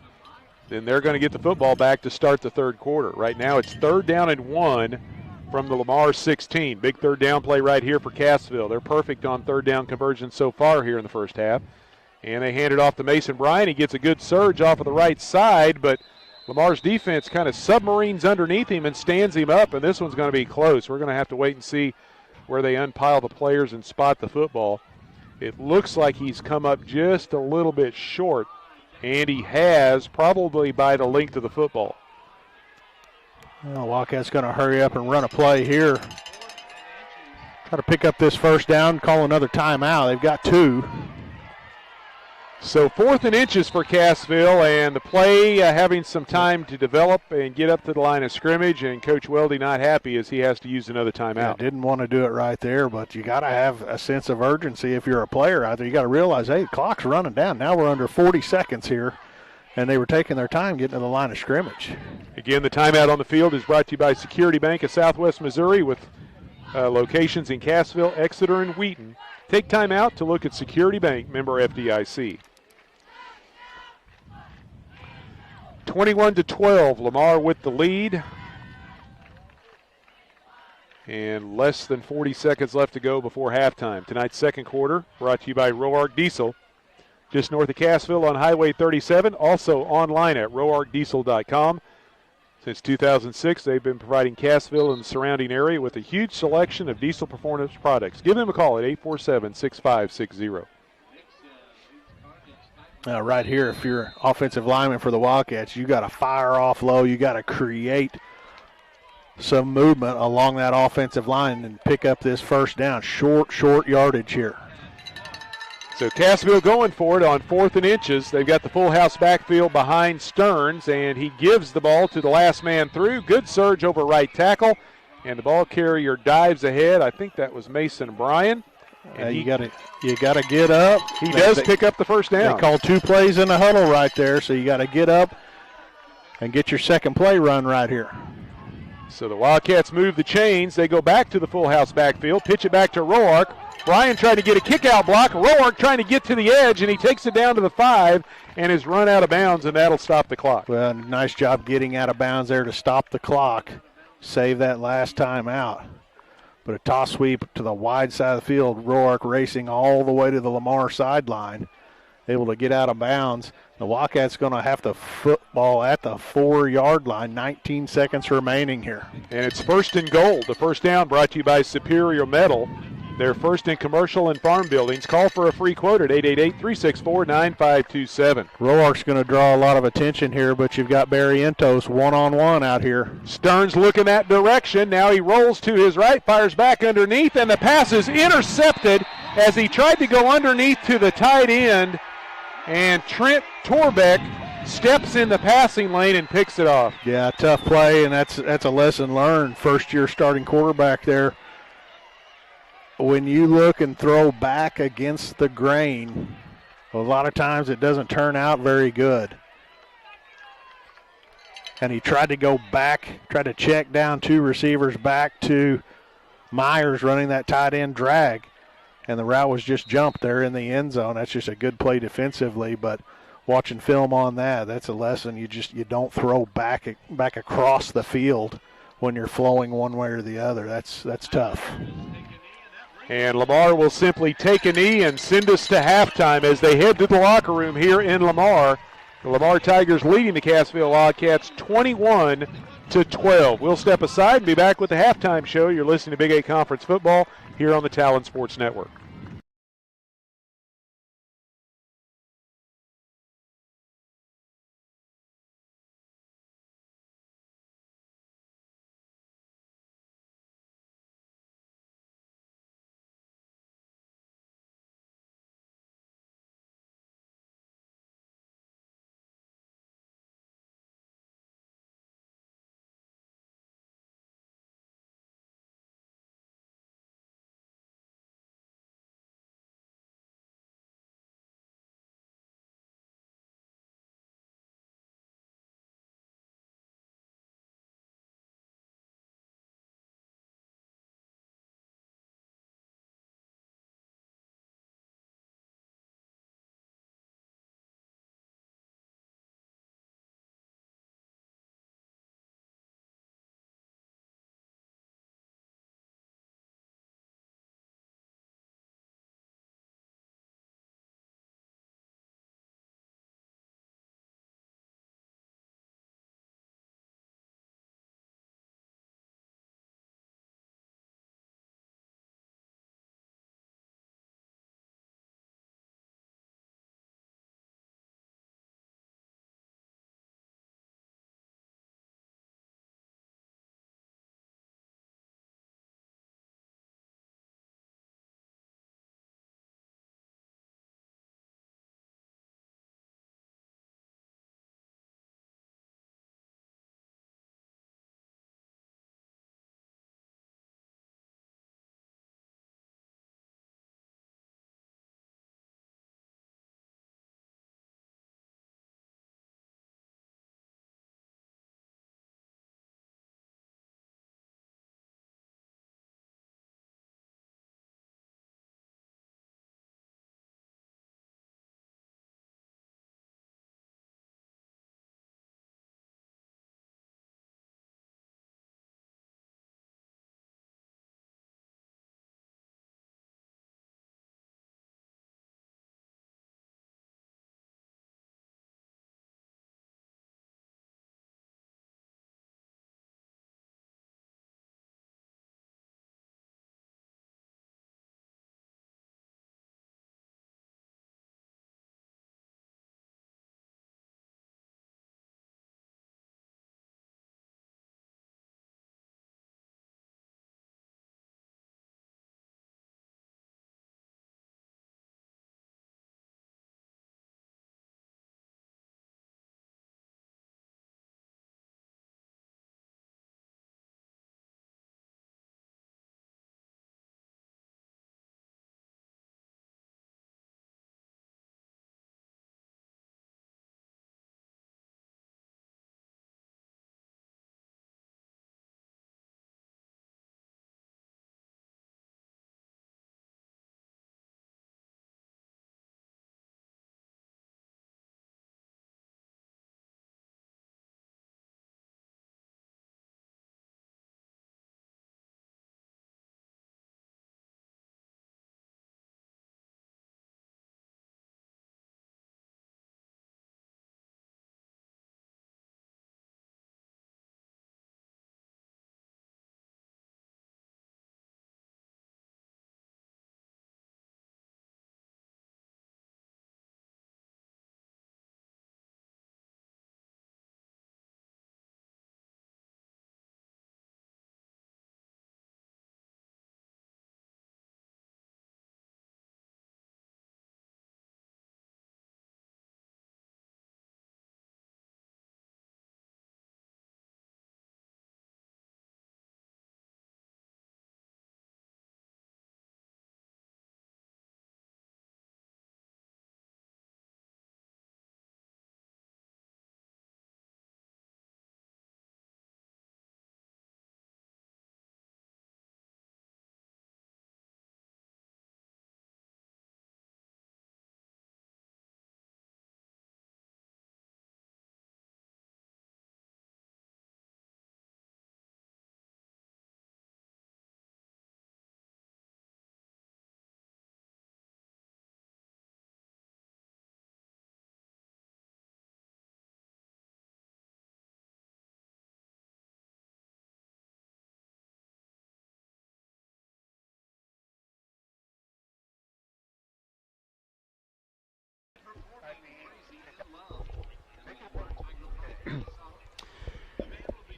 then they're going to get the football back to start the 3rd quarter. Right now it's 3rd down and 1 from the Lamar 16. Big 3rd down play right here for Cassville. They're perfect on 3rd down conversions so far here in the first half. And they hand it off to Mason Bryan. He gets a good surge off of the right side, but Lamar's defense kind of submarines underneath him and stands him up, and this one's going to be close. We're going to have to wait and see where they unpile the players and spot the football. It looks like he's come up just a little bit short, and he has, probably by the length of the football. Well, Wildcats going to hurry up and run a play here. Try to pick up this 1st down, call another timeout. They've got 2. So 4th and inches for Cassville, and the play having some time to develop and get up to the line of scrimmage, and Coach Weldy not happy as he has to use another timeout. Yeah, didn't want to do it right there, but you got to have a sense of urgency if you're a player out there. You got to realize, hey, the clock's running down. Now we're under 40 seconds here, and they were taking their time getting to the line of scrimmage. Again, the timeout on the field is brought to you by Security Bank of Southwest Missouri with locations in Cassville, Exeter, and Wheaton. Take time out to look at Security Bank, member FDIC. 21-12, Lamar with the lead. And less than 40 seconds left to go before halftime. Tonight's 2nd quarter brought to you by Roark Diesel, just north of Cassville on Highway 37, also online at roarkdiesel.com. Since 2006, they've been providing Cassville and the surrounding area with a huge selection of diesel performance products. Give them a call at 847-6560. Right here, if you're offensive lineman for the Wildcats, you got to fire off low. You got to create some movement along that offensive line and pick up this 1st down. Short yardage here. So Cassville going for it on 4th and inches. They've got the full house backfield behind Stearns, and he gives the ball to the last man through. Good surge over right tackle, and the ball carrier dives ahead. I think that was Mason Bryan. You got to get up. He does pick up the 1st down. They call 2 plays in the huddle right there, so you got to get up and get your 2nd play run right here. So the Wildcats move the chains. They go back to the full house backfield, pitch it back to Roark. Bryan trying to get a kick-out block. Roark trying to get to the edge, and he takes it down to the 5 and is run out of bounds, and that'll stop the clock. Well, nice job getting out of bounds there to stop the clock. Save that last time out. But a toss sweep to the wide side of the field. Roark racing all the way to the Lamar sideline. Able to get out of bounds. The Wildcats going to have the football at the 4-yard line. 19 seconds remaining here. And it's 1st and goal. The 1st down brought to you by Superior Metal. They're first in commercial and farm buildings. Call for a free quote at 888-364-9527. Roark's going to draw a lot of attention here, but you've got Barrientos one-on-one out here. Stearns looking that direction. Now he rolls to his right, fires back underneath, and the pass is intercepted as he tried to go underneath to the tight end. And Trent Torbeck steps in the passing lane and picks it off. Yeah, tough play, and that's a lesson learned. First-year starting quarterback there. When you look and throw back against the grain, a lot of times it doesn't turn out very good. And he tried to go back, tried to check down 2 receivers back to Myers running that tight end drag. And the route was just jumped there in the end zone. That's just a good play defensively, but watching film on that, that's a lesson. You don't throw back across the field when you're flowing one way or the other. That's tough. And Lamar will simply take a knee and send us to halftime as they head to the locker room here in Lamar. The Lamar Tigers leading the Cassville Wildcats 21-12. We'll step aside and be back with the halftime show. You're listening to Big 8 Conference Football here on the Talon Sports Network.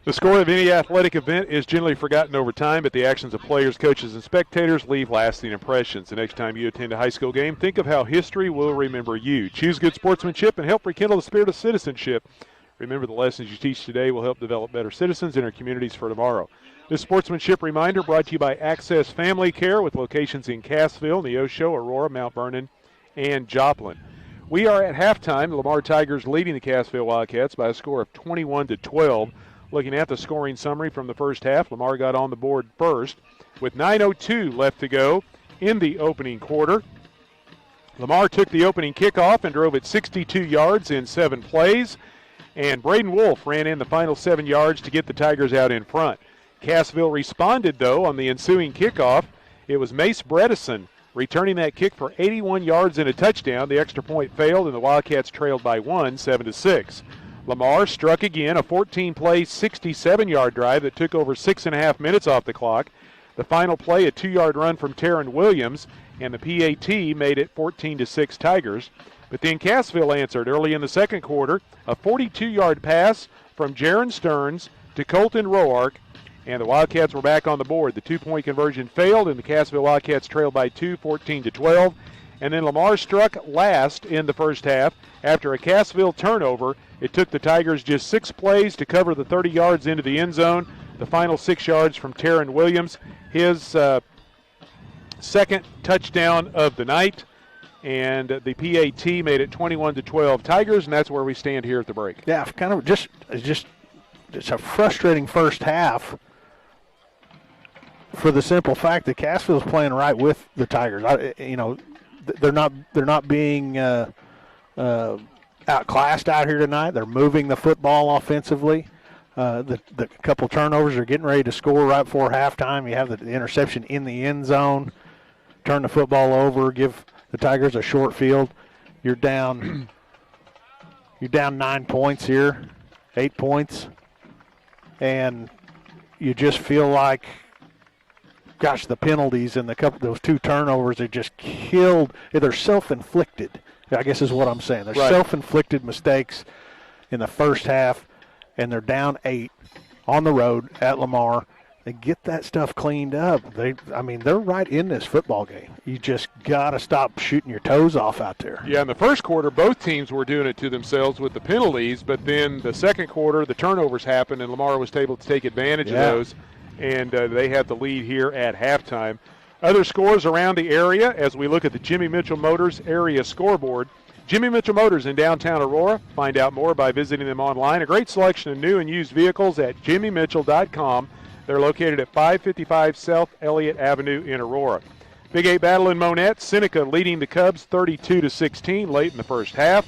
The score of any athletic event is generally forgotten over time, but the actions of players, coaches, and spectators leave lasting impressions. The next time you attend a high school game, think of how history will remember you. Choose good sportsmanship and help rekindle the spirit of citizenship. Remember, the lessons you teach today will help develop better citizens in our communities for tomorrow. This sportsmanship reminder brought to you by Access Family Care with locations in Cassville, Neosho, Aurora, Mount Vernon, and Joplin. We are at halftime. The Lamar Tigers leading the Cassville Wildcats by a score of 21-12. Looking at the scoring summary from the first half, Lamar got on the board first with 9:02 left to go in the opening quarter. Lamar took the opening kickoff and drove it 62 yards in 7 plays, and Braden Wolf ran in the final 7 yards to get the Tigers out in front. Cassville responded, though, on the ensuing kickoff. It was Mace Bredesen returning that kick for 81 yards and a touchdown. The extra point failed, and the Wildcats trailed by 1, 7-6. Lamar struck again, a 14-play, 67-yard drive that took over 6.5 minutes off the clock. The final play, a 2-yard run from Taryn Williams, and the PAT made it 14-6 Tigers. But then Cassville answered early in the second quarter, a 42-yard pass from Jaron Stearns to Colton Roark, and the Wildcats were back on the board. The 2-point conversion failed, and the Cassville Wildcats trailed by 2, 14-12. And then Lamar struck last in the first half after a Cassville turnover. It took the Tigers just 6 plays to cover the 30 yards into the end zone. The final 6 yards from Taryn Williams, his second touchdown of the night. And the PAT made it 21-12 Tigers, and that's where we stand here at the break. Yeah, kind of just it's a frustrating first half for the simple fact that Cassville's playing right with the Tigers. They're not being outclassed out here tonight. They're moving the football offensively. The couple turnovers are getting ready to score right before halftime. You have the interception in the end zone, turn the football over, give the Tigers a short field. You're down 9 points here, 8 points, and you just feel like, gosh, the penalties and those 2 turnovers are just killed. They're self-inflicted, I guess is what I'm saying. They're self-inflicted mistakes in the first half, and they're down 8 on the road at Lamar. They get that stuff cleaned up. They're right in this football game. You just got to stop shooting your toes off out there. Yeah, in the first quarter, both teams were doing it to themselves with the penalties, but then the second quarter, the turnovers happened, and Lamar was able to take advantage of those, and they had the lead here at halftime. Other scores around the area as we look at the Jimmy Mitchell Motors area scoreboard. Jimmy Mitchell Motors in downtown Aurora. Find out more by visiting them online. A great selection of new and used vehicles at jimmymitchell.com. They're located at 555 South Elliott Avenue in Aurora. Big 8 battle in Monet. Seneca leading the Cubs 32-16 late in the first half.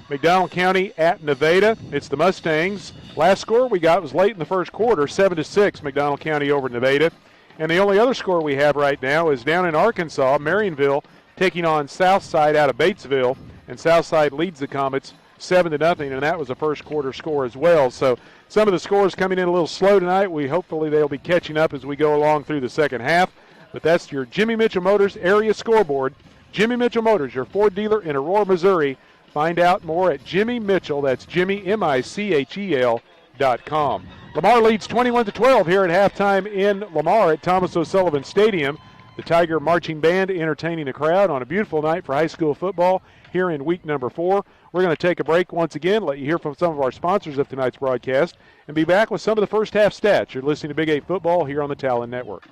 McDonald County at Nevada. It's the Mustangs. Last score we got was late in the first quarter, 7-6 McDonald County over Nevada. And the only other score we have right now is down in Arkansas, Marionville taking on Southside out of Batesville. And Southside leads the Comets 7-0, and that was a first quarter score as well. So some of the scores coming in a little slow tonight. Hopefully they'll be catching up as we go along through the second half. But that's your Jimmy Mitchell Motors area scoreboard. Jimmy Mitchell Motors, your Ford dealer in Aurora, Missouri. Find out more at Jimmy Mitchell. That's Jimmy, MICHEL.com. Lamar leads 21-12 here at halftime in Lamar at Thomas O'Sullivan Stadium. The Tiger Marching Band entertaining the crowd on a beautiful night for high school football here in week number 4. We're going to take a break once again, let you hear from some of our sponsors of tonight's broadcast, and be back with some of the first half stats. You're listening to Big 8 Football here on the Talon Network.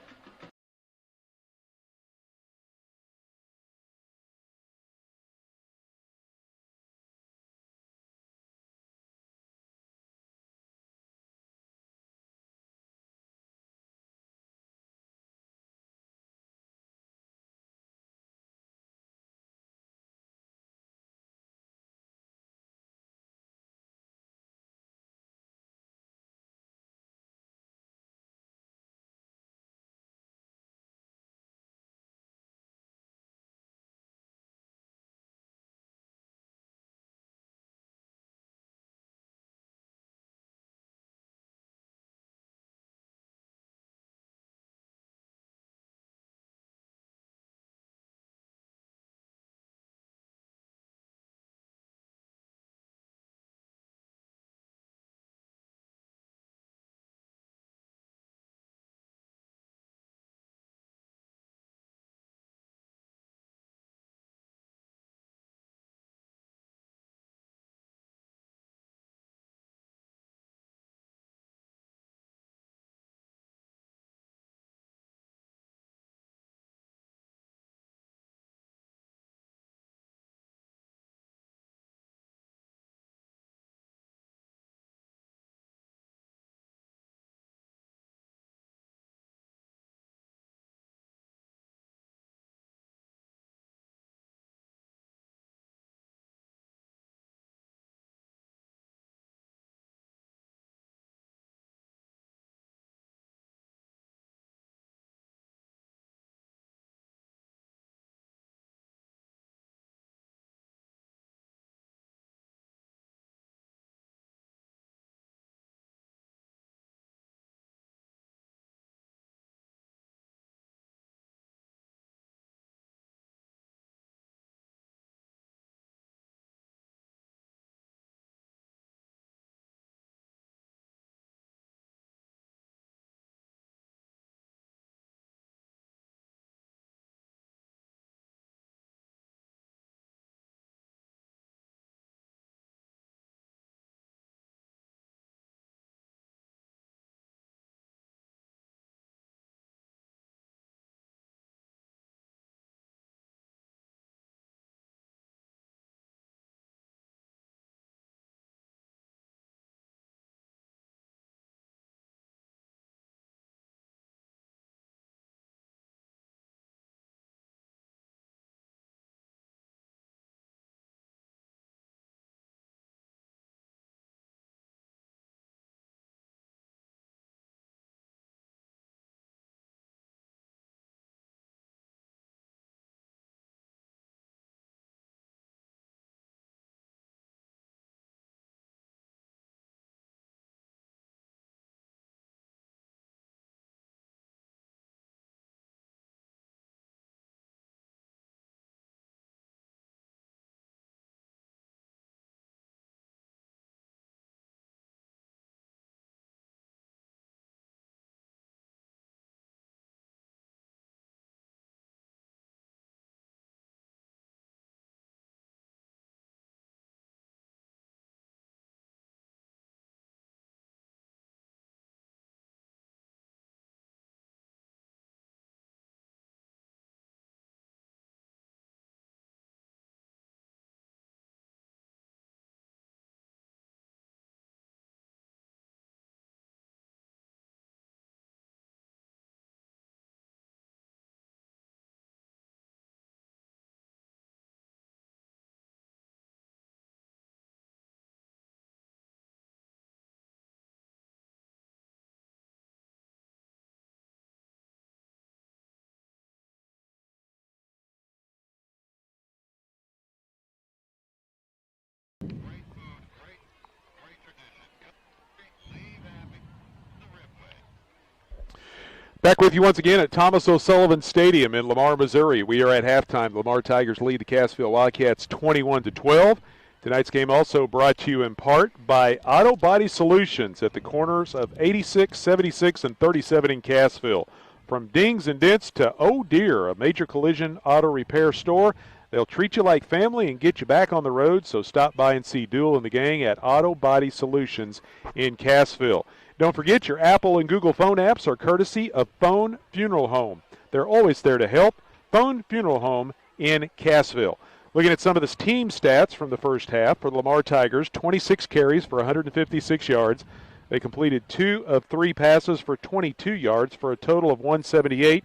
Back with you once again at Thomas O'Sullivan Stadium in Lamar, Missouri. We are at halftime. Lamar Tigers lead the Cassville Wildcats 21-12. Tonight's game also brought to you in part by Auto Body Solutions at the corners of 86, 76, and 37 in Cassville. From dings and dents to oh dear, a major collision auto repair store. They'll treat you like family and get you back on the road, so stop by and see Duel and the gang at Auto Body Solutions in Cassville. Don't forget your Apple and Google phone apps are courtesy of Phone Funeral Home. They're always there to help. Phone Funeral Home in Cassville. Looking at some of the team stats from the first half for the Lamar Tigers, 26 carries for 156 yards. They completed 2 of 3 passes for 22 yards for a total of 178.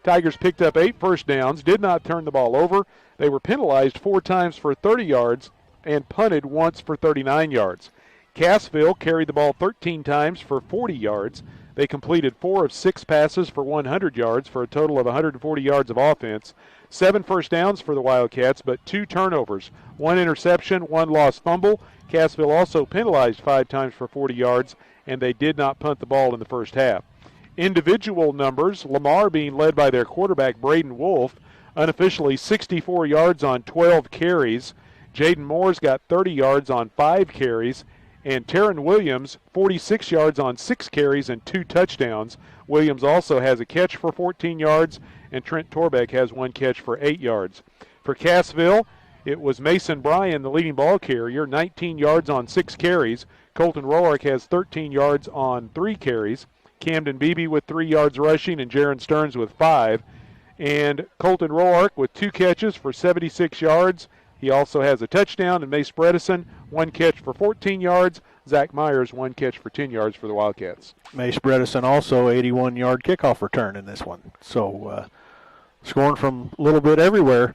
Tigers picked up 8 first downs, did not turn the ball over. They were penalized 4 times for 30 yards and punted once for 39 yards. Cassville carried the ball 13 times for 40 yards. They completed 4 of 6 passes for 100 yards for a total of 140 yards of offense. 7 first downs for the Wildcats, but 2 turnovers, 1 interception, 1 lost fumble. Cassville also penalized 5 times for 40 yards, and they did not punt the ball in the first half. Individual numbers, Lamar being led by their quarterback, Braden Wolf, unofficially 64 yards on 12 carries. Jaden Moore's got 30 yards on 5 carries. And Taryn Williams, 46 yards on 6 carries and 2 touchdowns. Williams also has a catch for 14 yards, and Trent Torbeck has 1 catch for 8 yards. For Cassville, it was Mason Bryan, the leading ball carrier, 19 yards on 6 carries. Colton Roark has 13 yards on 3 carries. Camden Beebe with 3 yards rushing, and Jaron Stearns with 5. And Colton Roark with 2 catches for 76 yards. He also has a touchdown, and Mace Bredesen, 1 catch for 14 yards. Zach Myers, 1 catch for 10 yards for the Wildcats. Mace Bredesen also 81-yard kickoff return in this one. So scoring from a little bit everywhere.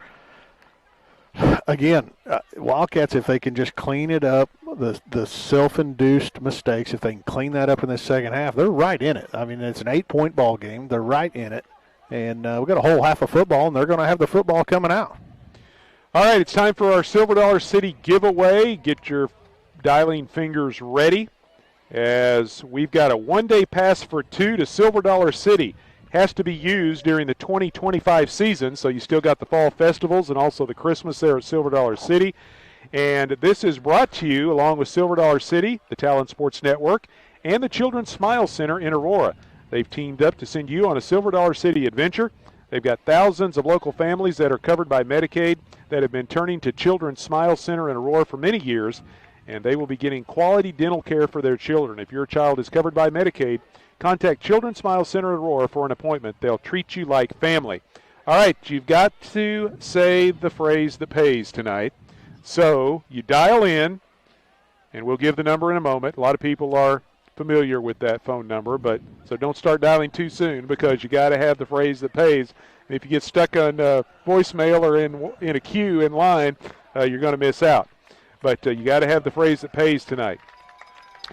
Again, Wildcats, if they can just clean it up, the self-induced mistakes, if they can clean that up in the second half, they're right in it. I mean, it's an 8-point ball game. They're right in it. And we've got a whole half of football, and they're going to have the football coming out. All right, it's time for our Silver Dollar City giveaway. Get your dialing fingers ready, as we've got a one-day pass for 2 to Silver Dollar City. Has to be used during the 2025 season, so you still got the fall festivals and also the Christmas there at Silver Dollar City. And this is brought to you along with Silver Dollar City, the Talon Sports Network, and the Children's Smile Center in Aurora. They've teamed up to send you on a Silver Dollar City adventure. They've got thousands of local families that are covered by Medicaid that have been turning to Children's Smile Center in Aurora for many years, and they will be getting quality dental care for their children. If your child is covered by Medicaid, contact Children's Smile Center in Aurora for an appointment. They'll treat you like family. All right, you've got to say the phrase that pays tonight. So you dial in, and we'll give the number in a moment. A lot of people are familiar with that phone number, but so don't start dialing too soon, because you got to have the phrase that pays. And if you get stuck on voicemail or in a queue in line, you're going to miss out. But you got to have the phrase that pays tonight.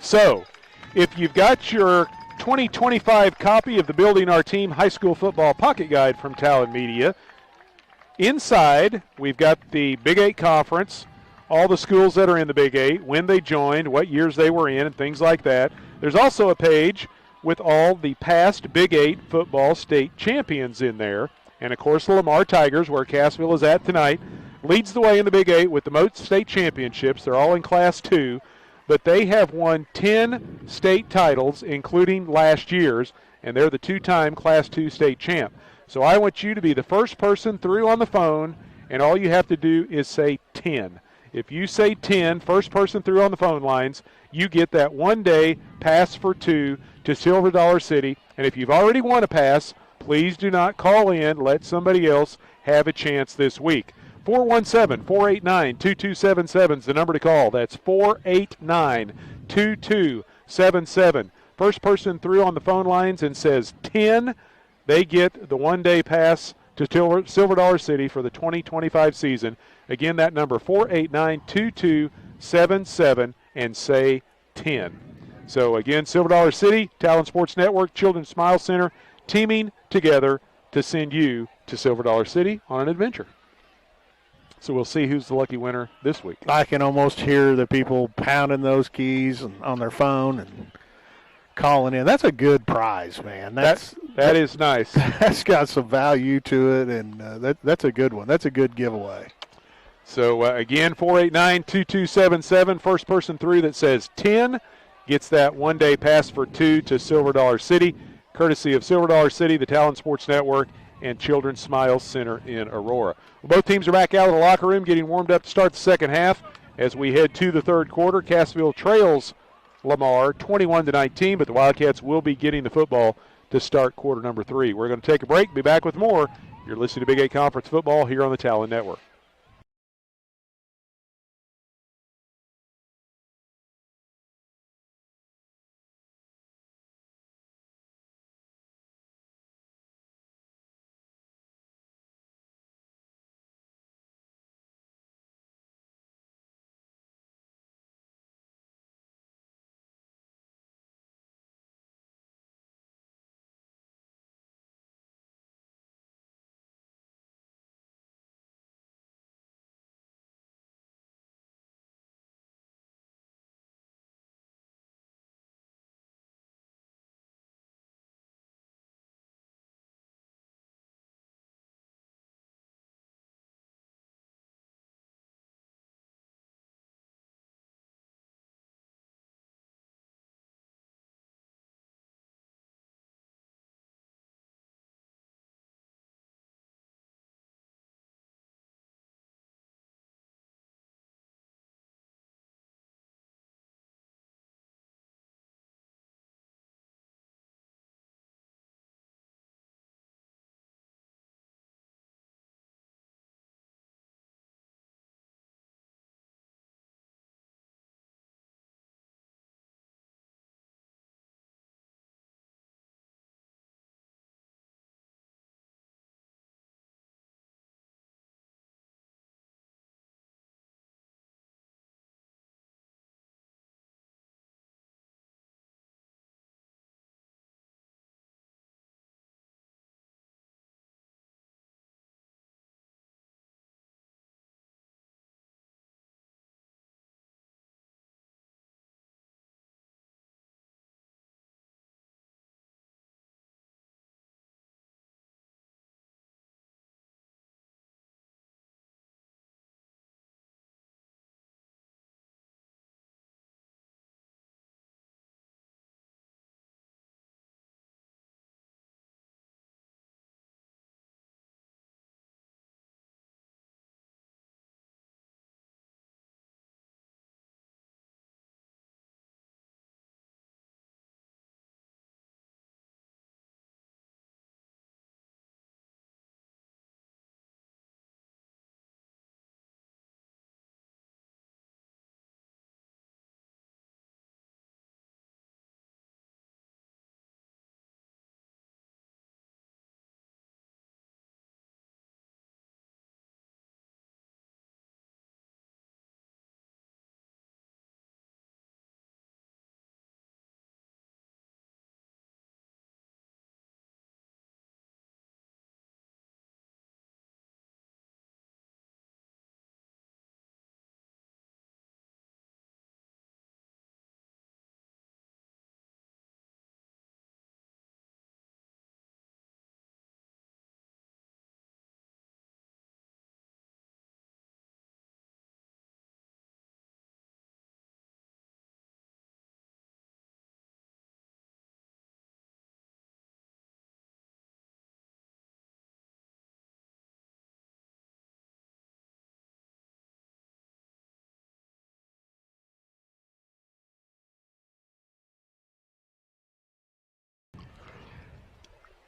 So if you've got your 2025 copy of the Building Our Team High School Football Pocket Guide from Talon Media, inside we've got the Big 8 Conference, all the schools that are in the Big 8, when they joined, what years they were in, and things like that. There's also a page with all the past Big 8 football state champions in there. And, of course, the Lamar Tigers, where Cassville is at tonight, leads the way in the Big 8 with the most state championships. They're all in Class 2. But they have won 10 state titles, including last year's, and they're the 2-time Class 2 state champ. So I want you to be the first person through on the phone, and all you have to do is say 10. If you say 10, first person through on the phone lines, you get that one-day pass for 2 to Silver Dollar City. And if you've already won a pass, please do not call in. Let somebody else have a chance this week. 417-489-2277 is the number to call. That's 489-2277. First person through on the phone lines and says 10, they get the one-day pass to Silver Dollar City for the 2025 season. Again, that number, 489-2277, and say 10. So, again, Silver Dollar City, Talon Sports Network, Children's Smile Center, teaming together to send you to Silver Dollar City on an adventure. So we'll see who's the lucky winner this week. I can almost hear the people pounding those keys on their phone and calling in. That's a good prize, man. That That is nice. That's got some value to it, and that's a good one. That's a good giveaway. So, again, 489-2277. First person through that says 10 gets that one-day pass for 2 to Silver Dollar City, courtesy of Silver Dollar City, the Talon Sports Network, and Children's Smiles Center in Aurora. Well, both teams are back out of the locker room getting warmed up to start the second half. As we head to the third quarter, Cassville trails Lamar 21-19, but the Wildcats will be getting the football to start quarter number 3. We're going to take a break, be back with more. You're listening to Big 8 Conference Football here on the Talon Network.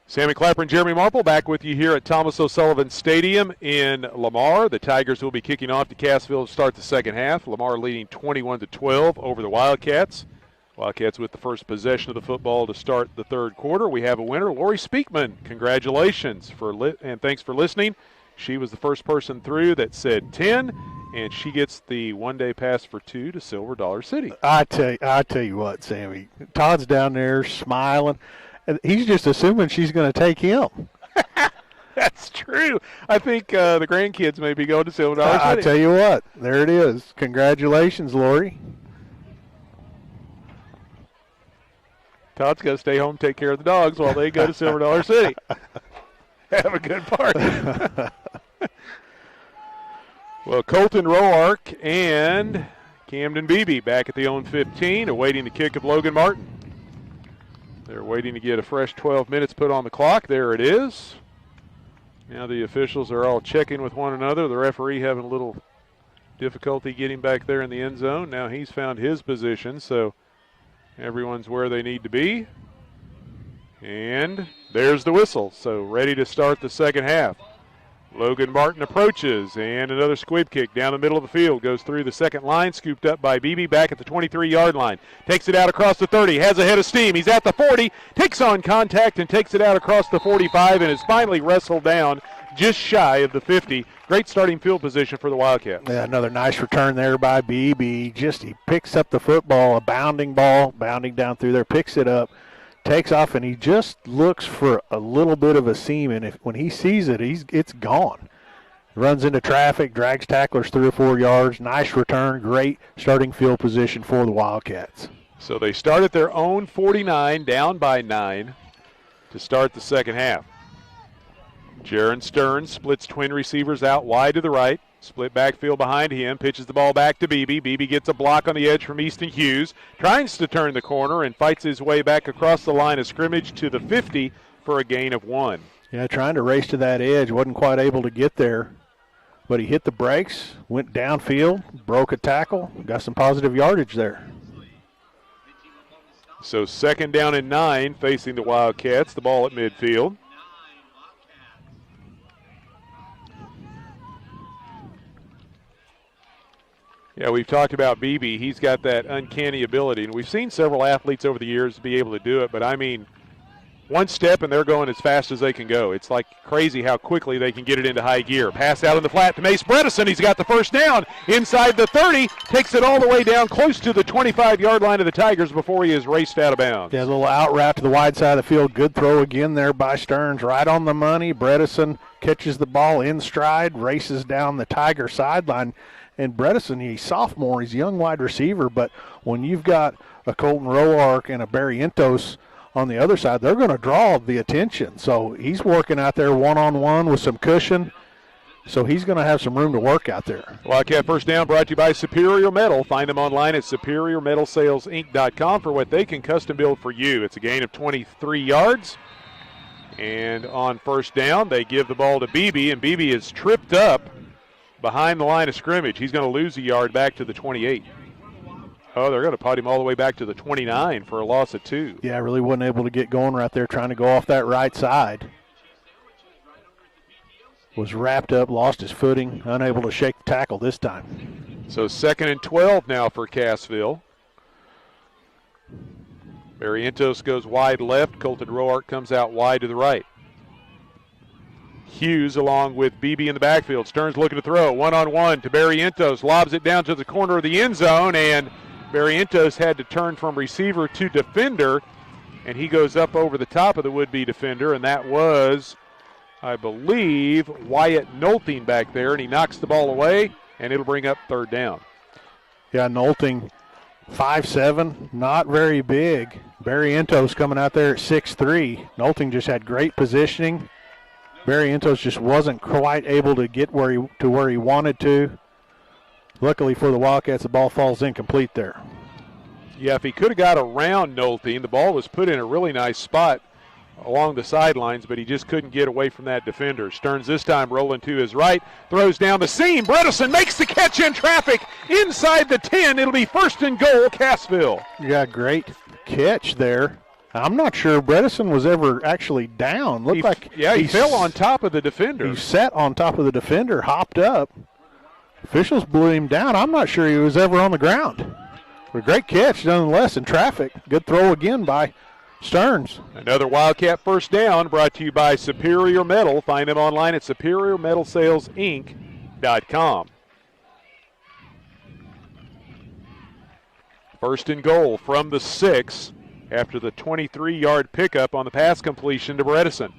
Sammy Clapper and Jeremy Marple back with you here at Thomas O'Sullivan Stadium in Lamar. The Tigers will be kicking off to Cassville to start the second half. Lamar leading 21-12 over the Wildcats. Wildcats with the first possession of the football to start the third quarter. We have a winner, Lori Speakman. Congratulations and thanks for listening. She was the first person through that said 10, and she gets the one-day pass for 2 to Silver Dollar City. I tell you what, Sammy. Todd's down there smiling. He's just assuming she's going to take him. That's true. I think the grandkids may be going to Silver Dollar City. I tell you what, there it is. Congratulations, Lori. Todd's got to stay home, take care of the dogs while they go to Silver Dollar City. Have a good party. Well, Colton Roark and Camden Beebe back at the own 15, awaiting the kick of Logan Martin. They're waiting to get a fresh 12 minutes put on the clock. There it is. Now the officials are all checking with one another. The referee having a little difficulty getting back there in the end zone. Now he's found his position, so everyone's where they need to be. And there's the whistle, so ready to start the second half. Logan Martin approaches, and another squib kick down the middle of the field. Goes through the second line, scooped up by Beebe back at the 23-yard line. Takes it out across the 30, has a head of steam. He's at the 40, takes on contact and takes it out across the 45 and is finally wrestled down just shy of the 50. Great starting field position for the Wildcats. Yeah, another nice return there by Beebe. He picks up the football, a bounding ball, bounding down through there, picks it up, takes off, and he just looks for a little bit of a seam, and when he sees it, it's gone. Runs into traffic, drags tacklers 3 or 4 yards. Nice return, great starting field position for the Wildcats. So they start at their own 49, down by 9 to start the second half. Jaron Stearns splits twin receivers out wide to the right. Split backfield behind him, pitches the ball back to Beebe. Beebe gets a block on the edge from Easton Hughes, tries to turn the corner and fights his way back across the line of scrimmage to the 50 for a gain of 1. Yeah, trying to race to that edge, wasn't quite able to get there, but he hit the brakes, went downfield, broke a tackle, got some positive yardage there. So second down and 9 facing the Wildcats, the ball at midfield. Yeah, we've talked about Beebe. He's got that uncanny ability, and we've seen several athletes over the years be able to do it, but I mean, one step and they're going as fast as they can go. It's like crazy how quickly they can get it into high gear. Pass out in the flat to Mace Bredesen. He's got the first down inside the 30, takes it all the way down close to the 25-yard line of the Tigers before he is raced out of bounds. Yeah, a little out route to the wide side of the field. Good throw again there by Stearns. Right on the money. Bredesen catches the ball in stride, races down the Tiger sideline. And Bredesen, he's sophomore, he's a young wide receiver, but when you've got a Colton Roark and a Barrientos on the other side, they're going to draw the attention. So he's working out there one-on-one with some cushion, so he's going to have some room to work out there. Wildcat first down brought to you by Superior Metal. Find them online at superiormetalsalesinc.com for what they can custom build for you. It's a gain of 23 yards. And on first down, they give the ball to Beebe, and Beebe is tripped up behind the line of scrimmage. He's going to lose a yard back to the 28. Oh, they're going to pot him all the way back to the 29 for a loss of 2. Yeah, really wasn't able to get going right there, trying to go off that right side. Was wrapped up, lost his footing, unable to shake the tackle this time. So second and 12 now for Cassville. Barrientos goes wide left. Colton Roark comes out wide to the right. Hughes along with Beebe in the backfield. Stearns looking to throw. One-on-one to Barrientos. Lobs it down to the corner of the end zone, and Barrientos had to turn from receiver to defender, and he goes up over the top of the would-be defender, and that was, I believe, Wyatt Nolting back there, and he knocks the ball away, and it'll bring up third down. Yeah, Nolting, 5'7", not very big. Barrientos coming out there at 6'3". Nolting just had great positioning. Barrientos just wasn't quite able to get where he wanted to. Luckily for the Wildcats, the ball falls incomplete there. Yeah, if he could have got around Nolting, the ball was put in a really nice spot along the sidelines, but he just couldn't get away from that defender. Stearns this time rolling to his right, throws down the seam. Bredesen makes the catch in traffic inside the 10. It'll be first and goal, Cassville. Yeah, great catch there. I'm not sure Bredesen was ever actually down. Looked like he fell on top of the defender. He sat on top of the defender, hopped up. Officials blew him down. I'm not sure he was ever on the ground. But a great catch nonetheless in traffic. Good throw again by Stearns. Another Wildcat first down brought to you by Superior Metal. Find them online at superiormetalsalesinc.com. First and goal from the 6 after the 23-yard pickup on the pass completion to Bredesen.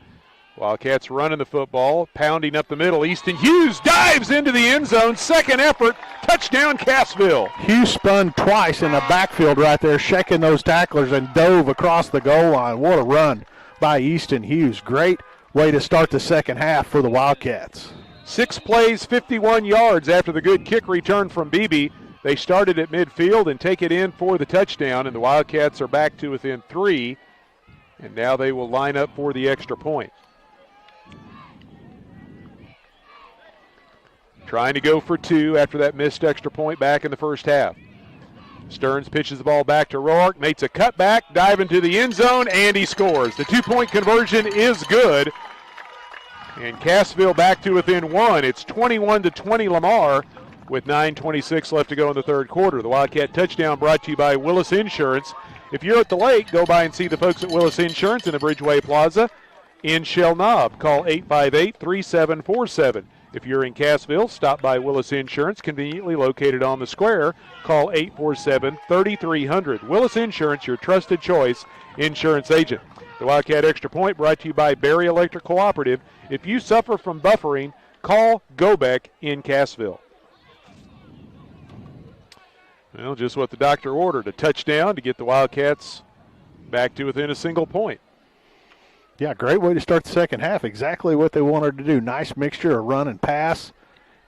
Wildcats running the football, pounding up the middle. Easton Hughes dives into the end zone. Second effort, touchdown Cassville. Hughes spun twice in the backfield right there, shaking those tacklers and dove across the goal line. What a run by Easton Hughes. Great way to start the second half for the Wildcats. 6 plays, 51 yards after the good kick return from Beebe. They started at midfield and take it in for the touchdown, and the Wildcats are back to within 3, and now they will line up for the extra point. Trying to go for 2 after that missed extra point back in the first half. Stearns pitches the ball back to Roark, makes a cutback, dive into the end zone, and he scores. The 2-point conversion is good, and Cassville back to within 1. It's 21-20 Lamar with 9:26 left to go in the third quarter. The Wildcat touchdown brought to you by Willis Insurance. If you're at the lake, go by and see the folks at Willis Insurance in the Bridgeway Plaza in Shell Knob. Call 858-3747. If you're in Cassville, stop by Willis Insurance, conveniently located on the square. Call 847-3300. Willis Insurance, your trusted choice insurance agent. The Wildcat Extra Point brought to you by Berry Electric Cooperative. If you suffer from buffering, call Gobeck in Cassville. Well, just what the doctor ordered, a touchdown to get the Wildcats back to within a single point. Yeah, great way to start the second half. Exactly what they wanted to do. Nice mixture of run and pass,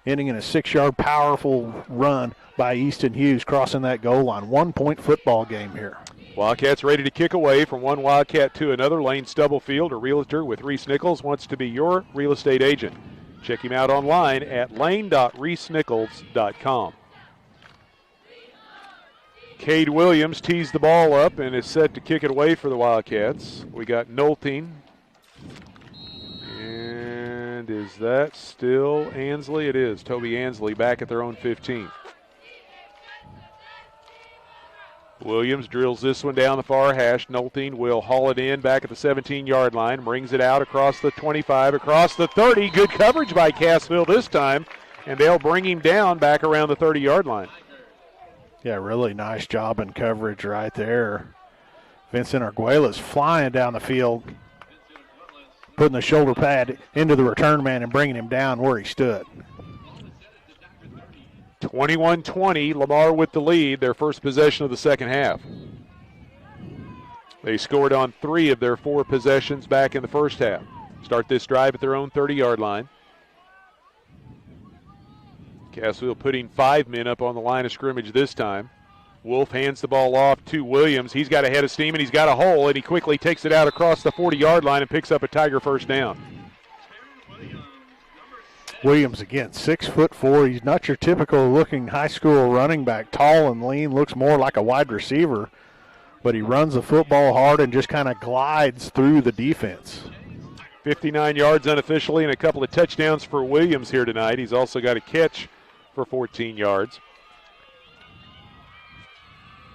ending in a 6-yard powerful run by Easton Hughes crossing that goal line. 1-point football game here. Wildcats ready to kick away from one Wildcat to another. Lane Stubblefield, a realtor with Reese Nichols, wants to be your real estate agent. Check him out online at lane.reesenichols.com. Cade Williams tees the ball up and is set to kick it away for the Wildcats. We got Nolting. And is that still Ansley? It is. Toby Ansley back at their own 15. Williams drills this one down the far hash. Nolting will haul it in back at the 17-yard line. Brings it out across the 25, across the 30. Good coverage by Cassville this time. And they'll bring him down back around the 30-yard line. Yeah, really nice job in coverage right there. Vincent Arguelles flying down the field, putting the shoulder pad into the return man and bringing him down where he stood. 21-20, Lamar with the lead, their first possession of the second half. They scored on 3 of their 4 possessions back in the first half. Start this drive at their own 30-yard line. Cassville putting 5 men up on the line of scrimmage this time. Wolf hands the ball off to Williams. He's got a head of steam and he's got a hole, and he quickly takes it out across the 40-yard line and picks up a Tiger first down. Williams again, 6'4". He's not your typical looking high school running back. Tall and lean, looks more like a wide receiver, but he runs the football hard and just kind of glides through the defense. 59 yards unofficially and a couple of touchdowns for Williams here tonight. He's also got a catch for 14 yards.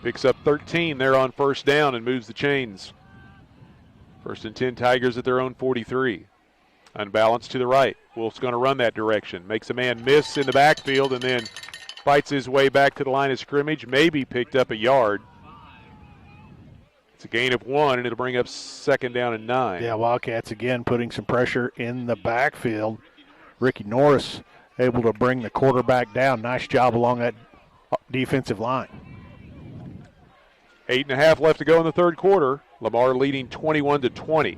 Picks up 13 there on first down and moves the chains. 1st and 10 Tigers at their own 43. Unbalanced to the right. Wolf's going to run that direction. Makes a man miss in the backfield and then fights his way back to the line of scrimmage. Maybe picked up a yard. It's a gain of 1, and it'll bring up 2nd down and 9. Yeah, Wildcats again putting some pressure in the backfield. Ricky Norris able to bring the quarterback down. Nice job along that defensive line. 8.5 left to go in the third quarter. Lamar leading 21-20.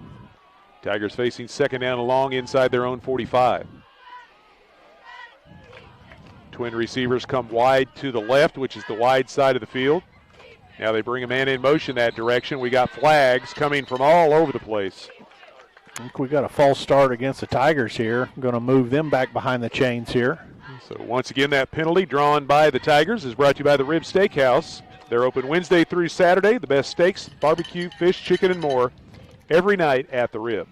Tigers facing 2nd down and long inside their own 45. Twin receivers come wide to the left, which is the wide side of the field. Now they bring a man in motion that direction. We got flags coming from all over the place. I think we got a false start against the Tigers here. Going to move them back behind the chains here. So once again, that penalty drawn by the Tigers is brought to you by the Rib Steakhouse. They're open Wednesday through Saturday. The best steaks, barbecue, fish, chicken, and more every night at the Rib.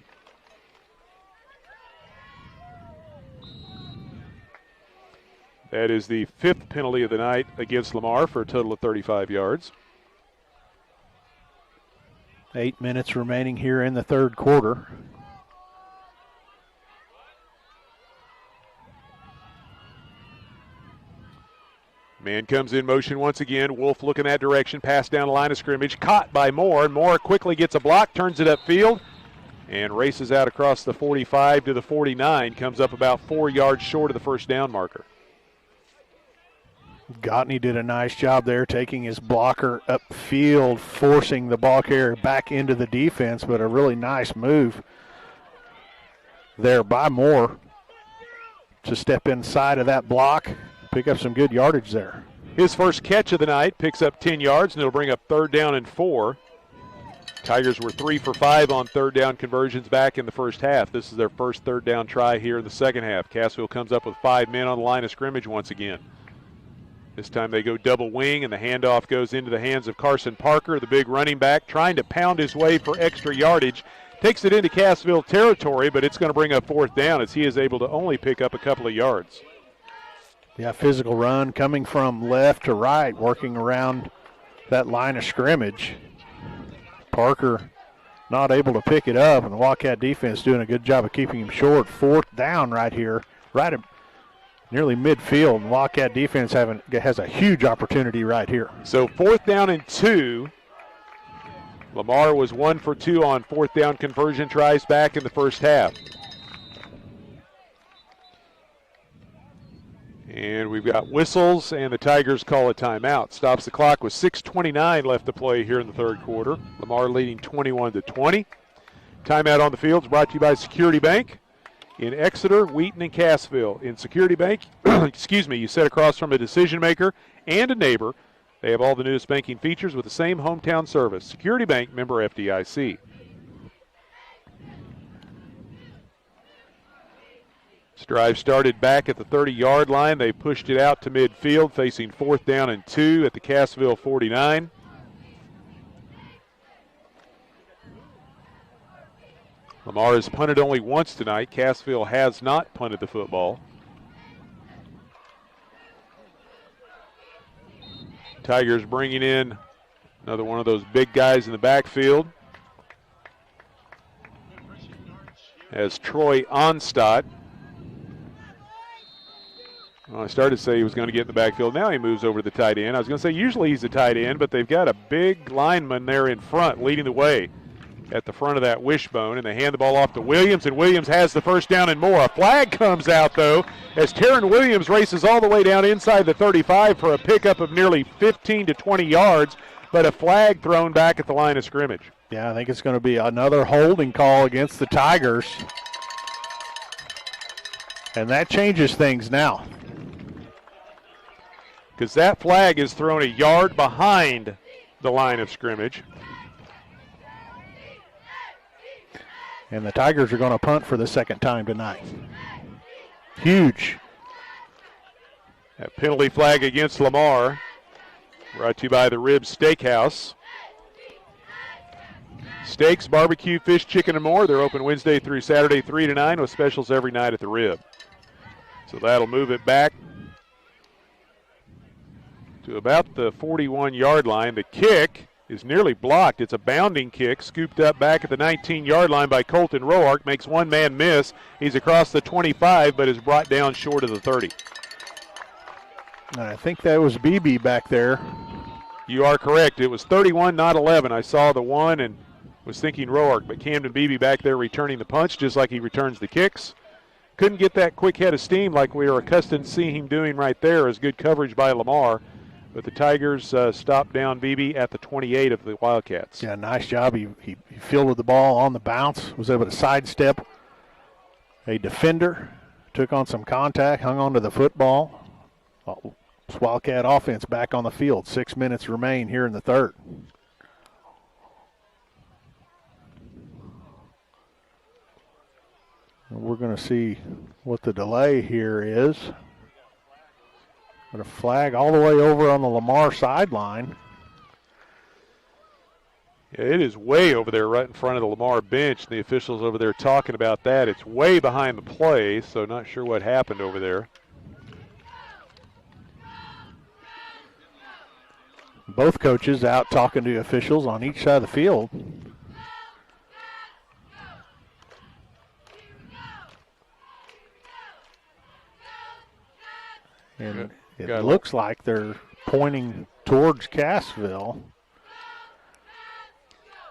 That is the 5th penalty of the night against Lamar for a total of 35 yards. 8 minutes remaining here in the third quarter. Man comes in motion once again. Wolf looking that direction. Pass down the line of scrimmage. Caught by Moore. And Moore quickly gets a block. Turns it upfield. and races out across the 45 to the 49, comes up about 4 yards short of the first down marker. Gottney did a nice job there taking his blocker upfield, forcing the ball carrier back into the defense, but a really nice move there by Moore to step inside of that block, pick up some good yardage there. His first catch of the night picks up 10 yards, and it'll bring up 3rd down and 4. Tigers were 3 for 5 on 3rd down conversions back in the first half. This is their first 3rd down try here in the second half. Cassville comes up with 5 men on the line of scrimmage once again. This time they go double wing, and the handoff goes into the hands of Carson Parker, the big running back, trying to pound his way for extra yardage. Takes it into Cassville territory, but it's going to bring up 4th down as he is able to only pick up a couple of yards. Yeah, physical run coming from left to right, working around that line of scrimmage. Parker not able to pick it up, and the Wildcat defense doing a good job of keeping him short. 4th down right here, right at nearly midfield, and Wildcat defense has a huge opportunity right here. So 4th down and 2. Lamar was 1 for 2 on 4th down conversion tries back in the first half. And we've got whistles, and the Tigers call a timeout. Stops the clock with 6:29 left to play here in the 3rd quarter. Lamar leading 21-20. Timeout on the field is brought to you by Security Bank in Exeter, Wheaton, and Cassville. In Security Bank, you sit across from a decision maker and a neighbor. They have all the newest banking features with the same hometown service. Security Bank, member FDIC. This drive started back at the 30-yard line. They pushed it out to midfield, facing 4th down and 2 at the Cassville 49. Lamar has punted only once tonight. Cassville has not punted the football. Tigers bringing in another one of those big guys in the backfield as Troy Onstadt. Well, I started to say he was going to get in the backfield. Now he moves over to the tight end. I was going to say usually he's a tight end, but they've got a big lineman there in front leading the way at the front of that wishbone, and they hand the ball off to Williams, and Williams has the first down and more. A flag comes out, though, as Taryn Williams races all the way down inside the 35 for a pickup of nearly 15 to 20 yards, but a flag thrown back at the line of scrimmage. Yeah, I think it's going to be another holding call against the Tigers, and that changes things now. Because that flag is thrown a yard behind the line of scrimmage. And the Tigers are going to punt for the second time tonight. Huge. That penalty flag against Lamar, brought to you by the Ribs Steakhouse. Steaks, barbecue, fish, chicken, and more. They're open Wednesday through Saturday, 3 to 9, with specials every night at the Rib. So that'll move it back to about the 41-yard line. The kick is nearly blocked. It's a bounding kick, scooped up back at the 19-yard line by Colton Roark. Makes one man miss. He's across the 25, but is brought down short of the 30. I think that was BB back there. You are correct. It was 31, not 11. I saw the one and was thinking Roark, but Camden Beebe back there returning the punch just like he returns the kicks. Couldn't get that quick head of steam like we are accustomed to seeing him doing right there. As good coverage by Lamar. But the Tigers stopped down Beebe at the 28 of the Wildcats. Yeah, nice job. He fielded the ball on the bounce, was able to sidestep a defender, took on some contact, hung on to the football. Wildcat offense back on the field. 6 minutes remain here in the 3rd. And we're going to see what the delay here is. Got a flag all the way over on the Lamar sideline. Yeah, it is way over there right in front of the Lamar bench. The officials over there talking about that. It's way behind the play, so not sure what happened over there. Both coaches out talking to officials on each side of the field. And it looks like they're pointing towards Cassville.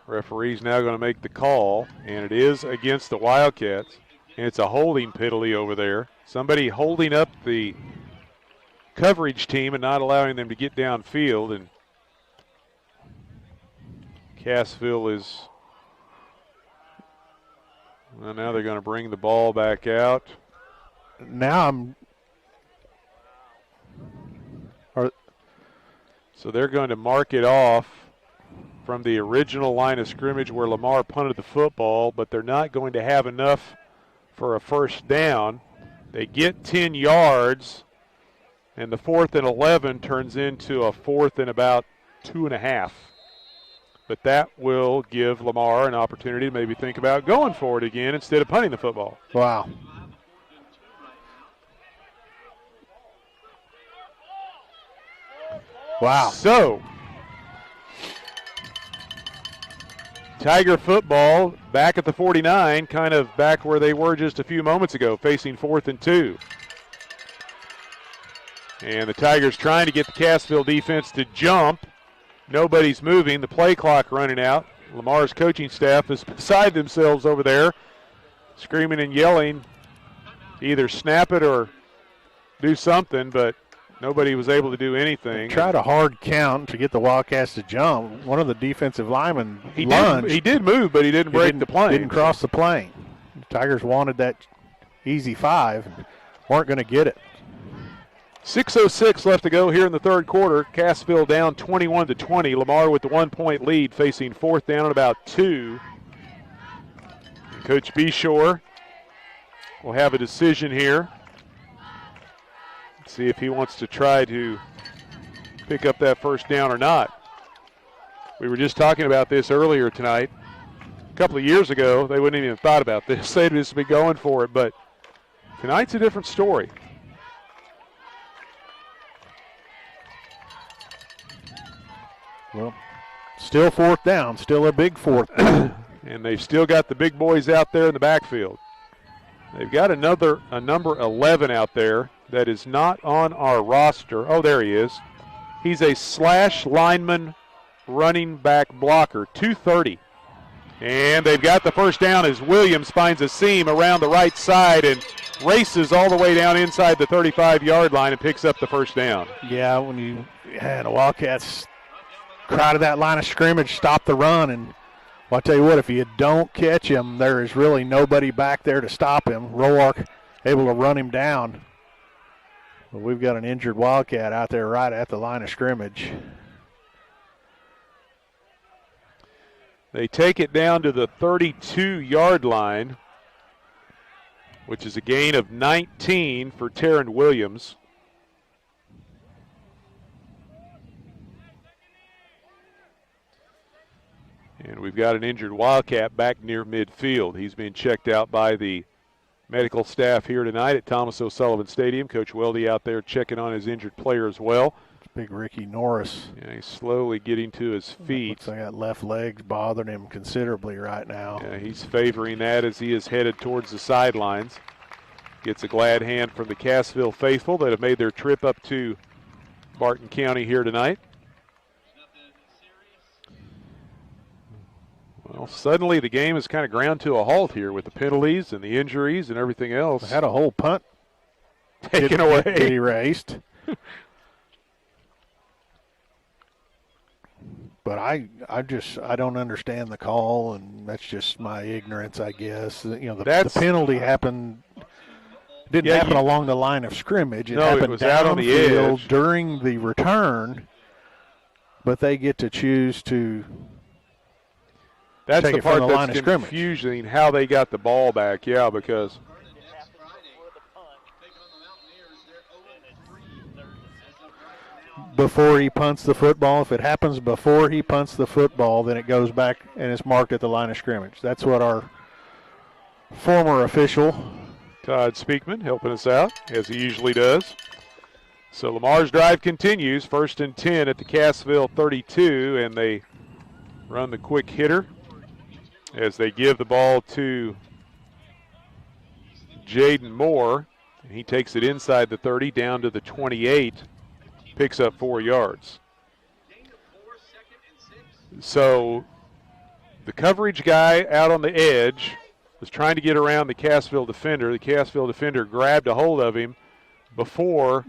Referee's now going to make the call, and it is against the Wildcats. And it's a holding penalty over there. Somebody holding up the coverage team and not allowing them to get downfield. And Cassville is, well, now they're going to bring the ball back out. So they're going to mark it off from the original line of scrimmage where Lamar punted the football, but they're not going to have enough for a first down. They get 10 yards, and the 4th and 11 turns into a 4th and about 2.5. But that will give Lamar an opportunity to maybe think about going for it again instead of punting the football. Wow. Wow. So, Tiger football back at the 49, kind of back where they were just a few moments ago, facing 4th and 2. And the Tigers trying to get the Cassville defense to jump. Nobody's moving. The play clock running out. Lamar's coaching staff is beside themselves over there, screaming and yelling, either snap it or do something, but nobody was able to do anything. They tried a hard count to get the Wildcats to jump. One of the defensive linemen lunged. He did move, but he didn't break the plane. Didn't cross the plane. The Tigers wanted that easy 5, weren't going to get it. 6:06 left to go here in the third quarter. Cassville down 21-20. Lamar with the 1-point lead, facing 4th down and about 2. And Coach Beshore will have a decision here. See if he wants to try to pick up that first down or not. We were just talking about this earlier tonight. A couple of years ago, they wouldn't even have thought about this. They'd just be going for it, but tonight's a different story. Well, still 4th down, still a big 4th down. And they've still got the big boys out there in the backfield. They've got a number 11 out there that is not on our roster. Oh, there he is. He's a slash lineman running back blocker, 230. And they've got the first down as Williams finds a seam around the right side and races all the way down inside the 35-yard line and picks up the first down. Yeah, when you had the Wildcats crowded that line of scrimmage, stop the run, and well, I'll tell you what, if you don't catch him, there is really nobody back there to stop him. Roark able to run him down. But we've got an injured Wildcat out there right at the line of scrimmage. They take it down to the 32-yard line, which is a gain of 19 for Taryn Williams. And we've got an injured Wildcat back near midfield. He's being checked out by the medical staff here tonight at Thomas O'Sullivan Stadium. Coach Weldy out there checking on his injured player as well. It's big Ricky Norris. Yeah, he's slowly getting to his feet. Looks like that left leg's bothering him considerably right now. Yeah, he's favoring that as he is headed towards the sidelines. Gets a glad hand from the Cassville faithful that have made their trip up to Barton County here tonight. Well, suddenly the game has kind of ground to a halt here with the penalties and the injuries and everything else. They had a whole punt taken away. Get erased. But I don't understand the call, and that's just my ignorance, I guess. You know, the penalty happened. Didn't happen along the line of scrimmage. It happened was out on the edge during the return. But they get to choose to. That's take the it from part the line that's of scrimmage. confusing, how they got the ball back. Yeah, because before he punts the football, if it happens before he punts the football, then it goes back and it's marked at the line of scrimmage. That's what our former official, Todd Speakman, helping us out, as he usually does. So Lamar's drive continues, 1st and 10 at the Cassville 32, and they run the quick hitter as they give the ball to Jaden Moore. He takes it inside the 30 down to the 28, picks up 4 yards. So The coverage guy out on the edge was trying to get around the Cassville defender. The Cassville defender grabbed a hold of him before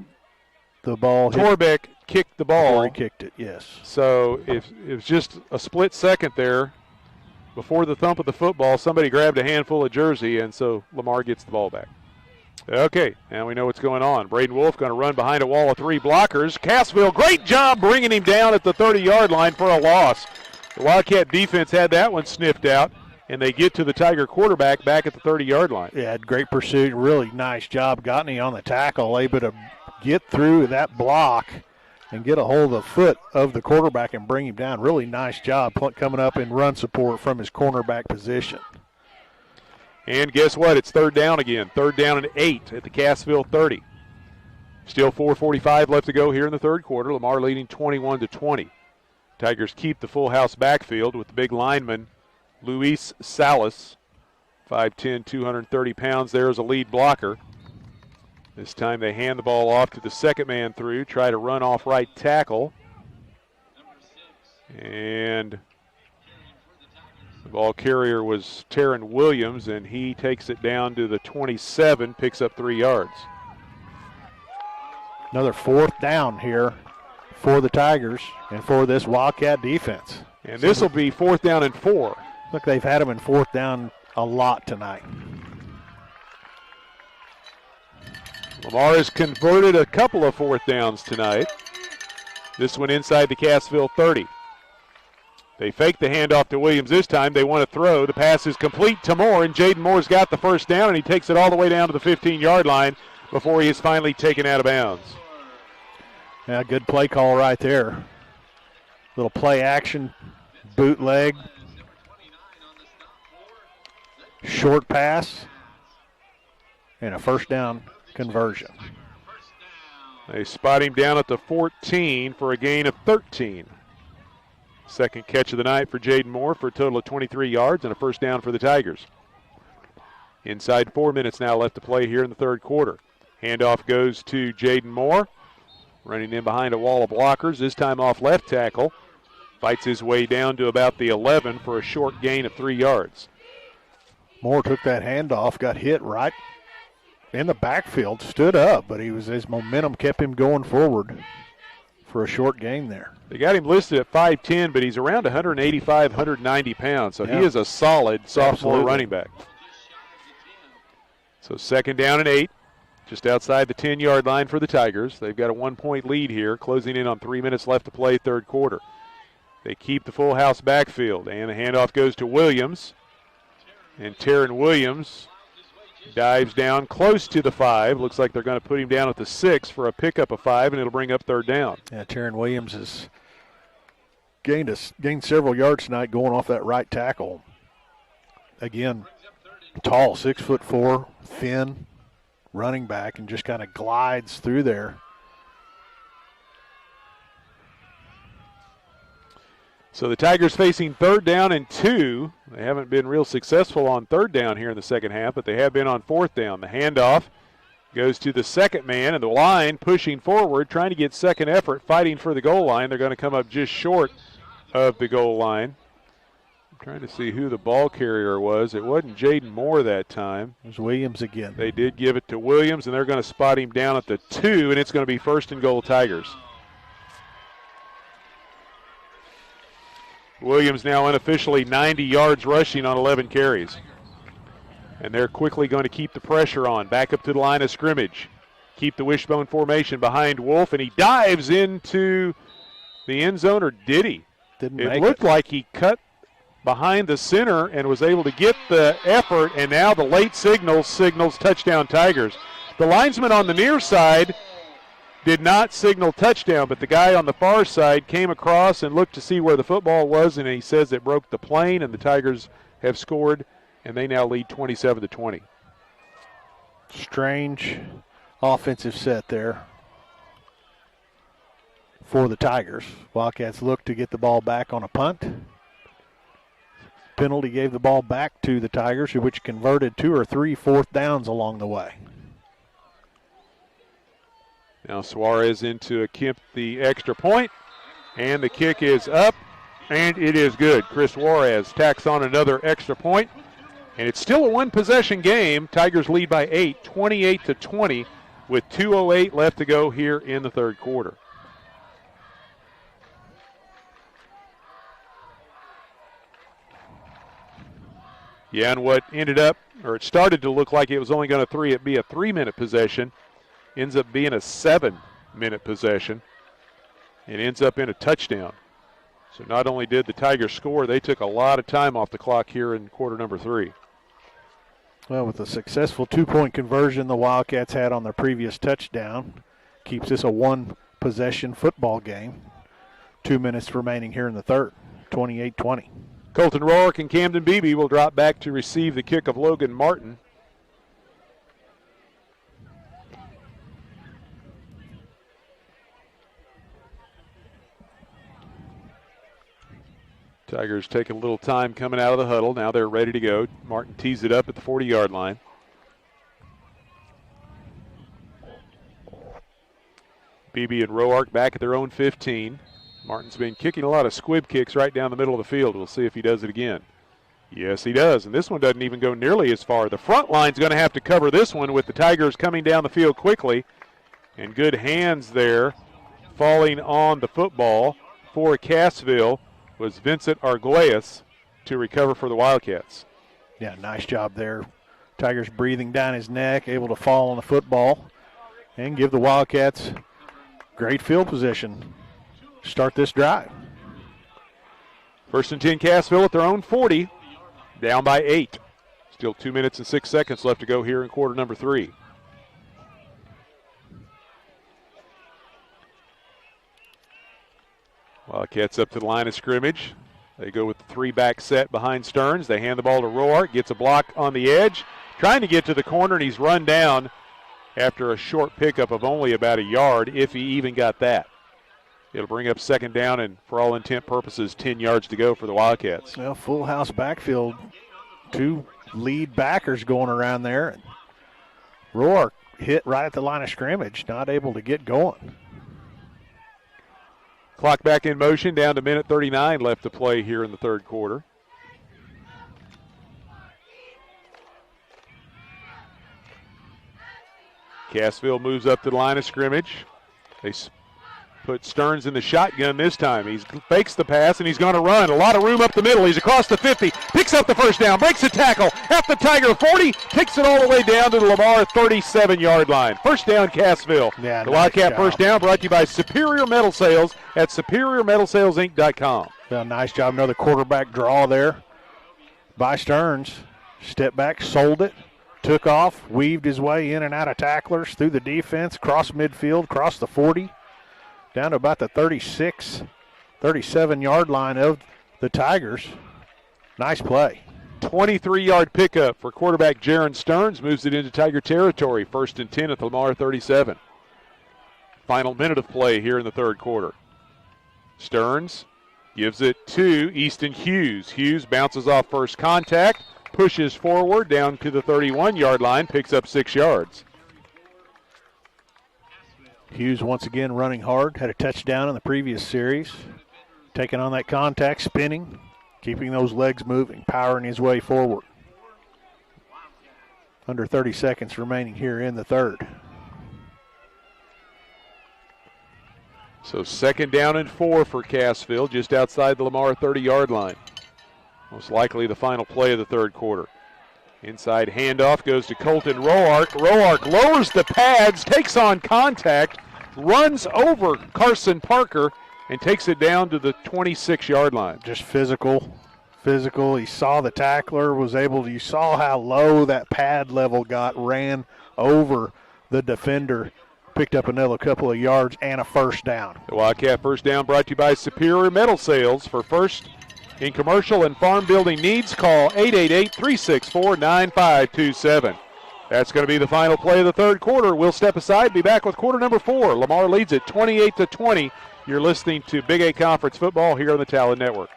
the ball Torbeck kicked the ball. Before he kicked it, yes. So it was just a split second there before the thump of the football. Somebody grabbed a handful of jersey, and so Lamar gets the ball back. Okay, now we know what's going on. Braden Wolf going to run behind a wall of 3 blockers. Cassville, great job bringing him down at the 30-yard line for a loss. The Wildcat defense had that one sniffed out, and they get to the Tiger quarterback back at the 30-yard line. Yeah, had great pursuit. Really nice job. Got him on the tackle, able to get through that block and get a hold of the foot of the quarterback and bring him down. Really nice job coming up in run support from his cornerback position. And guess what? It's third down again. Third down and 8 at the Cassville 30. Still 4:45 left to go here in the third quarter. Lamar leading 21-20. Tigers keep the full house backfield with the big lineman, Luis Salas, 5'10", 230 pounds there as a lead blocker. This time they hand the ball off to the second man through, try to run off right tackle. And the ball carrier was Taryn Williams, and he takes it down to the 27, picks up 3 yards. Another fourth down here for the Tigers and for this Wildcat defense. And this will be 4th down and 4. Look, they've had them in 4th down a lot tonight. Lamar has converted a couple of 4th downs tonight. This one inside the Cassville 30. They fake the handoff to Williams this time. They want to throw. The pass is complete to Moore, and Jaden Moore's got the first down, and he takes it all the way down to the 15-yard line before he is finally taken out of bounds. Yeah, good play call right there. Little play action, bootleg, short pass, and a first down conversion. They spot him down at the 14 for a gain of 13. Second catch of the night for Jaden Moore for a total of 23 yards and a first down for the Tigers. Inside 4 minutes now left to play here in the third quarter. Handoff goes to Jaden Moore, running in behind a wall of blockers, this time off left tackle. Fights his way down to about the 11 for a short gain of 3 yards. Moore took that handoff, got hit right in the backfield, stood up, but his momentum kept him going forward for a short gain there. They got him listed at 5'10", but he's around 185, 190 pounds, so he is a solid sophomore running back. So second down and 8, just outside the 10-yard line for the Tigers. They've got a 1-point lead here, closing in on 3 minutes left to play third quarter. They keep the full house backfield, and the handoff goes to Williams. And Taryn Williams dives down close to the 5. Looks like they're going to put him down at the 6 for a pickup of 5, and it'll bring up third down. Yeah, Taryn Williams has gained several yards tonight going off that right tackle. Again, tall, 6'4", thin running back, and just kind of glides through there. So the Tigers facing third down and 2. They haven't been real successful on third down here in the second half, but they have been on fourth down. The handoff goes to the second man, and the line pushing forward, trying to get second effort, fighting for the goal line. They're going to come up just short of the goal line. I'm trying to see who the ball carrier was. It wasn't Jaden Moore that time. It was Williams again. They did give it to Williams, and they're going to spot him down at the 2, and it's going to be first and goal Tigers. Williams now unofficially 90 yards rushing on 11 carries. And they're quickly going to keep the pressure on. Back up to the line of scrimmage. Keep the wishbone formation behind Wolf, and he dives into the end zone, or did he? It looked like he cut behind the center and was able to get the effort, and now the late signals touchdown Tigers. The linesman on the near side did not signal touchdown, but the guy on the far side came across and looked to see where the football was, and he says it broke the plane, and the Tigers have scored, and they now lead 27-20. Strange offensive set there for the Tigers. Wildcats look to get the ball back on a punt. Penalty gave the ball back to the Tigers, which converted 2 or 3 fourth downs along the way. Now Suarez in to attempt the extra point, and the kick is up And it is good. Chris Juarez tacks on another extra point, and it's still a one-possession game. Tigers lead by 8, 28-20, with 2:08 left to go here in the third quarter. Yeah, and what ended up, or it started to look like it was only going to be a 3-minute possession, ends up being a 7-minute possession, and ends up in a touchdown. So not only did the Tigers score, they took a lot of time off the clock here in quarter number 3. Well, with the successful 2-point conversion the Wildcats had on their previous touchdown, keeps this a one-possession football game. 2 minutes remaining here in the third, 28-20. Colton Rourke and Camden Beebe will drop back to receive the kick of Logan Martin. Tigers take a little time coming out of the huddle. Now they're ready to go. Martin tees it up at the 40-yard line. Beebe and Roark back at their own 15. Martin's been kicking a lot of squib kicks right down the middle of the field. We'll see if he does it again. Yes, he does, and this one doesn't even go nearly as far. The front line's going to have to cover this one with the Tigers coming down the field quickly. And good hands there falling on the football for Cassville was Vincent Arguelles to recover for the Wildcats. Yeah, nice job there. Tigers breathing down his neck, able to fall on the football and give the Wildcats great field position. Start this drive. First and 10 Cassville at their own 40, down by 8. Still 2 minutes and 6 seconds left to go here in quarter number 3. Wildcats up to the line of scrimmage. They go with the 3-back set behind Stearns. They hand the ball to Roark, gets a block on the edge, trying to get to the corner, and he's run down after a short pickup of only about a yard, if he even got that. It'll bring up second down, and for all intent purposes, 10 yards to go for the Wildcats. Well, full house backfield. 2 lead backers going around there. And Roark hit right at the line of scrimmage, not able to get going. Clock back in motion, down to minute 39 left to play here in the third quarter. Cassville moves up to the line of scrimmage. They put Stearns in the shotgun this time. He fakes the pass, and he's going to run. A lot of room up the middle. He's across the 50, picks up the first down, breaks a tackle at the Tiger 40, takes it all the way down to the Lamar 37-yard line. First down, Cassville. Yeah, the Wildcat first down brought to you by Superior Metal Sales at SuperiorMetalSalesInc.com. Well, nice job. Another quarterback draw there by Stearns. Step back, sold it, took off, weaved his way in and out of tacklers, through the defense, cross midfield, cross the 40, down to about the 36, 37-yard line of the Tigers. Nice play. 23-yard pickup for quarterback Jaron Stearns, moves it into Tiger territory. First and 10 at the Lamar 37. Final minute of play here in the third quarter. Stearns gives it to Easton Hughes. Hughes bounces off first contact, pushes forward down to the 31-yard line, picks up 6 yards. Hughes once again running hard, had a touchdown in the previous series. Taking on that contact, spinning, keeping those legs moving, powering his way forward. Under 30 seconds remaining here in the third. So second down and 4 for Cassville, just outside the Lamar 30-yard line. Most likely the final play of the third quarter. Inside handoff goes to Colton Roark. Roark lowers the pads, takes on contact, runs over Carson Parker, and takes it down to the 26-yard line. Just physical. He saw the tackler, you saw how low that pad level got, ran over the defender, picked up another couple of yards and a first down. The Wildcat first down brought to you by Superior Metal Sales. For first in commercial and farm building needs, call 888-364-9527. That's going to be the final play of the third quarter. We'll step aside, be back with quarter number 4. Lamar leads it 28-20. You're listening to Big 8 Conference football here on the Talon Network.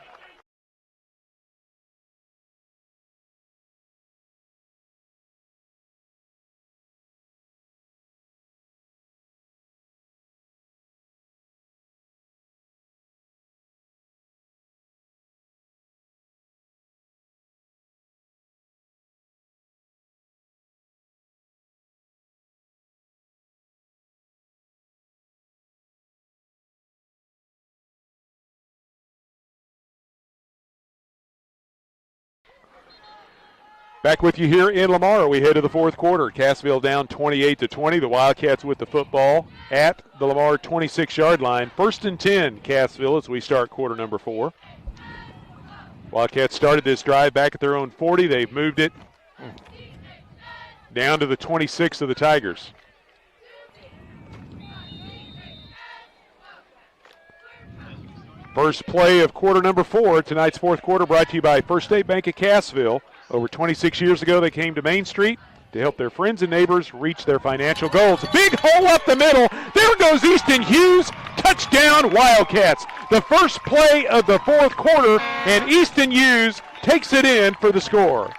Back with you here in Lamar. We head to the fourth quarter. Cassville down 28-20. The Wildcats with the football at the Lamar 26-yard line. 1st and 10, Cassville, as we start quarter number 4. Wildcats started this drive back at their own 40. They've moved it down to the 26 of the Tigers. First play of quarter number 4. Tonight's fourth quarter brought to you by First State Bank of Cassville. Over 26 years ago, they came to Main Street to help their friends and neighbors reach their financial goals. Big hole up the middle. There goes Easton Hughes. Touchdown, Wildcats. The first play of the fourth quarter, and Easton Hughes takes it in for the score.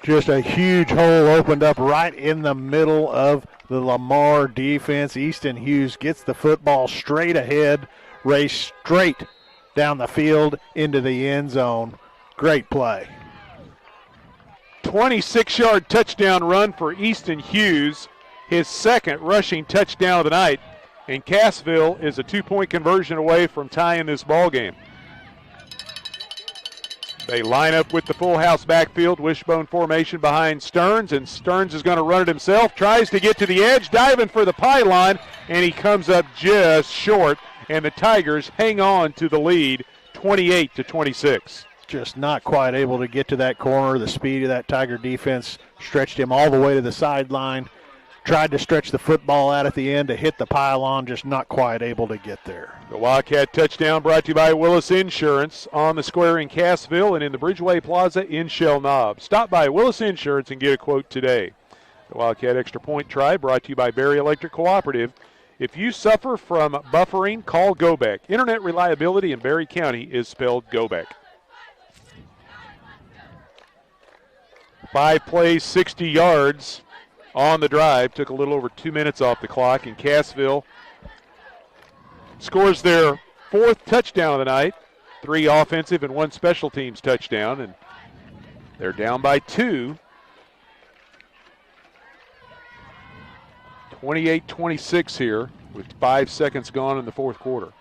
Just a huge hole opened up right in the middle of the Lamar defense. Easton Hughes gets the football straight ahead, race straight down the field into the end zone. Great play. 26-yard touchdown run for Easton Hughes, his second rushing touchdown of the night, and Cassville is a 2-point conversion away from tying this ball game. They line up with the full house backfield, wishbone formation behind Stearns, and Stearns is going to run it himself, tries to get to the edge, diving for the pylon, and he comes up just short, and the Tigers hang on to the lead 28-26. Just not quite able to get to that corner. The speed of that Tiger defense stretched him all the way to the sideline. Tried to stretch the football out at the end to hit the pylon, just not quite able to get there. The Wildcat touchdown brought to you by Willis Insurance on the square in Cassville and in the Bridgeway Plaza in Shell Knob. Stop by Willis Insurance and get a quote today. The Wildcat Extra Point Try brought to you by Berry Electric Cooperative. If you suffer from buffering, call GoBack. Internet reliability in Berry County is spelled GoBack. 5 plays, 60 yards on the drive. Took a little over 2 minutes off the clock, and Cassville scores their 4th touchdown of the night. 3 offensive and 1 special teams touchdown, and they're down by 2. 28-26 here with 5 seconds gone in the fourth quarter.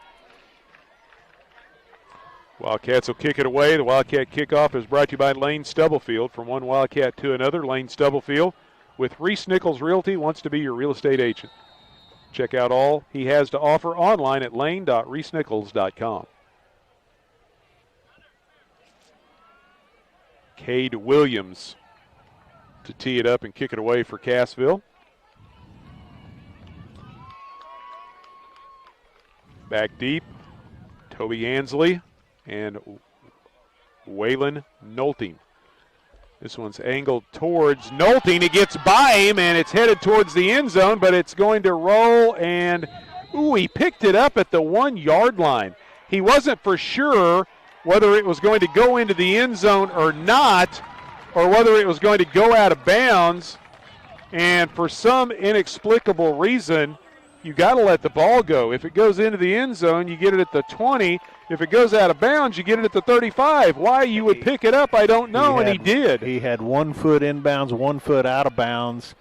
Wildcats will kick it away. The Wildcat kickoff is brought to you by Lane Stubblefield. From one Wildcat to another, Lane Stubblefield with Reese Nichols Realty wants to be your real estate agent. Check out all he has to offer online at lane.reesenichols.com. Cade Williams to tee it up and kick it away for Cassville. Back deep, Toby Ansley and Waylon Nolting. This one's angled towards Nolting. It gets by him, and it's headed towards the end zone, but it's going to roll, and, he picked it up at the 1-yard line. He wasn't for sure whether it was going to go into the end zone or not, or whether it was going to go out of bounds, and for some inexplicable reason, you got to let the ball go. If it goes into the end zone, you get it at the 20. If it goes out of bounds, you get it at the 35. Why you would pick it up, I don't know, and he did. He had 1 foot inbounds, 1 foot out of bounds,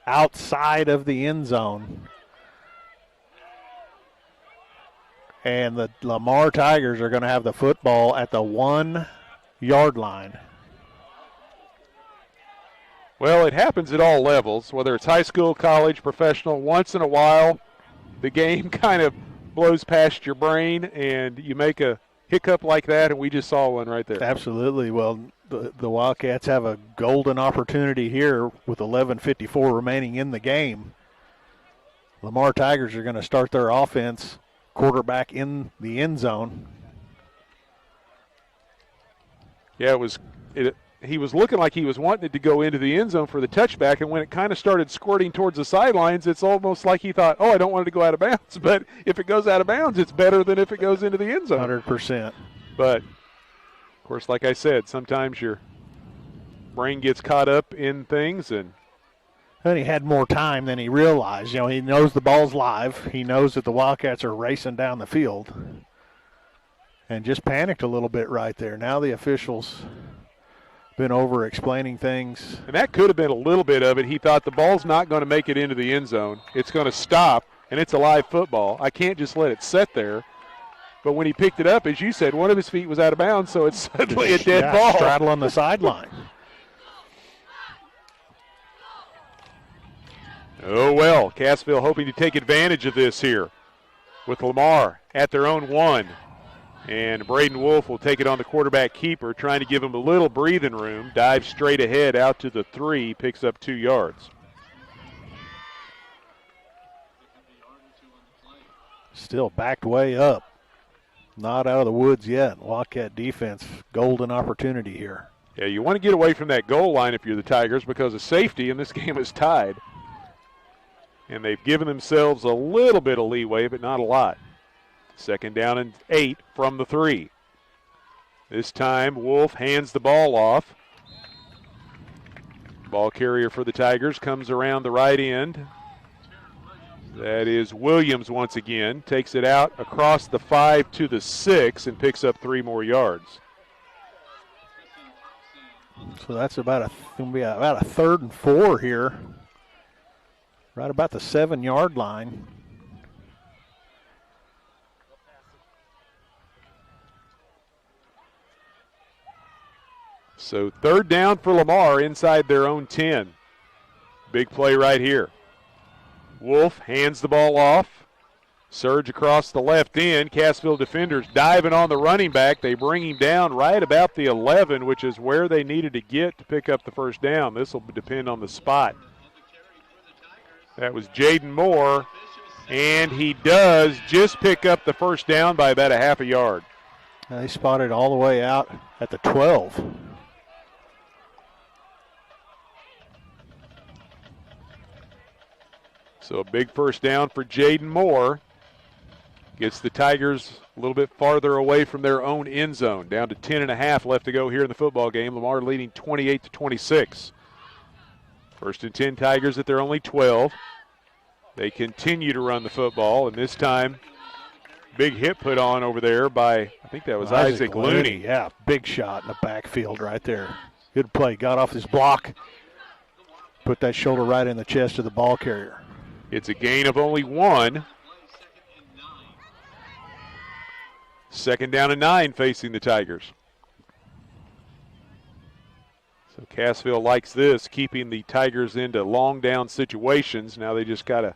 outside of the end zone. And the Lamar Tigers are going to have the football at the 1-yard line. Well, it happens at all levels, whether it's high school, college, professional. Once in a while, the game kind of blows past your brain, and you make a hiccup like that, and we just saw one right there. Absolutely. Well, the Wildcats have a golden opportunity here with 11:54 remaining in the game. Lamar Tigers are going to start their offense, quarterback in the end zone. Yeah, he was looking like he was wanting it to go into the end zone for the touchback, and when it kind of started squirting towards the sidelines, it's almost like he thought, I don't want it to go out of bounds. But if it goes out of bounds, it's better than if it goes into the end zone. 100%. But, of course, like I said, sometimes your brain gets caught up in things. And he had more time than he realized. He knows the ball's live. He knows that the Wildcats are racing down the field. And just panicked a little bit right there. Now the officials been over explaining things. And that could have been a little bit of it. He thought the ball's not going to make it into the end zone. It's going to stop, and it's a live football. I can't just let it sit there. But when he picked it up, as you said, one of his feet was out of bounds, so it's suddenly a dead ball. Straddle on the sideline. Oh, well, Cassville hoping to take advantage of this here with Lamar at their own 1. And Braden Wolf will take it on the quarterback keeper, trying to give him a little breathing room. Dives straight ahead out to the 3, picks up 2 yards. Still backed way up. Not out of the woods yet. Wildcat defense, golden opportunity here. Yeah, you want to get away from that goal line if you're the Tigers because of safety, and this game is tied. And they've given themselves a little bit of leeway, but not a lot. 2nd down and 8 from the 3. This time, Wolf hands the ball off. Ball carrier for the Tigers comes around the right end. That is Williams once again. Takes it out across the 5 to the 6 and picks up 3 more yards. So that's going to be about a 3rd and 4 here. Right about the 7-yard line. So 3rd down for Lamar inside their own 10. Big play right here. Wolf hands the ball off. Surge across the left end. Cassville defenders diving on the running back. They bring him down right about the 11, which is where they needed to get to pick up the 1st down. This will depend on the spot. That was Jaden Moore, and he does just pick up the 1st down by about a half a yard. They spotted all the way out at the 12. So a big 1st down for Jaden Moore. Gets the Tigers a little bit farther away from their own end zone. Down to 10.5 left to go here in the football game. Lamar leading 28-26. 1st and 10 Tigers at their only 12. They continue to run the football, and this time, big hit put on over there by, I think that was Isaac Looney. Yeah, big shot in the backfield right there. Good play. Got off his block. Put that shoulder right in the chest of the ball carrier. It's a gain of only 1. 2nd down and 9 facing the Tigers. So Cassville likes this, keeping the Tigers into long down situations. Now they just got to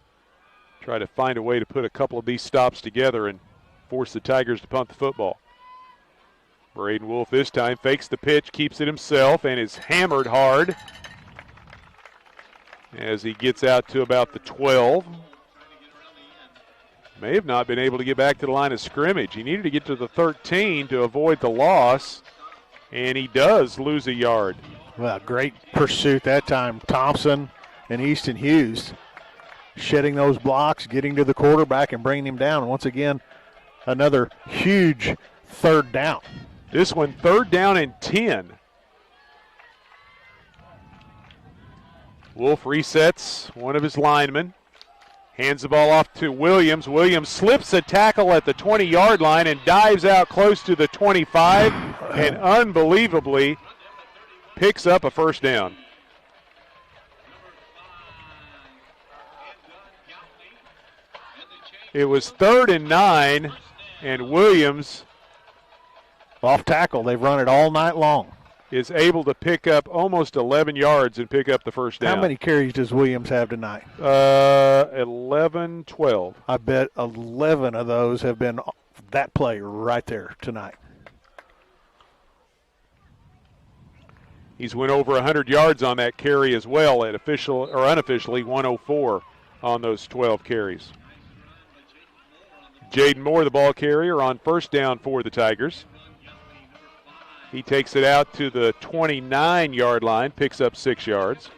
try to find a way to put a couple of these stops together and force the Tigers to punt the football. Braden Wolf this time fakes the pitch, keeps it himself, and is hammered hard as he gets out to about the 12. May have not been able to get back to the line of scrimmage. He needed to get to the 13 to avoid the loss, and he does lose a yard. Well, great pursuit that time. Thompson and Easton Hughes shedding those blocks, getting to the quarterback and bringing him down. Once again, another huge 3rd down. This one 3rd down and 10. Wolf resets one of his linemen. Hands the ball off to Williams. Williams slips a tackle at the 20-yard line and dives out close to the 25 and unbelievably picks up a 1st down. It was 3rd and 9, and Williams, off tackle. They've run it all night long. Is able to pick up almost 11 yards and pick up the 1st down. How many carries does Williams have tonight? 11, 12. I bet 11 of those have been that play right there tonight. He's went over 100 yards on that carry as well at official or unofficially 104 on those 12 carries. Jaden Moore, the ball carrier, on 1st down for the Tigers. He takes it out to the 29-yard line, picks up 6 yards.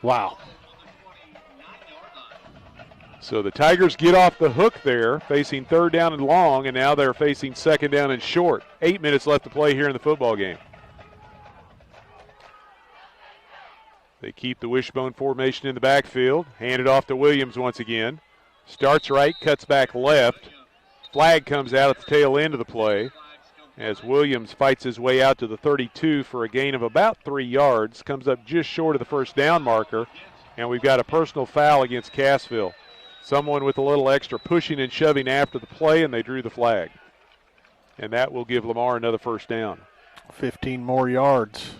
Wow. So the Tigers get off the hook there, facing 3rd down and long, and now they're facing 2nd down and short. 8 minutes left to play here in the football game. They keep the wishbone formation in the backfield. Hand it off to Williams once again. Starts right, cuts back left. Flag comes out at the tail end of the play as Williams fights his way out to the 32 for a gain of about 3 yards. Comes up just short of the 1st down marker, and we've got a personal foul against Cassville. Someone with a little extra pushing and shoving after the play, and they drew the flag. And that will give Lamar another 1st down. 15 more yards.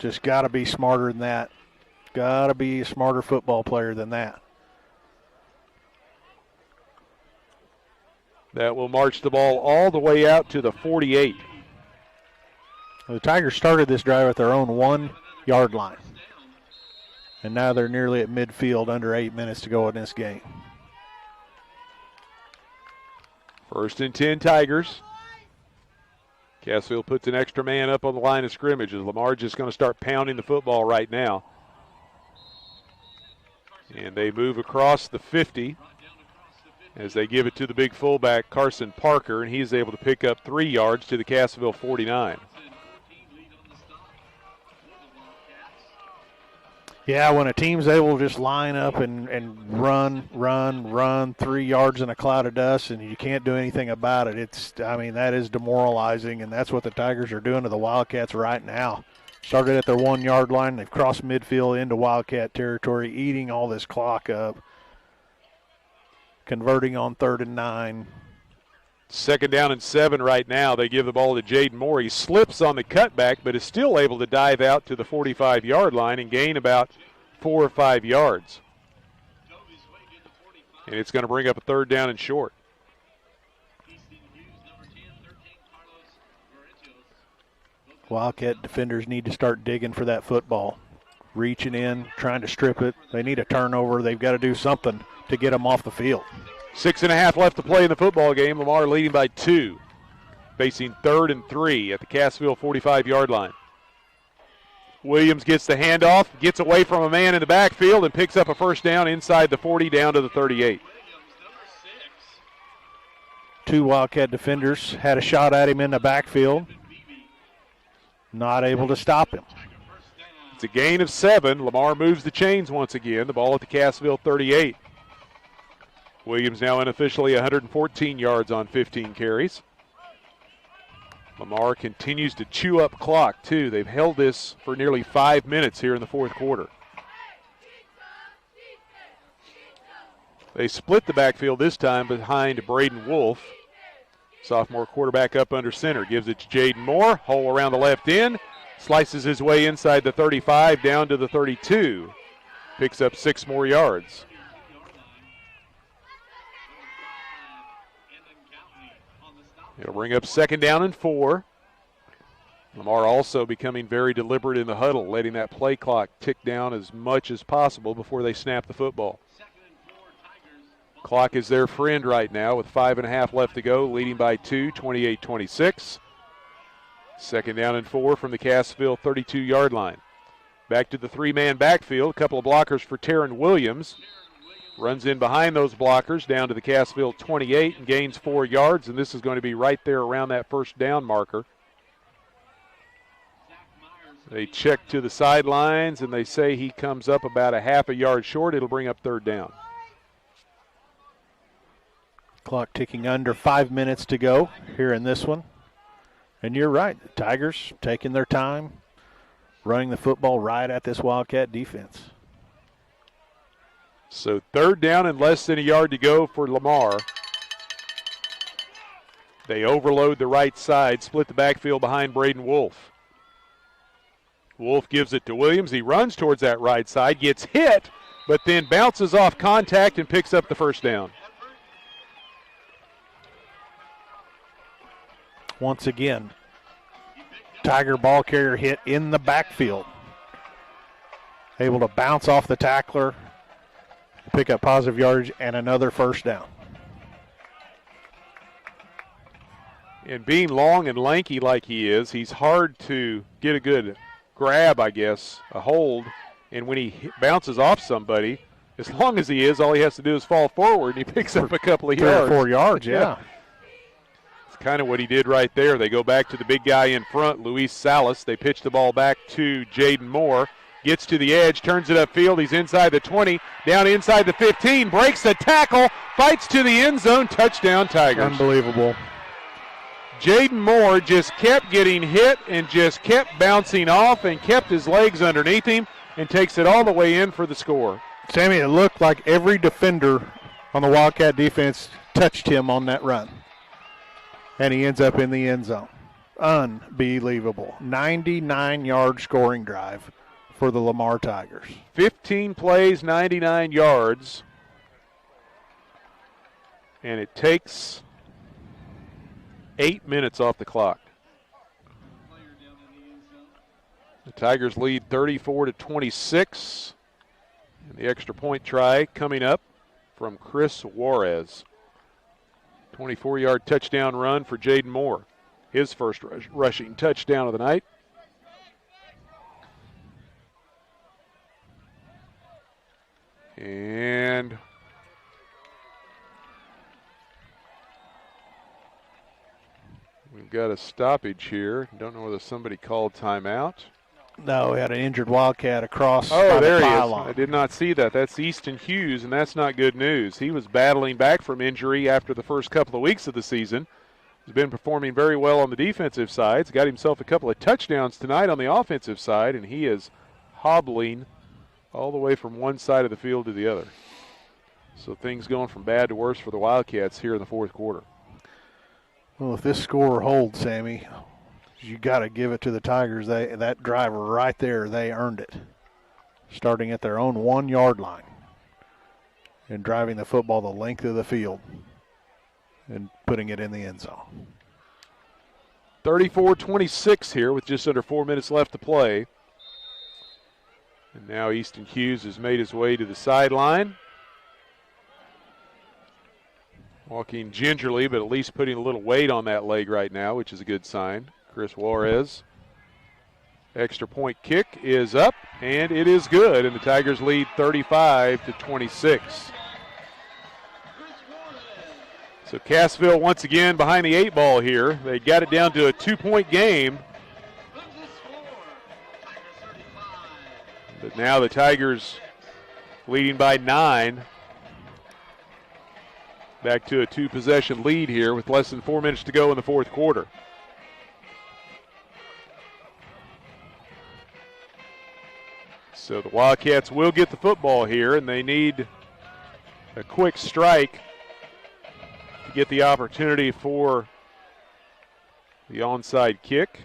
Just got to be smarter than that. Got to be a smarter football player than that. That will march the ball all the way out to the 48. The Tigers started this drive at their own 1-yard line. And now they're nearly at midfield, under 8 minutes to go in this game. 1st and 10 Tigers. Cassville puts an extra man up on the line of scrimmage as Lamar just going to start pounding the football right now. And they move across the 50 as they give it to the big fullback, Carson Parker, and he's able to pick up 3 yards to the Cassville 49. Yeah, when a team's able to just line up and run 3 yards in a cloud of dust and you can't do anything about it, that is demoralizing, and that's what the Tigers are doing to the Wildcats right now. Started at their 1-yard line. They've crossed midfield into Wildcat territory, eating all this clock up, converting on 3rd and 9. 2nd down and 7 right now. They give the ball to Jaden Moore. He slips on the cutback, but is still able to dive out to the 45-yard line and gain about 4 or 5 yards. And it's going to bring up a 3rd down and short. Wildcat defenders need to start digging for that football, reaching in, trying to strip it. They need a turnover. They've got to do something to get them off the field. 6.5 left to play in the football game. Lamar leading by 2, facing 3rd and 3 at the Cassville 45-yard line. Williams gets the handoff, gets away from a man in the backfield, and picks up a 1st down inside the 40 down to the 38. 2 Wildcat defenders had a shot at him in the backfield. Not able to stop him. It's a gain of 7. Lamar moves the chains once again. The ball at the Cassville 38. Williams now unofficially 114 yards on 15 carries. Lamar continues to chew up clock, too. They've held this for nearly 5 minutes here in the 4th quarter. They split the backfield this time behind Braden Wolf. Sophomore quarterback up under center. Gives it to Jaden Moore. Hole around the left end. Slices his way inside the 35 down to the 32. Picks up 6 more yards. It'll bring up 2nd down and 4. Lamar also becoming very deliberate in the huddle, letting that play clock tick down as much as possible before they snap the football. Clock is their friend right now with 5.5 left to go, leading by 2, 28-26. 2nd down and 4 from the Cassville 32-yard line. Back to the 3-man backfield. A couple of blockers for Taryn Williams. Runs in behind those blockers down to the Cassville 28 and gains 4 yards, and this is going to be right there around that 1st down marker. They check to the sidelines, and they say he comes up about a half a yard short. It'll bring up 3rd down. Clock ticking under 5 minutes to go here in this one. And you're right, the Tigers taking their time, running the football right at this Wildcat defense. So 3rd down and less than a yard to go for Lamar. They overload the right side, split the backfield behind Braden Wolf. Wolf gives it to Williams. He runs towards that right side, gets hit, but then bounces off contact and picks up the 1st down. Once again, Tiger ball carrier hit in the backfield. Able to bounce off the tackler, pick up positive yardage, and another 1st down. And being long and lanky like he is, he's hard to get a good grab, I guess, a hold. And when he bounces off somebody, as long as he is, all he has to do is fall forward, and he picks up a couple of yards. 3 or 4 yards, yeah. It's kind of what he did right there. They go back to the big guy in front, Luis Salas. They pitch the ball back to Jaden Moore. Gets to the edge, turns it upfield. He's inside the 20, down inside the 15, breaks the tackle, fights to the end zone. Touchdown, Tigers. Unbelievable. Jaden Moore just kept getting hit and just kept bouncing off and kept his legs underneath him and takes it all the way in for the score. Sammy, it looked like every defender on the Wildcat defense touched him on that run. And he ends up in the end zone. Unbelievable. 99-yard scoring drive for the Lamar Tigers. 15 plays, 99 yards. And it takes 8 minutes off the clock. The Tigers lead 34-26. And the extra point try coming up from Chris Juarez. 24-yard touchdown run for Jaden Moore. His first rushing touchdown of the night. And we've got a stoppage here. Don't know whether somebody called timeout. No, we had an injured Wildcat across. Oh, there he is. pylon. I did not see that. That's Easton Hughes, and that's not good news. He was battling back from injury after the first couple of weeks of the season. He's been performing very well on the defensive side. He's got himself a couple of touchdowns tonight on the offensive side, and he is hobbling all the way from one side of the field to the other. So things going from bad to worse for the Wildcats here in the fourth quarter. Well, if this score holds, Sammy, you got to give it to the Tigers. That driver right there, they earned it. Starting at their own 1-yard line and driving the football the length of the field and putting it in the end zone. 34-26 here with just under 4 minutes left to play. And now Easton Hughes has made his way to the sideline. Walking gingerly, but at least putting a little weight on that leg right now, which is a good sign. Chris Juarez. Extra point kick is up, and it is good, and the Tigers lead 35-26. So Cassville once again behind the 8 ball here. They got it down to a 2-point game. But now the Tigers leading by 9. Back to a 2-possession lead here with less than 4 minutes to go in the fourth quarter. So the Wildcats will get the football here, and they need a quick strike to get the opportunity for the onside kick.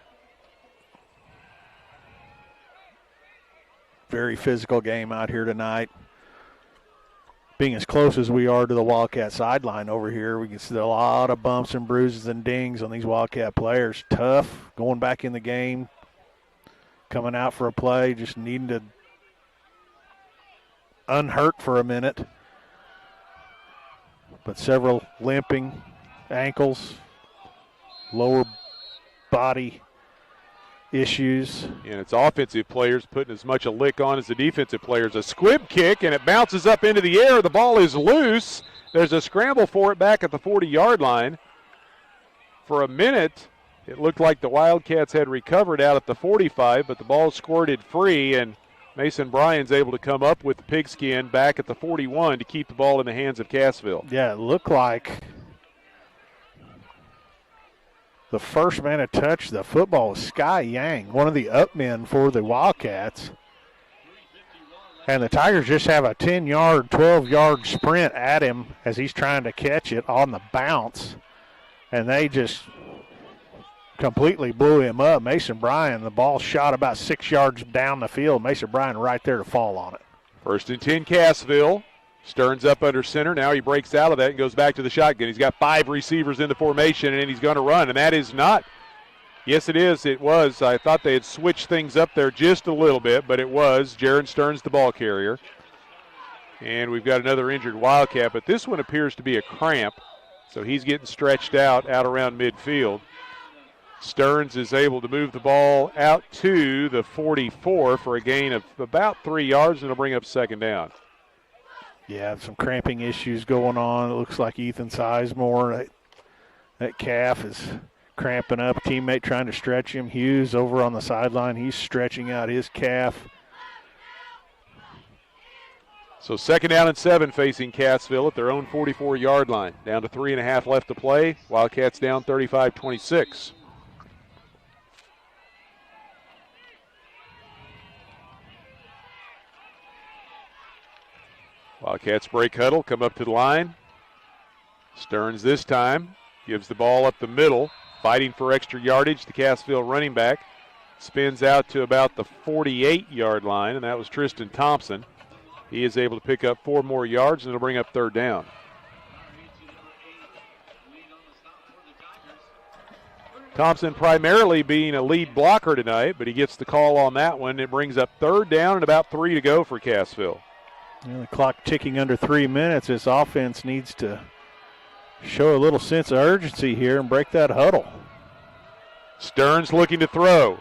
Very physical game out here tonight. Being as close as we are to the Wildcat sideline over here, we can see a lot of bumps and bruises and dings on these Wildcat players. Tough, going back in the game, coming out for a play, just needing to unhurt for a minute. But several limping ankles, lower body issues. And it's offensive players putting as much a lick on as the defensive players. A squib kick, and it bounces up into the air. The ball is loose. There's a scramble for it back at the 40-yard line. For a minute, it looked like the Wildcats had recovered out at the 45, but the ball squirted free, and Mason Bryan's able to come up with the pigskin back at the 41 to keep the ball in the hands of Cassville. Yeah, it looked like the first man to touch the football was Sky Yang, one of the up men for the Wildcats. And the Tigers just have a 10-yard, 12-yard sprint at him as he's trying to catch it on the bounce. And they just completely blew him up. Mason Bryan, the ball shot about 6 yards down the field. Mason Bryan right there to fall on it. 1st and 10, Cassville. Stearns up under center. Now he breaks out of that and goes back to the shotgun. He's got 5 receivers in the formation, and he's going to run. And that is not. Yes, it is. It was. I thought they had switched things up there just a little bit, but it was. Jaron Stearns, the ball carrier. And we've got another injured Wildcat, but this one appears to be a cramp. So he's getting stretched out around midfield. Stearns is able to move the ball out to the 44 for a gain of about 3 yards, and it'll bring up 2nd down. Yeah, some cramping issues going on. It looks like Ethan Sizemore, that calf is cramping up. Teammate trying to stretch him. Hughes over on the sideline. He's stretching out his calf. So 2nd down and 7 facing Cassville at their own 44-yard line. Down to 3.5 left to play. Wildcats down 35-26. Wildcats break huddle, come up to the line. Stearns this time gives the ball up the middle Fighting for extra yardage, the Cassville running back spins out to about the 48-yard line, and that was Tristan Thompson. He is able to pick up 4 more yards, and it'll bring up 3rd down. Thompson primarily being a lead blocker tonight, but he gets the call on that one. It brings up 3rd down and about 3 to go for Cassville. The clock ticking under 3 minutes. This offense needs to show a little sense of urgency here and break that huddle. Stearns looking to throw.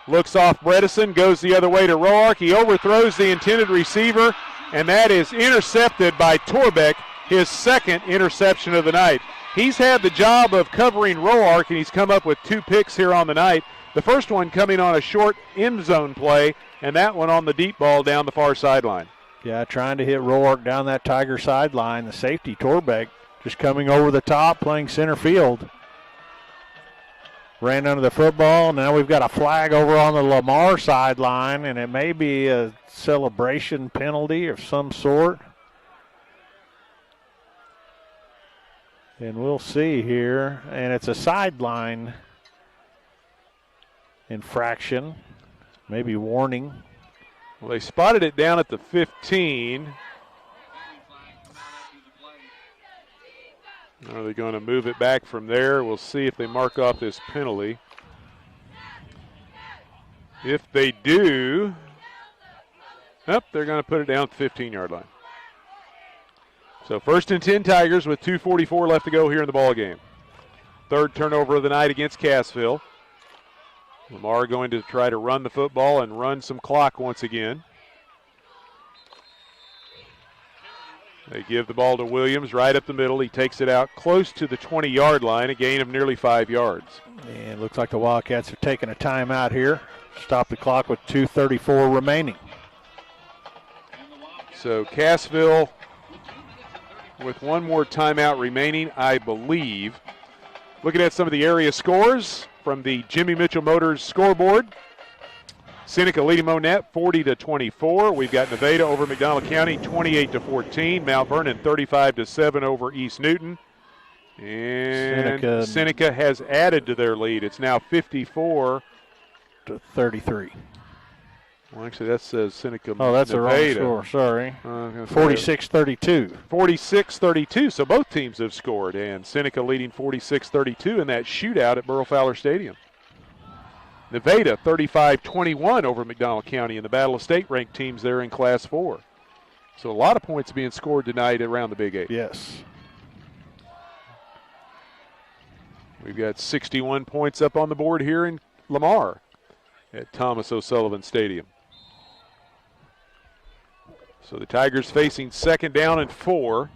Looks off Bredesen, goes the other way to Roark. He overthrows the intended receiver, and that is intercepted by Torbeck, his 2nd interception of the night. He's had the job of covering Roark, and he's come up with 2 picks here on the night. The first one coming on a short end zone play, and that one on the deep ball down the far sideline. Yeah, trying to hit Roark down that Tiger sideline. The safety, Torbeck, just coming over the top, playing center field. Ran under the football. Now we've got a flag over on the Lamar sideline, and it may be a celebration penalty of some sort. And we'll see here. And it's a sideline infraction, maybe warning. Well, they spotted it down at the 15. Are they going to move it back from there? We'll see if they mark off this penalty. If they do, they're going to put it down at the 15-yard line. So 1st and 10 Tigers with 2:44 left to go here in the ball game. 3rd turnover of the night against Cassville. Lamar going to try to run the football and run some clock once again. They give the ball to Williams right up the middle. He takes it out close to the 20-yard line, a gain of nearly 5 yards. And it looks like the Wildcats are taking a timeout here. Stop the clock with 2:34 remaining. So Cassville with 1 more timeout remaining, I believe. Looking at some of the area scores from the Jimmy Mitchell Motors scoreboard. Seneca leading Monet 40-24. We've got Nevada over McDonald County 28-14. Mount Vernon 35-7 over East Newton. And Seneca has added to their lead. It's now 54-33. Well, actually, that says Seneca. Oh, that's Nevada. a wrong score. Sorry. 46-32. 46-32. So both teams have scored, and Seneca leading 46-32 in that shootout at Burl Fowler Stadium. Nevada 35-21 over McDonald County in the battle of state-ranked teams there in Class 4. So a lot of points being scored tonight around the Big 8. Yes. We've got 61 points up on the board here in Lamar at Thomas O'Sullivan Stadium. So the Tigers facing 2nd down and 4.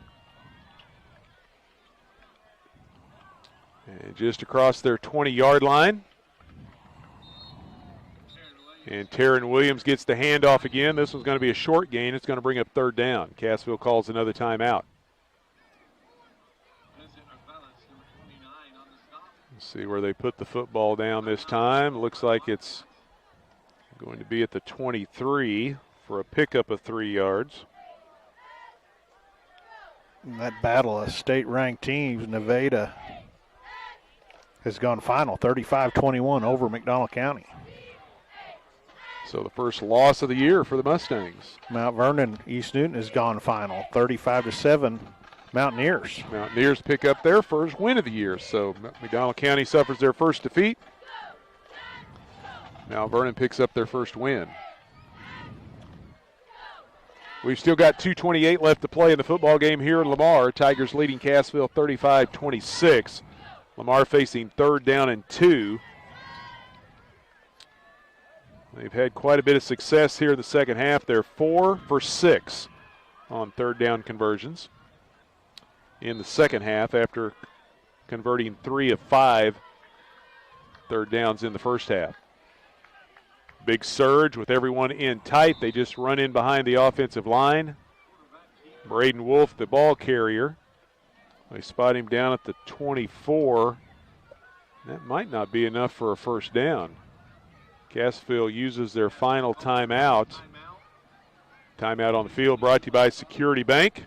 And just across their 20-yard line. And Taryn Williams gets the handoff again. This one's going to be a short gain. It's going to bring up 3rd down. Cassville calls another timeout. Let's see where they put the football down this time. Looks like it's going to be at the 23 for a pickup of 3 yards. In that battle of state-ranked teams, Nevada has gone final, 35-21 over McDonald County. So the first loss of the year for the Mustangs. Mount Vernon, East Newton has gone final, 35-7 Mountaineers. Mountaineers pick up their first win of the year. So McDonald County suffers their first defeat. Mount Vernon picks up their first win. We've still got 2:28 left to play in the football game here in Lamar. Tigers leading Cassville 35-26. Lamar facing 3rd down and 2. They've had quite a bit of success here in the second half. They're 4 for 6 on 3rd down conversions in the second half after converting 3 of 5 3rd downs in the first half. Big surge with everyone in tight. They just run in behind the offensive line. Braden Wolf, the ball carrier. They spot him down at the 24. That might not be enough for a first down. Cassville uses their final timeout. Timeout on the field brought to you by Security Bank.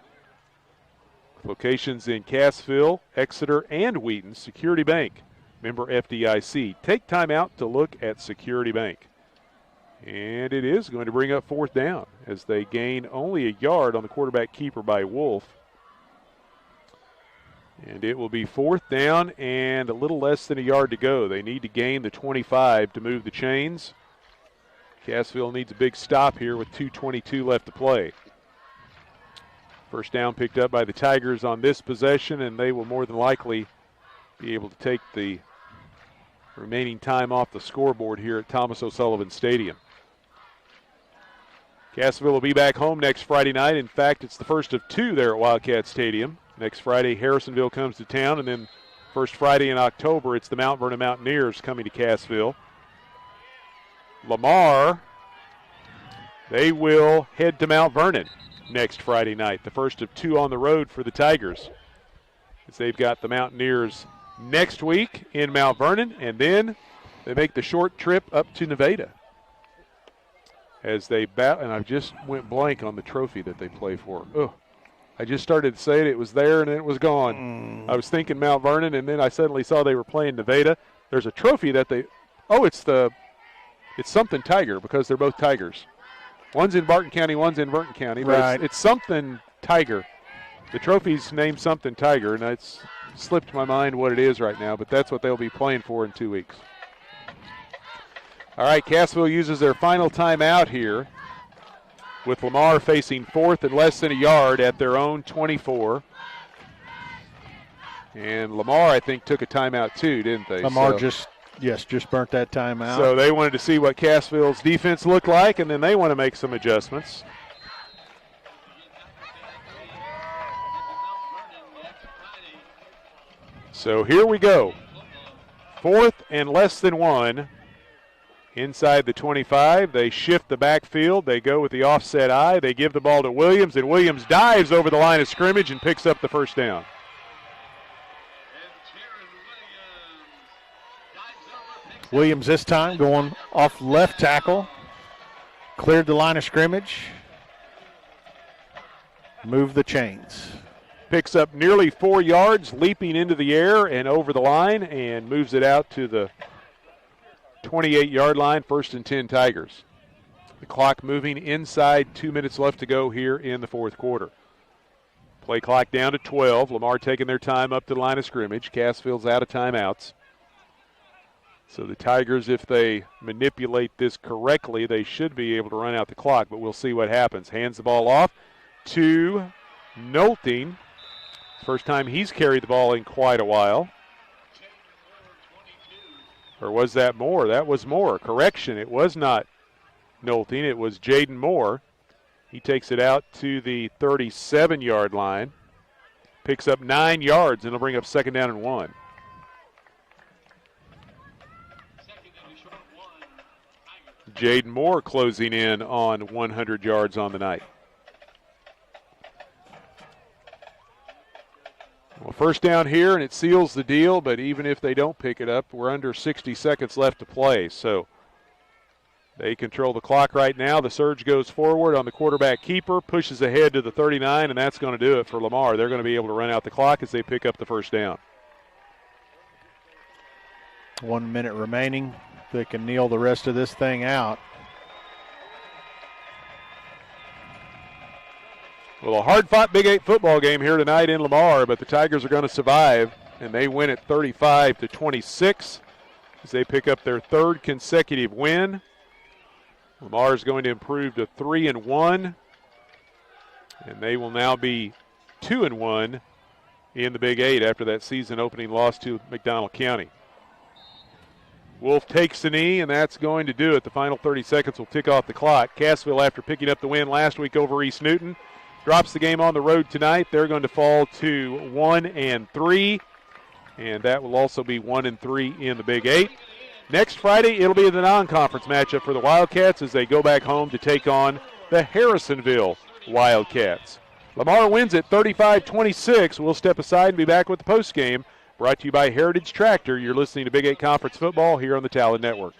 Locations in Cassville, Exeter, and Wheaton. Security Bank, member FDIC. Take time out to look at Security Bank. And it is going to bring up 4th down as they gain only a yard on the quarterback keeper by Wolf. And it will be 4th down and a little less than a yard to go. They need to gain the 25 to move the chains. Cassville needs a big stop here with 2:22 left to play. First down picked up by the Tigers on this possession, and they will more than likely be able to take the remaining time off the scoreboard here at Thomas O'Sullivan Stadium. Cassville will be back home next Friday night. In fact, it's the first of 2 there at Wildcat Stadium. Next Friday, Harrisonville comes to town, and then first Friday in October, it's the Mount Vernon Mountaineers coming to Cassville. Lamar, they will head to Mount Vernon next Friday night, the first of 2 on the road for the Tigers, as they've got the Mountaineers next week in Mount Vernon, and then they make the short trip up to Nevada as they battle. And I just went blank on the trophy that they play for. Oh, I just started to say it was there and then it was gone. I was thinking Mount Vernon, and then I suddenly saw they were playing Nevada. There's a trophy that they, it's something Tiger, because they're both Tigers. One's in Barton County, one's in Vernon County, but Right. it's something Tiger. The trophy's named something Tiger, and it's slipped my mind what it is right now, but that's what they'll be playing for in 2 weeks. All right, Cassville uses their final timeout here, with Lamar facing 4th and less than a yard at their own 24. And Lamar, I think, took a timeout too, didn't they? Lamar just burnt that timeout. So they wanted to see what Cassville's defense looked like, and then they want to make some adjustments. So here we go. 4th and less than 1 inside the 25. They shift the backfield. They go with the offset eye. They give the ball to Williams, and Williams dives over the line of scrimmage and picks up the first down. Williams this time going off left tackle. Cleared the line of scrimmage. Move the chains. Picks up nearly 4 yards, leaping into the air and over the line, and moves it out to the 28-yard line, 1st and 10 Tigers. The clock moving inside, 2 minutes left to go here in the 4th quarter. Play clock down to 12. Lamar taking their time up to the line of scrimmage. Cassville's out of timeouts. So the Tigers, if they manipulate this correctly, they should be able to run out the clock, but we'll see what happens. Hands the ball off to Nolting. First time he's carried the ball in quite a while. Or was that Moore? That was Moore. Correction, it was not Nolting. It was Jaden Moore. He takes it out to the 37-yard line. Picks up 9 yards, and it'll bring up 2nd down and 1. Jaden Moore closing in on 100 yards on the night. Well, first down here, and it seals the deal, but even if they don't pick it up, we're under 60 seconds left to play. So they control the clock right now. The surge goes forward on the quarterback keeper, pushes ahead to the 39, and that's going to do it for Lamar. They're going to be able to run out the clock as they pick up the first down. 1 minute remaining. They can kneel the rest of this thing out. Well, a hard-fought Big 8 football game here tonight in Lamar, but the Tigers are going to survive, and they win at 35-26 as they pick up their 3rd consecutive win. Lamar is going to improve to 3-1, and they will now be 2-1 in the Big 8 after that season-opening loss to McDonald County. Wolf takes the knee, and that's going to do it. The final 30 seconds will tick off the clock. Cassville, after picking up the win last week over East Newton, drops the game on the road tonight. They're going to fall to 1-3, and that will also be 1-3 in the Big 8. Next Friday, it'll be the non-conference matchup for the Wildcats as they go back home to take on the Harrisonville Wildcats. Lamar wins at 35-26. We'll step aside and be back with the postgame. Brought to you by Heritage Tractor. You're listening to Big 8 Conference Football here on the Talon Network.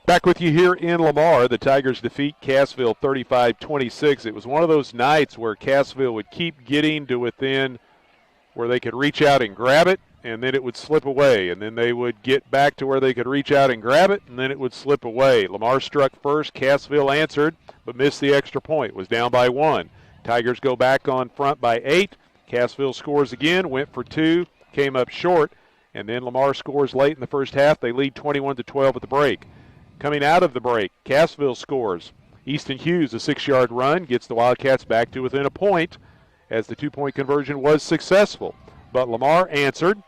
Back with you here in Lamar. The Tigers defeat Cassville 35-26. It was one of those nights where Cassville would keep getting to within where they could reach out and grab it, and then it would slip away. And then they would get back to where they could reach out and grab it, and then it would slip away. Lamar struck first. Cassville answered, but missed the extra point. Was down by 1. Tigers go back on front by 8. Cassville scores again, went for 2, came up short, and then Lamar scores late in the first half. They lead 21-12 at the break. Coming out of the break, Cassville scores. Easton Hughes, a 6-yard run, gets the Wildcats back to within a point as the 2-point conversion was successful. But Lamar answered,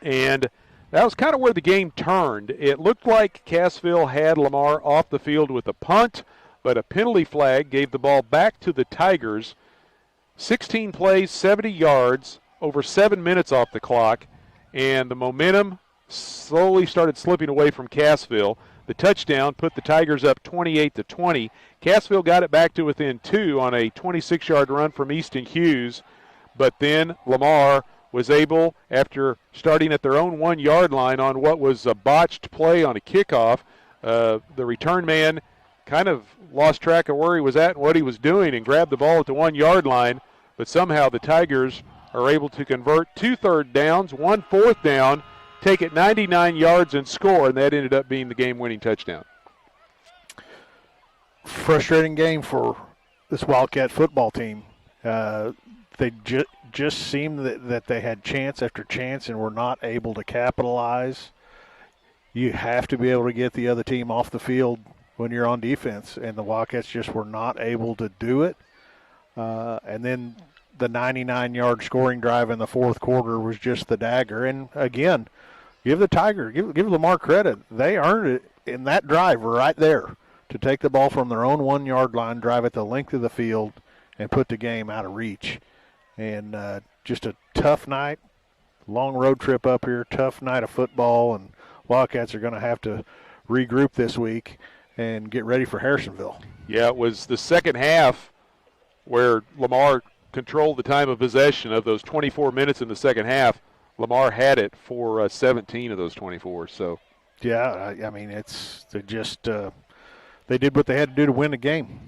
and that was kind of where the game turned. It looked like Cassville had Lamar off the field with a punt, but a penalty flag gave the ball back to the Tigers. 16 plays, 70 yards, over 7 minutes off the clock, and the momentum slowly started slipping away from Cassville. The touchdown put the Tigers up 28-20. Cassville got it back to within 2 on a 26-yard run from Easton Hughes, but then Lamar was able, after starting at their own 1-yard line on what was a botched play on a kickoff, the return man kind of lost track of where he was at and what he was doing and grabbed the ball at the 1-yard line, but somehow the Tigers are able to convert 2 third downs, 1 fourth down, take it 99 yards and score, and that ended up being the game-winning touchdown. Frustrating game for this Wildcat football team. They just seemed that they had chance after chance and were not able to capitalize. You have to be able to get the other team off the field when you're on defense, and the Wildcats just were not able to do it. And then the 99-yard scoring drive in the fourth quarter was just the dagger. And again, give Lamar credit. They earned it in that drive right there to take the ball from their own 1-yard line, drive it the length of the field, and put the game out of reach. And just a tough night, long road trip up here, tough night of football, and Wildcats are going to have to regroup this week and get ready for Harrisonville. Yeah, it was the second half where Lamar controlled the time of possession. Of those 24 minutes in the second half, Lamar had it for 17 of those 24. So, yeah, I mean, they did what they had to do to win the game.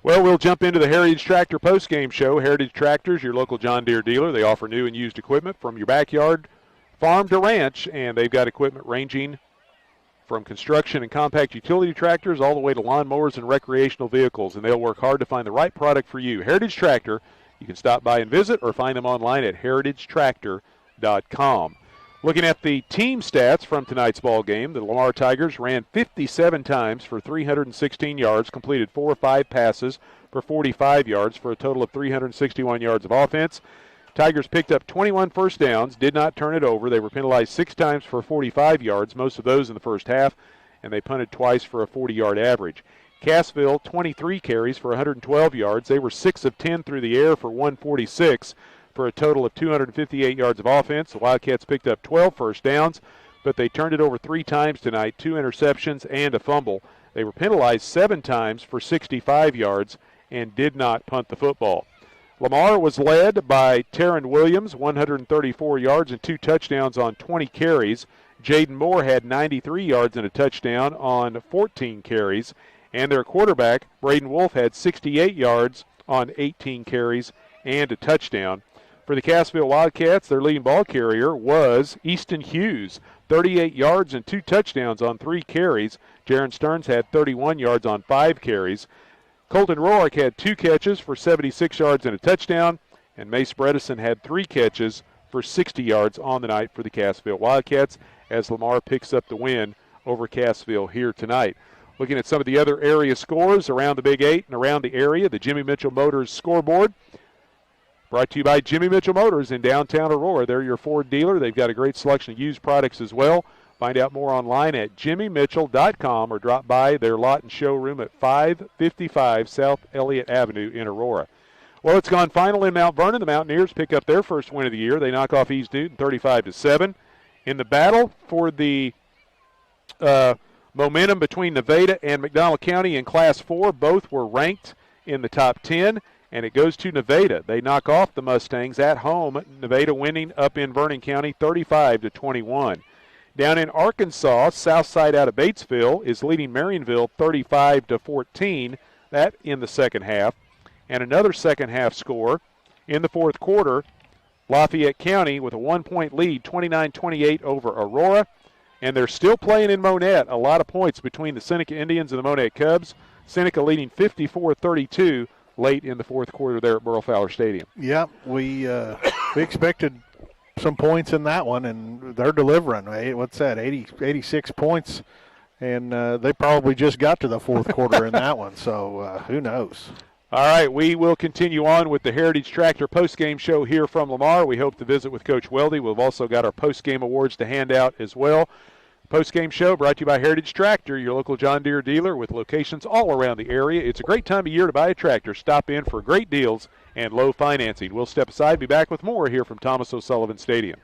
Well, we'll jump into the Heritage Tractor postgame show. Heritage Tractors, your local John Deere dealer. They offer new and used equipment from your backyard, farm to ranch, and they've got equipment ranging from construction and compact utility tractors all the way to lawnmowers and recreational vehicles, and they'll work hard to find the right product for you. Heritage Tractor, you can stop by and visit or find them online at heritagetractor.com. Looking at the team stats from tonight's ball game, the Lamar Tigers ran 57 times for 316 yards, completed 4 or 5 passes for 45 yards for a total of 361 yards of offense. Tigers picked up 21 first downs, did not turn it over. They were penalized 6 times for 45 yards, most of those in the first half, and they punted twice for a 40-yard average. Cassville, 23 carries for 112 yards. They were 6 of 10 through the air for 146 for a total of 258 yards of offense. The Wildcats picked up 12 first downs, but they turned it over 3 times tonight, 2 interceptions and a fumble. They were penalized 7 times for 65 yards and did not punt the football. Lamar was led by Taryn Williams, 134 yards and 2 touchdowns on 20 carries. Jaden Moore had 93 yards and a touchdown on 14 carries. And their quarterback, Braden Wolf, had 68 yards on 18 carries and a touchdown. For the Cassville Wildcats, their leading ball carrier was Easton Hughes, 38 yards and 2 touchdowns on 3 carries. Jaron Stearns had 31 yards on 5 carries. Colton Rourke had 2 catches for 76 yards and a touchdown, and Mace Bredesen had 3 catches for 60 yards on the night for the Cassville Wildcats as Lamar picks up the win over Cassville here tonight. Looking at some of the other area scores around the Big 8 and around the area, the Jimmy Mitchell Motors scoreboard. Brought to you by Jimmy Mitchell Motors in downtown Aurora. They're your Ford dealer. They've got a great selection of used products as well. Find out more online at jimmymitchell.com or drop by their lot and showroom at 555 South Elliott Avenue in Aurora. Well, it's gone final in Mount Vernon. The Mountaineers pick up their first win of the year. They knock off East Newton 35-7. In the battle for the momentum between Nevada and McDonald County in Class 4, both were ranked in the top 10, and it goes to Nevada. They knock off the Mustangs at home, Nevada winning up in Vernon County 35-21. Down in Arkansas, Southside out of Batesville is leading Marionville 35-14. That in the second half. And another second half score in the fourth quarter, Lafayette County with a 1-point lead, 29-28 over Aurora. And they're still playing in Monet. A lot of points between the Seneca Indians and the Monet Cubs. Seneca leading 54-32 late in the fourth quarter there at Burl Fowler Stadium. Yeah, we expected some points in that one, and they're delivering. What's that, 86 points? And they probably just got to the fourth quarter in that one, so who knows? All right, we will continue on with the Heritage Tractor postgame show here from Lamar. We hope to visit with Coach Weldy. We've also got our postgame awards to hand out as well. Postgame show brought to you by Heritage Tractor, your local John Deere dealer with locations all around the area. It's a great time of year to buy a tractor. Stop in for great deals and low financing. We'll step aside, be back with more here from Thomas O'Sullivan Stadium.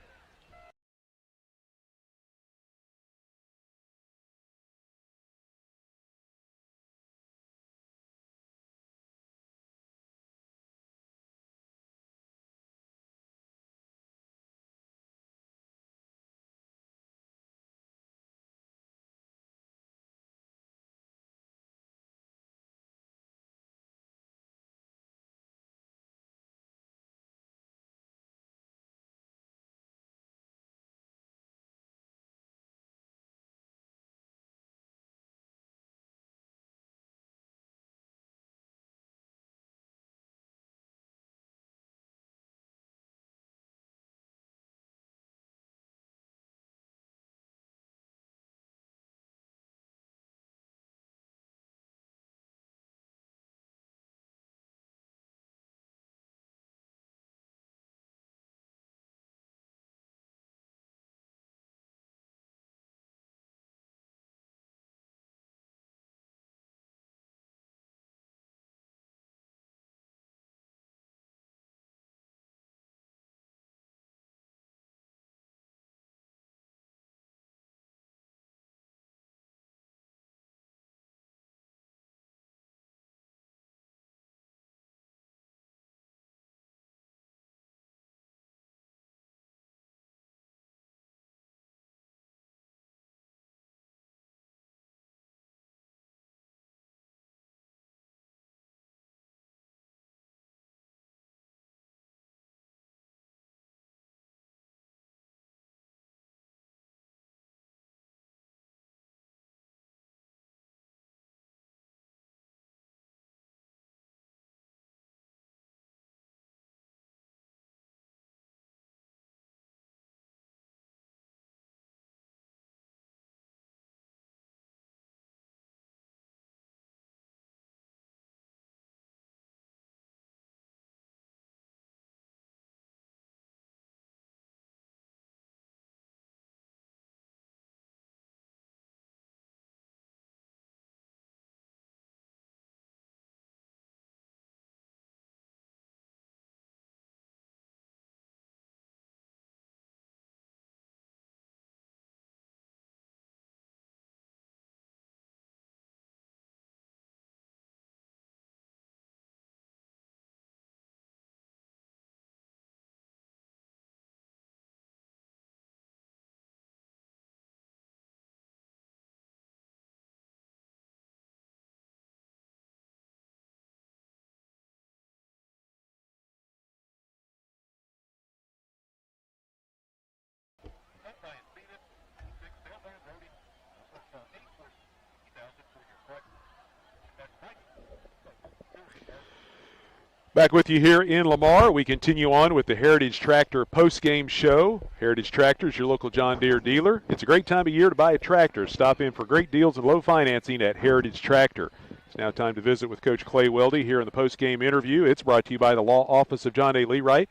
Back with you here in Lamar. We continue on with the Heritage Tractor postgame show. Heritage Tractor is your local John Deere dealer. It's a great time of year to buy a tractor. Stop in for great deals and low financing at Heritage Tractor. It's now time to visit with Coach Clay Weldy here in the postgame interview. It's brought to you by the Law Office of John A. Leewright,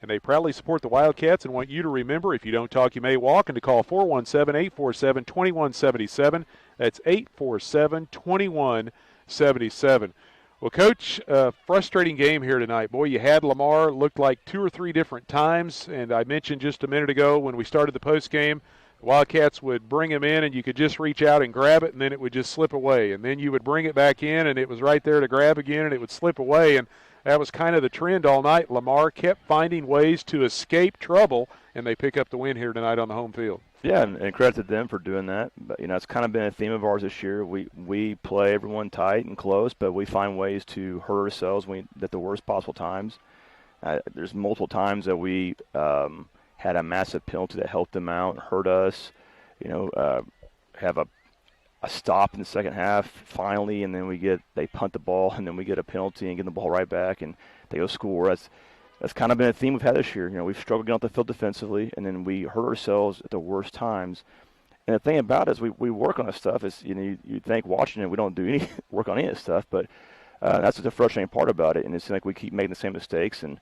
and they proudly support the Wildcats and want you to remember, if you don't talk, you may walk, and to call 417-847-2177. That's 847-2177. Well, Coach, frustrating game here tonight. Boy, you had Lamar, looked like 2 or 3 different times, and I mentioned just a minute ago when we started the postgame, the Wildcats would bring him in and you could just reach out and grab it, and then it would just slip away. And then you would bring it back in and it was right there to grab again and it would slip away. And that was kind of the trend all night. Lamar kept finding ways to escape trouble, and they pick up the win here tonight on the home field. Yeah, and credit to them for doing that. But, it's kind of been a theme of ours this year. We play everyone tight and close, but we find ways to hurt ourselves at the worst possible times. There's multiple times that we had a massive penalty that helped them out, hurt us, have a stop in the second half finally, and then they punt the ball, and then we get a penalty and get the ball right back, and they go score. That's kind of been a theme we've had this year. We've struggled getting off the field defensively, and then we hurt ourselves at the worst times. And the thing about it is we work on this stuff. Is you think watching it we don't do any work on any of this stuff, but that's the frustrating part about it. And it's like we keep making the same mistakes, and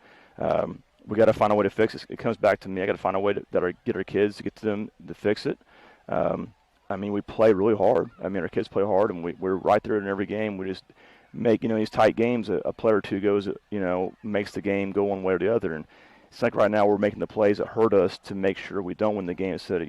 we got to find a way to fix it. It comes back to me. I got to find a way to get our kids to get to them to fix it. We play really hard. Our kids play hard, and we're right there in every game. We just make these tight games. A player or two goes, makes the game go one way or the other. And it's like right now we're making the plays that hurt us to make sure we don't win the game instead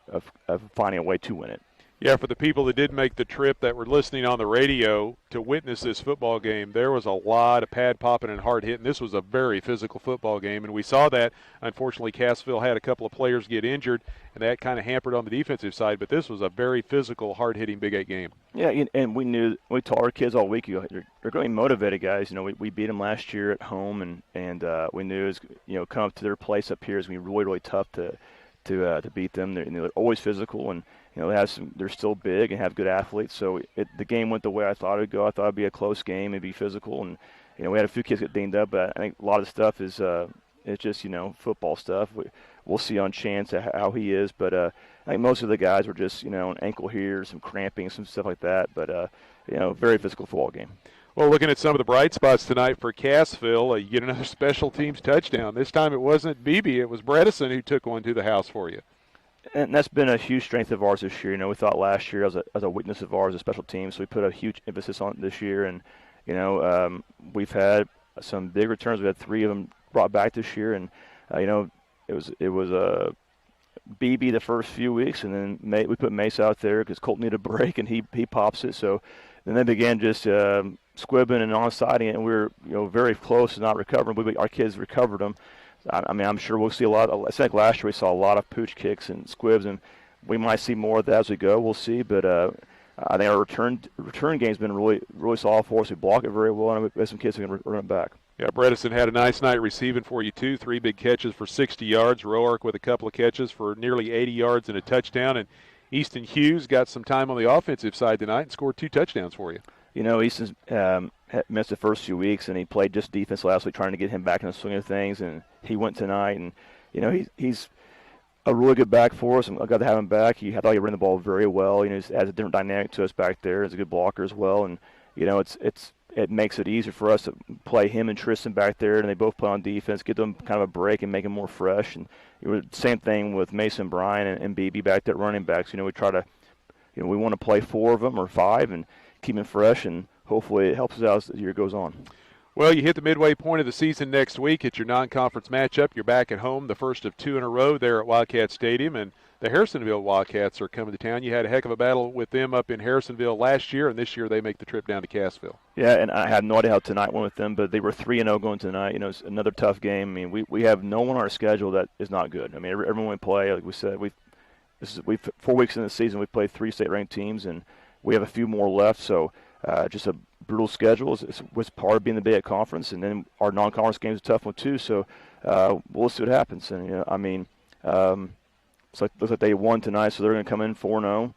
of finding a way to win it. Yeah, for the people that did make the trip that were listening on the radio to witness this football game, there was a lot of pad popping and hard hitting. This was a very physical football game, and we saw that. Unfortunately, Cassville had a couple of players get injured, and that kind of hampered on the defensive side, but this was a very physical, hard-hitting Big 8 game. Yeah, and we told our kids all week, they're going to be motivated, guys. We beat them last year at home, and we knew it was, come up to their place up here is going to be really, really tough to beat them. They're always physical, and they're still big and have good athletes. So the game went the way I thought it would go. I thought it'd be a close game, it'd be physical, and we had a few kids get dinged up, but I think a lot of the stuff is it's just football stuff. We'll see on Chance how he is, but I think most of the guys were just an ankle here, some cramping, some stuff like that. But very physical football game. Well, looking at some of the bright spots tonight for Cassville, you get another special teams touchdown. This time it wasn't Beebe, it was Bredesen who took one to the house for you. And that's been a huge strength of ours this year. We thought last year as a weakness of ours, a special team, so we put a huge emphasis on it this year. And we've had some big returns. We had 3 of them brought back this year, and it was Beebe the first few weeks, and then we put Mace out there because Colt needed a break, and he pops it. So then they began just squibbing and onside, and we were very close to not recovering. Our kids recovered them. I'm sure we'll see a lot. I think last year we saw a lot of pooch kicks and squibs, and we might see more of that as we go. We'll see, but I think our return game's been really, really solid for us. We block it very well, and we have some kids who can run it back. Yeah, Bredesen had a nice night receiving for you, too. 3 big catches for 60 yards. Roark with a couple of catches for nearly 80 yards and a touchdown. And Easton Hughes got some time on the offensive side tonight and scored 2 touchdowns for you. Easton's missed the first few weeks, and he played just defense last week, trying to get him back in the swing of things. And he went tonight, and he's a really good back for us. I'm glad to have him back. I thought he ran the ball very well. He adds a different dynamic to us back there. He's a good blocker as well, and it makes it easier for us to play him and Tristan back there, and they both play on defense, get them kind of a break and make them more fresh. And same thing with Mason Bryan and BB back there, running backs. We try to, we want to play 4 of them or 5 and keep them fresh, and hopefully it helps us out as the year goes on. Well, you hit the midway point of the season next week. It's your non-conference matchup. You're back at home, the first of 2 in a row there at Wildcat Stadium, and the Harrisonville Wildcats are coming to town. You had a heck of a battle with them up in Harrisonville last year, and this year they make the trip down to Cassville. Yeah, and I had no idea how tonight went with them, but they were 3-0 going tonight. It's another tough game. We have no one on our schedule that is not good. Everyone we play, like we said, we've 4 weeks into the season, we've played 3 state-ranked teams, and we have a few more left, so just a brutal schedule. It was part of being the Big 8 Conference, and then our non-conference game is a tough one too. So we'll see what happens. And looks like they won tonight, so they're going to come in 4-0.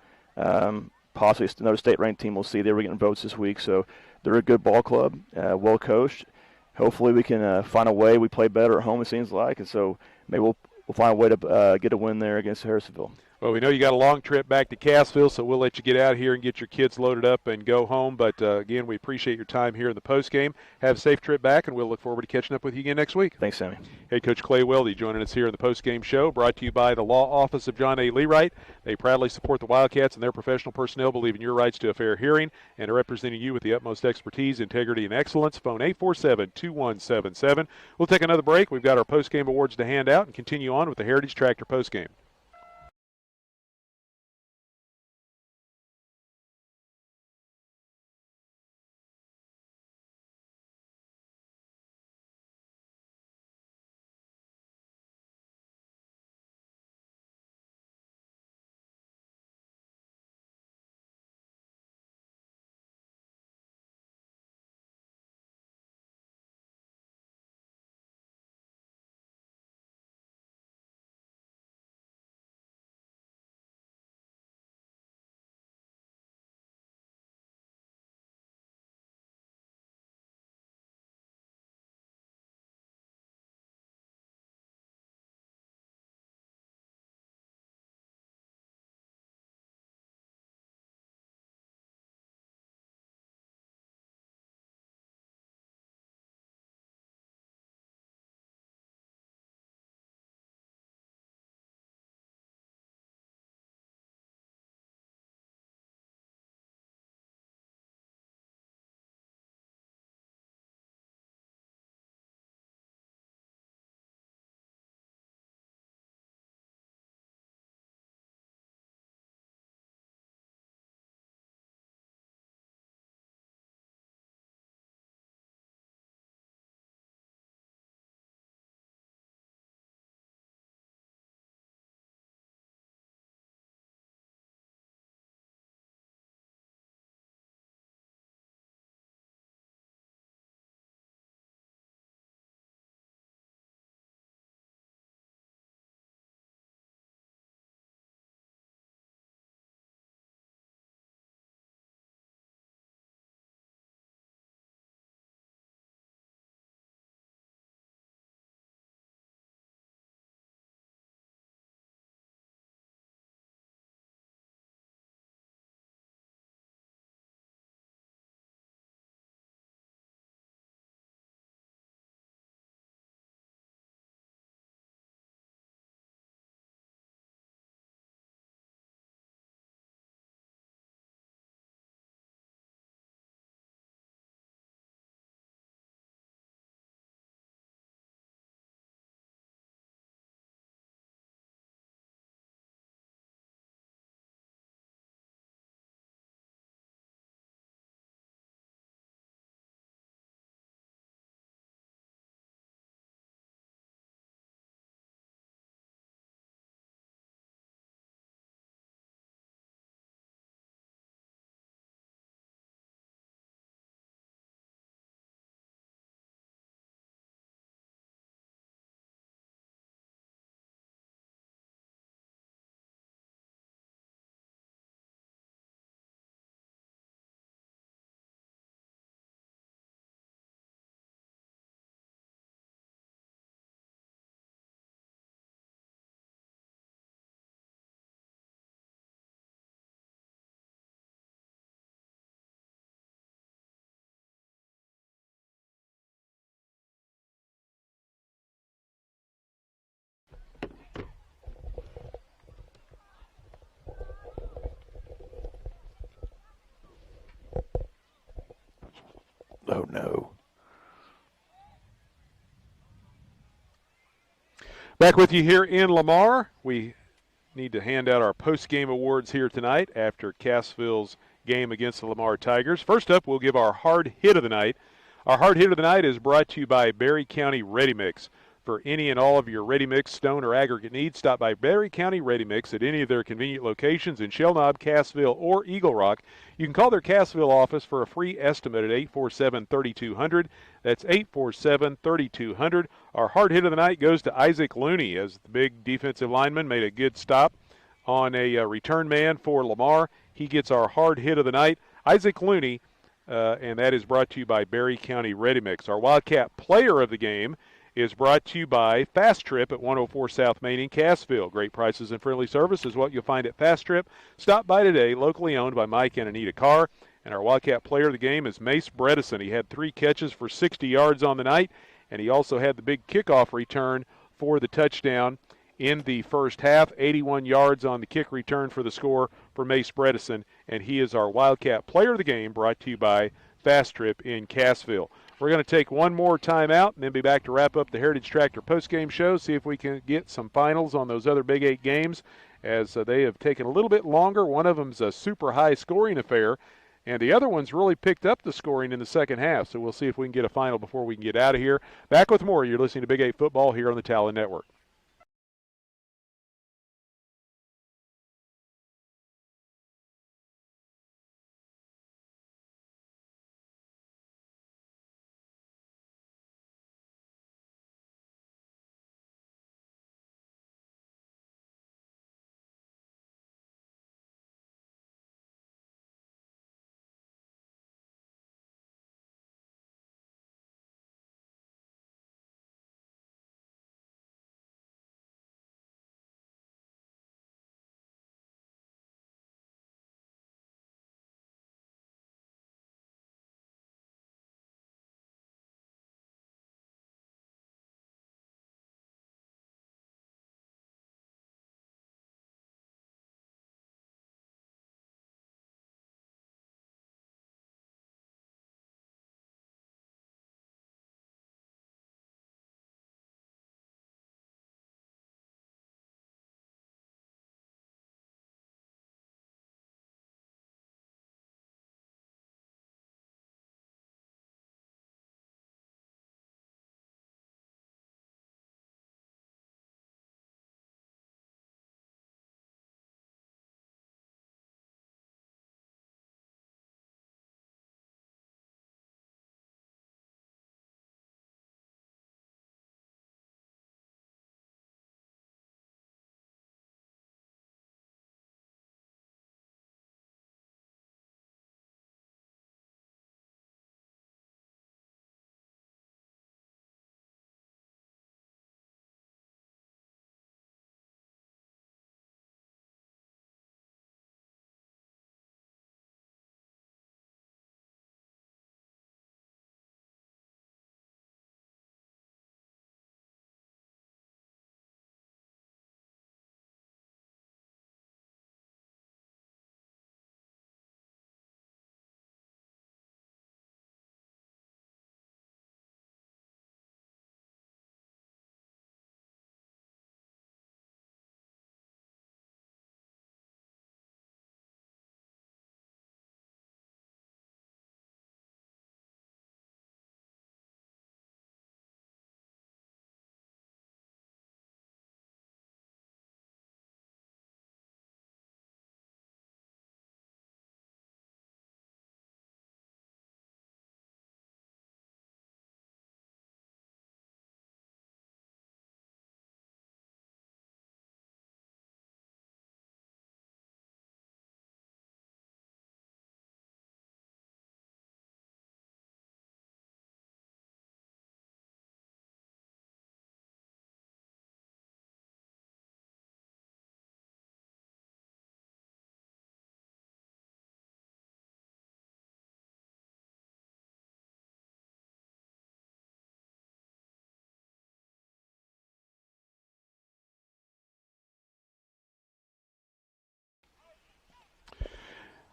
Possibly another state-ranked team. We'll see. They were getting votes this week, so they're a good ball club, well coached. Hopefully, we can find a way. We play better at home, it seems like, and so maybe we'll find a way to get a win there against Harrisonville. Well, we know you got a long trip back to Cassville, so we'll let you get out here and get your kids loaded up and go home. But, again, we appreciate your time here in the postgame. Have a safe trip back, and we'll look forward to catching up with you again next week. Thanks, Sammy. Head Coach Clay Weldy joining us here in the postgame show, brought to you by the Law Office of John A. Leewright. They proudly support the Wildcats, and their professional personnel believe in your rights to a fair hearing and are representing you with the utmost expertise, integrity, and excellence. Phone 847-2177. We'll take another break. We've got our postgame awards to hand out and continue on with the Heritage Tractor postgame. Back with you here in Lamar. We need to hand out our post-game awards here tonight after Cassville's game against the Lamar Tigers. First up, we'll give our hard hit of the night. Our hard hit of the night is brought to you by Berry County Ready Mix. For any and all of your ready mix, stone, or aggregate needs, stop by Berry County Ready Mix at any of their convenient locations in Shell Knob, Cassville, or Eagle Rock. You can call their Cassville office for a free estimate at 847-3200. That's 847-3200. Our hard hit of the night goes to Isaac Looney, as the big defensive lineman made a good stop on a return man for Lamar. He gets our hard hit of the night. Isaac Looney, and that is brought to you by Berry County Ready Mix. Our Wildcat player of the game is brought to you by Fast Trip at 104 South Main in Cassville. Great prices and friendly service is what you'll find at Fast Trip. Stop by today, locally owned by Mike and Anita Carr. And our Wildcat player of the game is Mace Bredesen. He had 3 catches for 60 yards on the night, and he also had the big kickoff return for the touchdown in the first half. 81 yards on the kick return for the score for Mace Bredesen, and he is our Wildcat player of the game, brought to you by Fast Trip in Cassville. We're going to take one more time out and then be back to wrap up the Heritage Tractor postgame show, see if we can get some finals on those other Big 8 games, as they have taken a little bit longer. One of them's a super high-scoring affair, and the other one's really picked up the scoring in the second half. So we'll see if we can get a final before we can get out of here. Back with more. You're listening to Big 8 Football here on the Talon Network.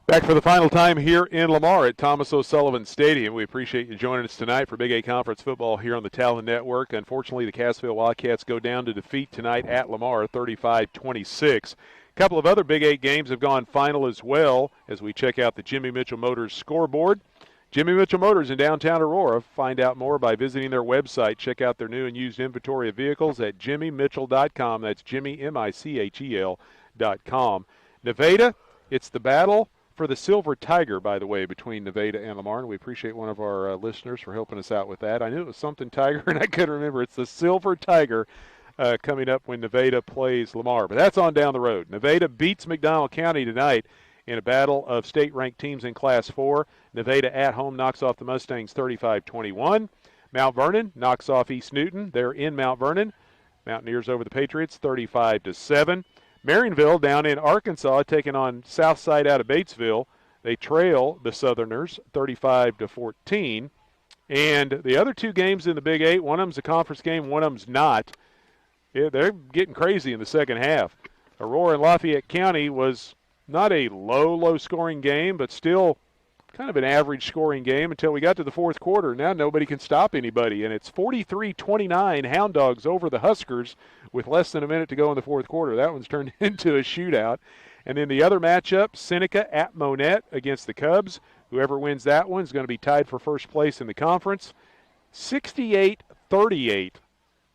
Back for the final time here in Lamar at Thomas O'Sullivan Stadium. We appreciate you joining us tonight for Big 8 Conference football here on the Talon Network. Unfortunately, the Cassville Wildcats go down to defeat tonight at Lamar, 35-26. A couple of other Big 8 games have gone final as well as we check out the Jimmy Mitchell Motors scoreboard. Jimmy Mitchell Motors in downtown Aurora. Find out more by visiting their website. Check out their new and used inventory of vehicles at jimmymitchell.com. That's Jimmy, MICHEL.com. Nevada, it's the battle for the Silver Tiger, by the way, between Nevada and Lamar. And we appreciate one of our listeners for helping us out with that. I knew it was something Tiger, and I couldn't remember. It's the Silver Tiger coming up when Nevada plays Lamar. But that's on down the road. Nevada beats McDonald County tonight in a battle of state-ranked teams in Class 4. Nevada at home knocks off the Mustangs 35-21. Mount Vernon knocks off East Newton. They're in Mount Vernon. Mountaineers over the Patriots 35-7. Marionville down in Arkansas taking on Southside out of Batesville. They trail the Southerners 35-14. And the other two games in the Big 8, one of them's a conference game, one of them's not. Yeah, they're getting crazy in the second half. Aurora and Lafayette County was not a low scoring game, but still kind of an average scoring game until we got to the fourth quarter. Now nobody can stop anybody, and it's 43-29 Hound Dogs over the Huskers with less than a minute to go in the fourth quarter. That one's turned into a shootout. And then the other matchup, Seneca at Monet against the Cubs. Whoever wins that one is going to be tied for first place in the conference. 68-38.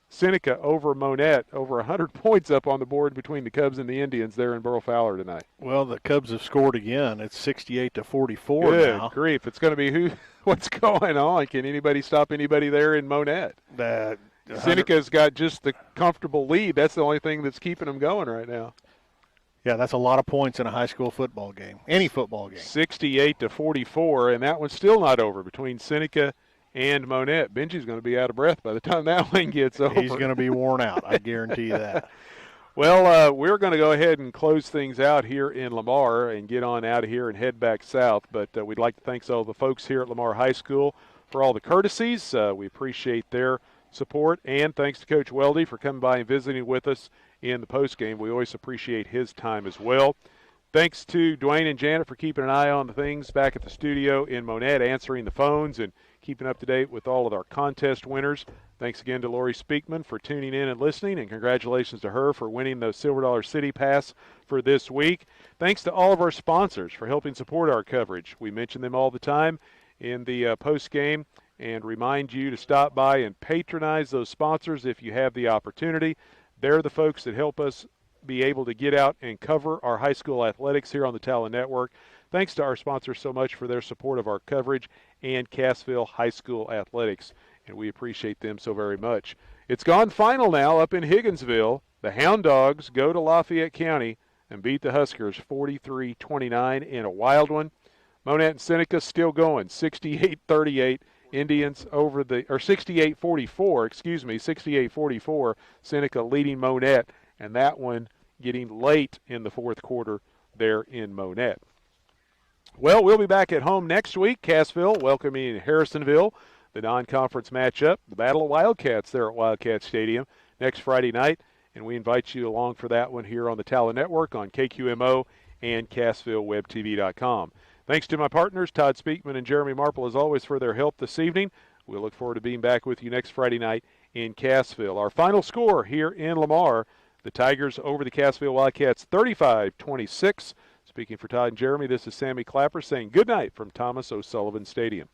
Seneca over Monet, over 100 points up on the board between the Cubs and the Indians there in Burl Fowler tonight. Well, the Cubs have scored again. It's 68-44 Good now. grief. It's going to be what's going on? Can anybody stop anybody there in Monet? Seneca's got just the comfortable lead. That's the only thing that's keeping them going right now. Yeah, that's a lot of points in a high school football game, any football game. 68-44, and that one's still not over between Seneca and Monet. Benji's going to be out of breath by the time that one gets over. He's going to be worn out, I guarantee you that. Well, we're going to go ahead and close things out here in Lamar and get on out of here and head back south. But we'd like to thank all the folks here at Lamar High School for all the courtesies. We appreciate their support, and thanks to Coach Weldy for coming by and visiting with us in the postgame. We always appreciate his time as well. Thanks to Dwayne and Janet for keeping an eye on the things back at the studio in Monet, answering the phones and keeping up to date with all of our contest winners. Thanks again to Lori Speakman for tuning in and listening, and congratulations to her for winning the Silver Dollar City Pass for this week. Thanks to all of our sponsors for helping support our coverage. We mention them all the time in the post game and remind you to stop by and patronize those sponsors if you have the opportunity. They're the folks that help us be able to get out and cover our high school athletics here on the Talon Network. Thanks to our sponsors so much for their support of our coverage and Cassville High School athletics, and we appreciate them so very much. It's gone final now up in Higginsville. The Hound Dogs go to Lafayette County and beat the Huskers 43-29 in a wild one. Monet and Seneca still going 68-38. Indians over the, or 68-44, 68-44. Seneca leading Monet, and that one getting late in the fourth quarter there in Monet. Well, we'll be back at home next week. Cassville welcoming Harrisonville, the non-conference matchup, the Battle of Wildcats there at Wildcat Stadium next Friday night, and we invite you along for that one here on the Talon Network on KQMO and CassvilleWebTV.com. Thanks to my partners, Todd Speakman and Jeremy Marple, as always, for their help this evening. We'll look forward to being back with you next Friday night in Cassville. Our final score here in Lamar, the Tigers over the Cassville Wildcats 35-26. Speaking for Todd and Jeremy, this is Sammy Clapper saying good night from Thomas O'Sullivan Stadium.